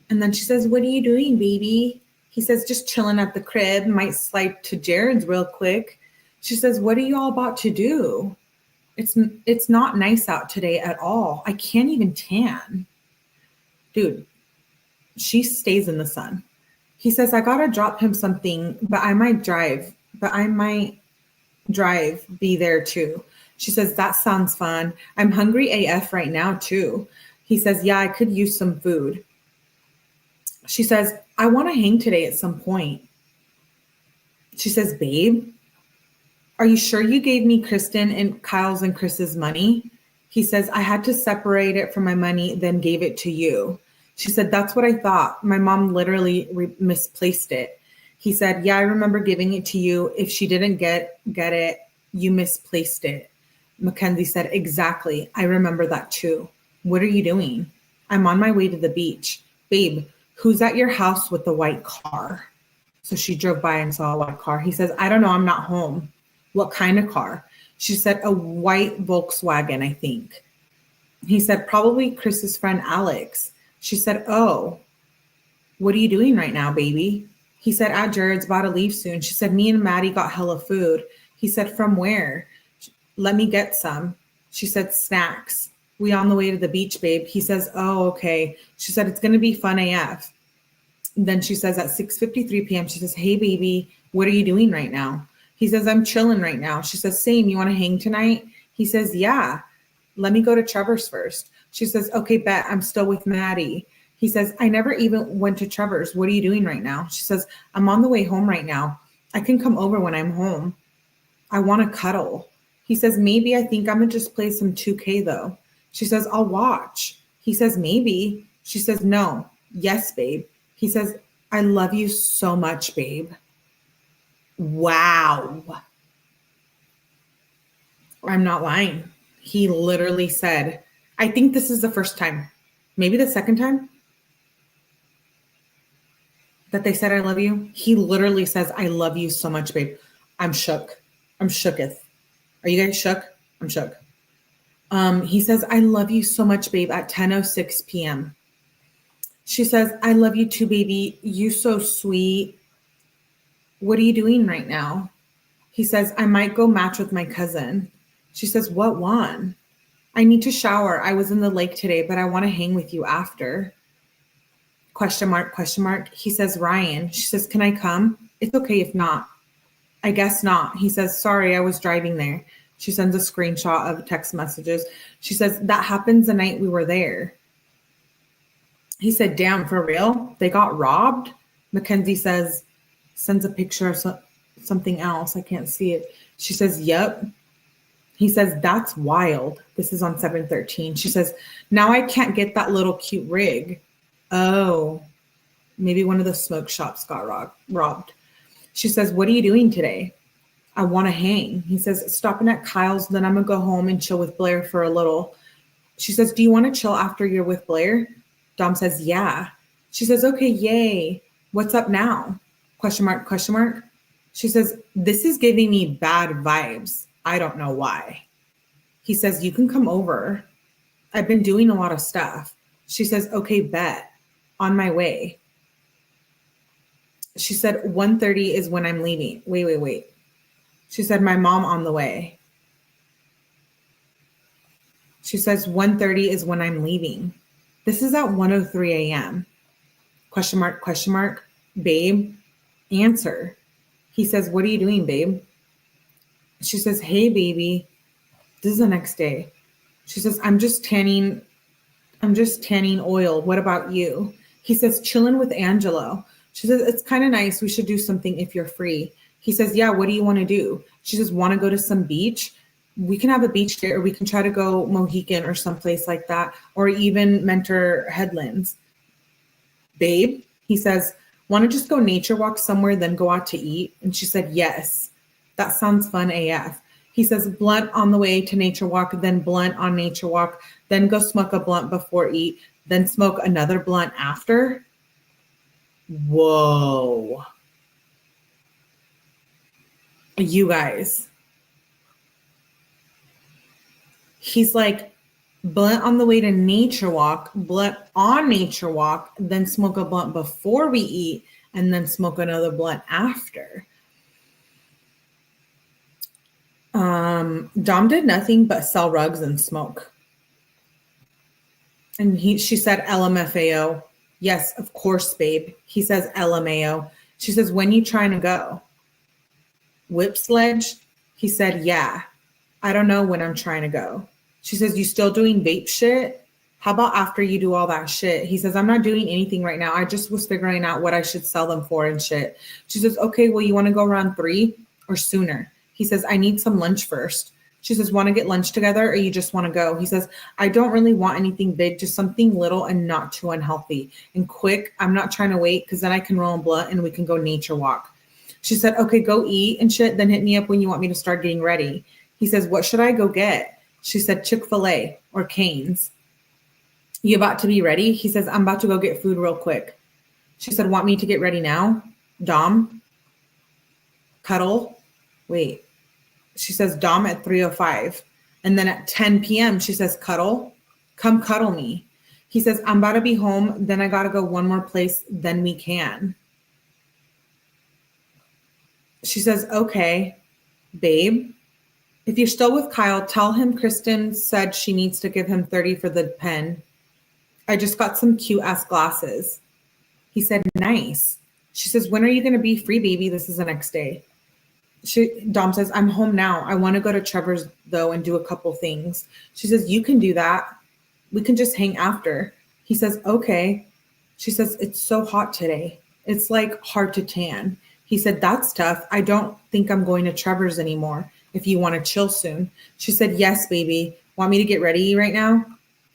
And then she says, what are you doing, baby? He says, just chilling at the crib. Might slide to Jared's real quick. She says, what are you all about to do? It's not nice out today at all. I can't even tan. Dude, she stays in the sun. He says, I gotta drop him something, but I might drive be there too. She says, that sounds fun. I'm hungry AF right now too. He says, yeah, I could use some food. She says, I want to hang today at some point. She says, babe, are you sure you gave me Kristen and Kyle's and Chris's money? He says, I had to separate it from my money, then gave it to you. She said, that's what I thought. My mom literally misplaced it. He said, yeah, I remember giving it to you. If she didn't get it, you misplaced it. Mackenzie said, exactly. I remember that too. What are you doing? I'm on my way to the beach. Babe, who's at your house with the white car? So she drove by and saw a white car. He says, I don't know. I'm not home. What kind of car? She said, a white Volkswagen, I think. He said, probably Chris's friend, Alex. She said, oh, what are you doing right now, baby? He said, at Jared's, about to leave soon. She said, me and Maddie got hella food. He said, from where? Let me get some. She said, snacks. We on the way to the beach, babe. He says, oh, okay. She said, it's going to be fun AF. And then she says at 6:53 p.m., she says, hey, baby, what are you doing right now? He says, I'm chilling right now. She says, same. You want to hang tonight? He says, yeah. Let me go to Trevor's first. She says, okay, bet. I'm still with Maddie. He says, I never even went to Trevor's. What are you doing right now? She says, I'm on the way home right now. I can come over when I'm home. I want to cuddle. He says, maybe. I think I'm going to just play some 2K though. She says, I'll watch. He says, maybe. She says, no. Yes, babe. He says, I love you so much, babe. Wow. I'm not lying. He literally said, I think this is the first time, maybe the second time that they said, I love you. He literally says, I love you so much, babe. I'm shook. I'm shooketh. Are you guys shook? I'm shook. He says, I love you so much, babe, at 10:06 p.m. She says, I love you too, baby. You so sweet. What are you doing right now? He says, I might go match with my cousin. She says, what one? I need to shower. I was in the lake today, but I want to hang with you after. Question mark, question mark. He says, Ryan. She says, can I come? It's okay if not. I guess not. He says, sorry, I was driving there. She sends a screenshot of text messages. She says, that happens the night we were there. He said, damn, for real? They got robbed? Mackenzie sends a picture of something else. I can't see it. She says, yep. He says, that's wild. This is on 7/13. She says, now I can't get that little cute rig. Oh, maybe one of the smoke shops got robbed. She says, what are you doing today? I want to hang. He says, stopping at Kyle's, then I'm going to go home and chill with Blair for a little. She says, do you want to chill after you're with Blair? Dom says, yeah. She says, okay, yay. What's up now? Question mark, question mark. She says, this is giving me bad vibes. I don't know why. He says, you can come over. I've been doing a lot of stuff. She says, okay, bet. On my way. She said, 1:30 is when I'm leaving. Wait. She said, my mom on the way. She says, 1:30 is when I'm leaving. This is at 1:03 a.m. Question mark, babe, answer. He says, what are you doing, babe? She says, hey, baby. This is the next day. She says, I'm just tanning oil. What about you? He says, chilling with Angelo. She says, it's kind of nice. We should do something if you're free. He says, yeah, what do you want to do? She says, want to go to some beach? We can have a beach day, or we can try to go Mohican or someplace like that, or even Mentor Headlands. Babe, he says, want to just go nature walk somewhere, then go out to eat? And she said, yes, that sounds fun AF. He says, blunt on the way to nature walk, then blunt on nature walk, then go smoke a blunt before eat, then smoke another blunt after. Whoa. You guys. He's like, blunt on the way to nature walk, blunt on nature walk, then smoke a blunt before we eat, and then smoke another blunt after. Dom did nothing but sell rugs and smoke. And she said, LMFAO. Yes, of course, babe. He says, LMAO. She says, when you trying to go? Whip sledge? He said, yeah. I don't know when I'm trying to go. She says, you still doing vape shit? How about after you do all that shit? He says, I'm not doing anything right now. I just was figuring out what I should sell them for and shit. She says, okay, well, you want to go around 3 or sooner? He says, I need some lunch first. She says, want to get lunch together, or you just want to go? He says, I don't really want anything big, just something little and not too unhealthy and quick. I'm not trying to wait, because then I can roll a blunt and we can go nature walk. She said, okay, go eat and shit. Then hit me up when you want me to start getting ready. He says, what should I go get? She said, Chick-fil-A or Cane's. You about to be ready? He says, I'm about to go get food real quick. She said, want me to get ready now? Dom? Cuddle? Wait. She says, Dom at 3:05. And then at 10 p.m., she says, cuddle. Come cuddle me. He says, I'm about to be home. Then I got to go one more place. Then we can. She says, okay, babe. If you're still with Kyle, tell him Kristen said she needs to give him 30 for the pen. I just got some cute ass glasses. He said, nice. She says, when are you going to be free, baby? This is the next day. Dom says, I'm home now. I want to go to Trevor's though and do a couple things. She says, you can do that. We can just hang after. He says, okay. She says, it's so hot today. It's like hard to tan. He said, that's tough. I don't think I'm going to Trevor's anymore. If you want to chill soon. She said, yes, baby. Want me to get ready right now?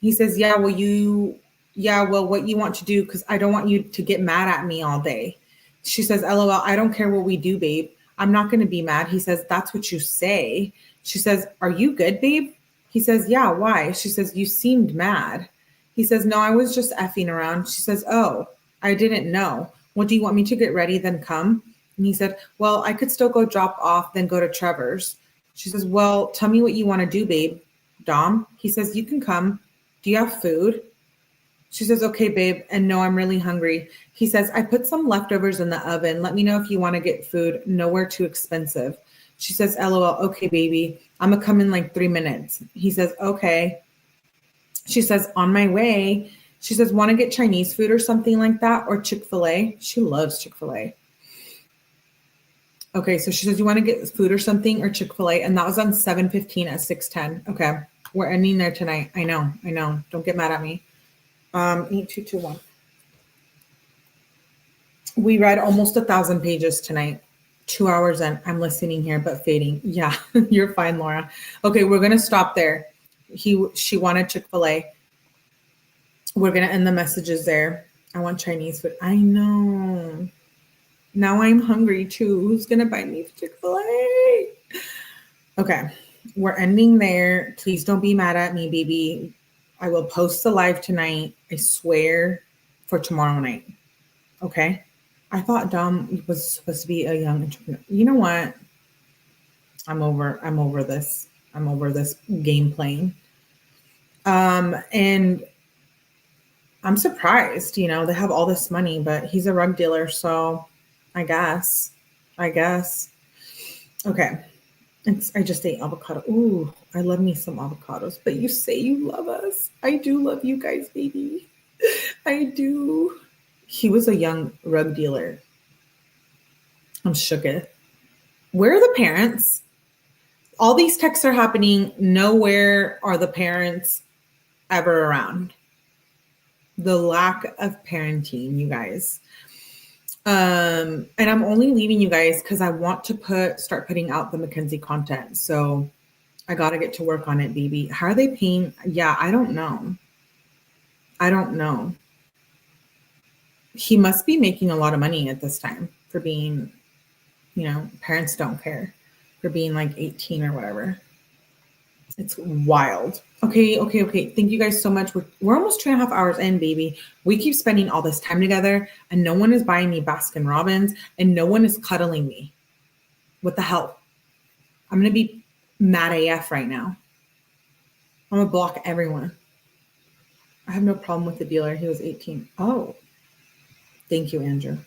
He says, yeah, well, what you want to do, because I don't want you to get mad at me all day. She says, LOL, I don't care what we do, babe. I'm not going to be mad. He says, that's what you say. She says, are you good, babe? He says, yeah, why? She says, you seemed mad. He says, no, I was just effing around. She says, oh, I didn't know. Well, do you want me to get ready, then come? And he said, well, I could still go drop off, then go to Trevor's. She says, well, tell me what you want to do, babe. Dom? He says, you can come. Do you have food? She says, okay, babe. And no, I'm really hungry. He says, I put some leftovers in the oven. Let me know if you want to get food. Nowhere too expensive. She says, LOL, okay, baby. I'm going to come in like 3 minutes. He says, okay. She says, on my way. She says, want to get Chinese food or something like that, or Chick-fil-A? She loves Chick-fil-A. Okay, so she says, you want to get food or something, or Chick-fil-A? And that was on 7:15 at 6:10. Okay, we're ending there tonight. I know. Don't get mad at me. 8221. We read almost 1,000 pages tonight. 2 hours in. I'm listening here, but fading. Yeah, you're fine, Laura. Okay, we're going to stop there. She wanted Chick-fil-A. We're going to end the messages there. I want Chinese food. I know. Now I'm hungry too. Who's going to buy me Chick-fil-A? Okay, we're ending there. Please don't be mad at me, baby. I will post the live tonight. I swear, for tomorrow night. Okay? I thought Dom was supposed to be a young entrepreneur. You know what? I'm over this. I'm over this game playing. And I'm surprised, they have all this money, but he's a rug dealer, so I guess. Okay. I just ate avocado. Ooh, I love me some avocados. But you say you love us. I do love you guys, baby. I do. He was a young rug dealer. I'm shooketh. Where are the parents? All these texts are happening. Nowhere are the parents ever around. The lack of parenting, you guys. And I'm only leaving you guys because I want to start putting out the Mackenzie content. So I got to get to work on it, baby. How are they paying? Yeah, I don't know. He must be making a lot of money at this time for being, parents don't care, for being like 18 or whatever. It's wild. Okay. Thank you guys so much. We're almost 2.5 hours in, baby. We keep spending all this time together and no one is buying me Baskin Robbins and no one is cuddling me. What the hell? I'm going to be mad AF right now. I'm going to block everyone. I have no problem with the dealer. He was 18. Oh, thank you, Andrew.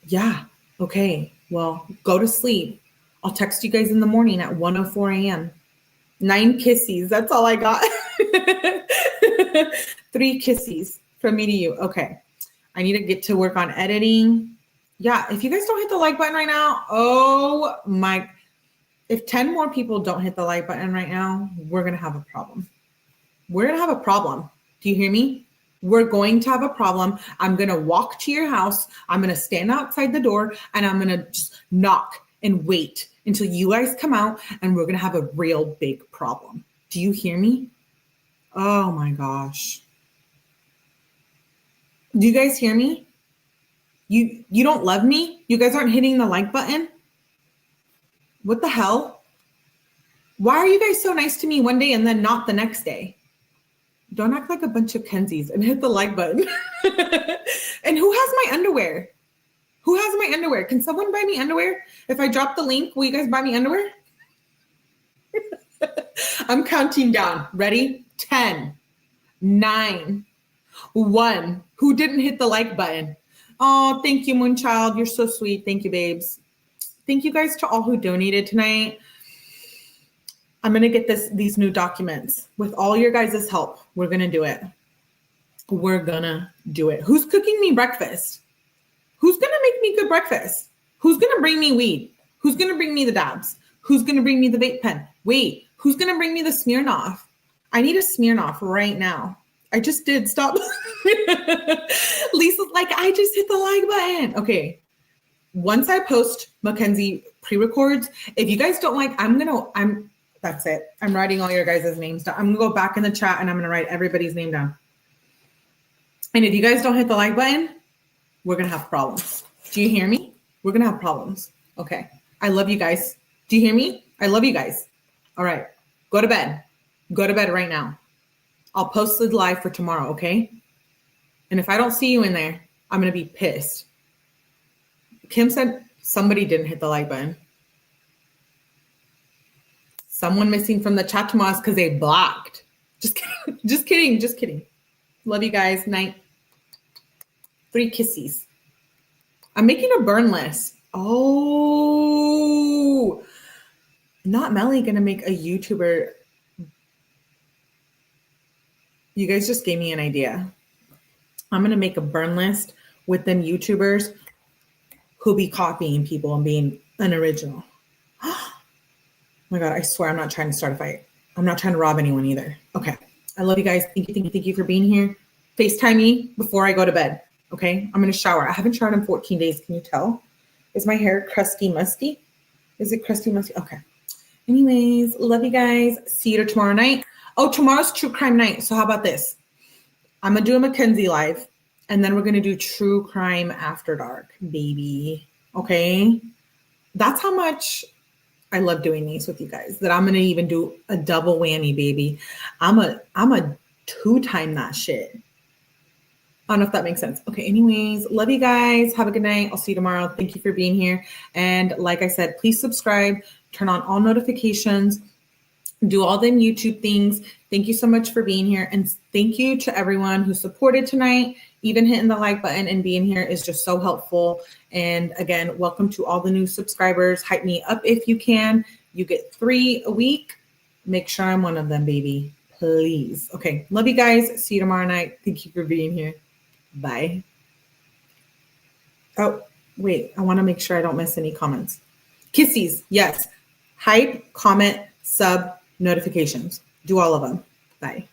Yeah. Okay. Well, go to sleep. I'll text you guys in the morning at 1:04 a.m. 9 kissies. That's all I got. 3 kissies from me to you. Okay. I need to get to work on editing. Yeah. If you guys don't hit the like button right now, oh my, if 10 more people don't hit the like button right now, we're going to have a problem. We're going to have a problem. Do you hear me? We're going to have a problem. I'm going to walk to your house. I'm going to stand outside the door and I'm going to just knock and wait until you guys come out and we're going to have a real big problem. Do you hear me? Oh my gosh. Do you guys hear me? You don't love me? You guys aren't hitting the like button? What the hell? Why are you guys so nice to me one day and then not the next day? Don't act like a bunch of Kenzies and hit the like button. And who has my underwear? Who has my underwear? Can someone buy me underwear? If I drop the link, will you guys buy me underwear? I'm counting down. Ready? 10, 9, 1. Who didn't hit the like button? Oh, thank you, Moonchild. You're so sweet. Thank you, babes. Thank you guys to all who donated tonight. I'm going to get these new documents. With all your guys' help, we're going to do it. We're going to do it. Who's cooking me breakfast? Who's going to make me good breakfast? Who's going to bring me weed? Who's going to bring me the dabs? Who's going to bring me the vape pen? Wait, who's going to bring me the Smirnoff? I need a Smirnoff right now. I just did. Stop. Lisa's like, I just hit the like button. Okay. Once I post Mackenzie pre-records, if you guys don't like, that's it. I'm writing all your guys' names down. I'm going to go back in the chat and I'm going to write everybody's name down. And if you guys don't hit the like button, we're going to have problems. Do you hear me? We're going to have problems. Okay. I love you guys. Do you hear me? I love you guys. All right. Go to bed. Go to bed right now. I'll post the live for tomorrow, okay? And if I don't see you in there, I'm going to be pissed. Kim said somebody didn't hit the like button. Someone missing from the chat tomorrow is because they blocked. Just kidding. Just kidding. Just kidding. Love you guys. Night. 3 kissies. I'm making a burn list. Oh, not Melly gonna make a YouTuber. You guys just gave me an idea. I'm gonna make a burn list with them YouTubers who'll be copying people and being unoriginal. Oh my God, I swear I'm not trying to start a fight. I'm not trying to rob anyone either. Okay. I love you guys. Thank you for being here. FaceTime me before I go to bed. Okay. I'm going to shower. I haven't showered in 14 days. Can you tell? Is my hair crusty, musty? Is it crusty, musty? Okay. Anyways, love you guys. See you tomorrow night. Oh, tomorrow's true crime night. So how about this? I'm going to do a Mackenzie live and then we're going to do true crime after dark, baby. Okay. That's how much I love doing these with you guys, that I'm going to even do a double whammy, baby. I'm a 2-time that shit. I don't know if that makes sense. Okay. Anyways, love you guys. Have a good night. I'll see you tomorrow. Thank you for being here. And like I said, please subscribe, turn on all notifications, do all them YouTube things. Thank you so much for being here. And thank you to everyone who supported tonight. Even hitting the like button and being here is just so helpful. And again, welcome to all the new subscribers. Hype me up if you can. You get 3 a week. Make sure I'm one of them, baby. Please. Okay. Love you guys. See you tomorrow night. Thank you for being here. Bye. Oh, wait. I want to make sure I don't miss any comments. Kissies. Yes. Hype, comment, sub, notifications. Do all of them. Bye.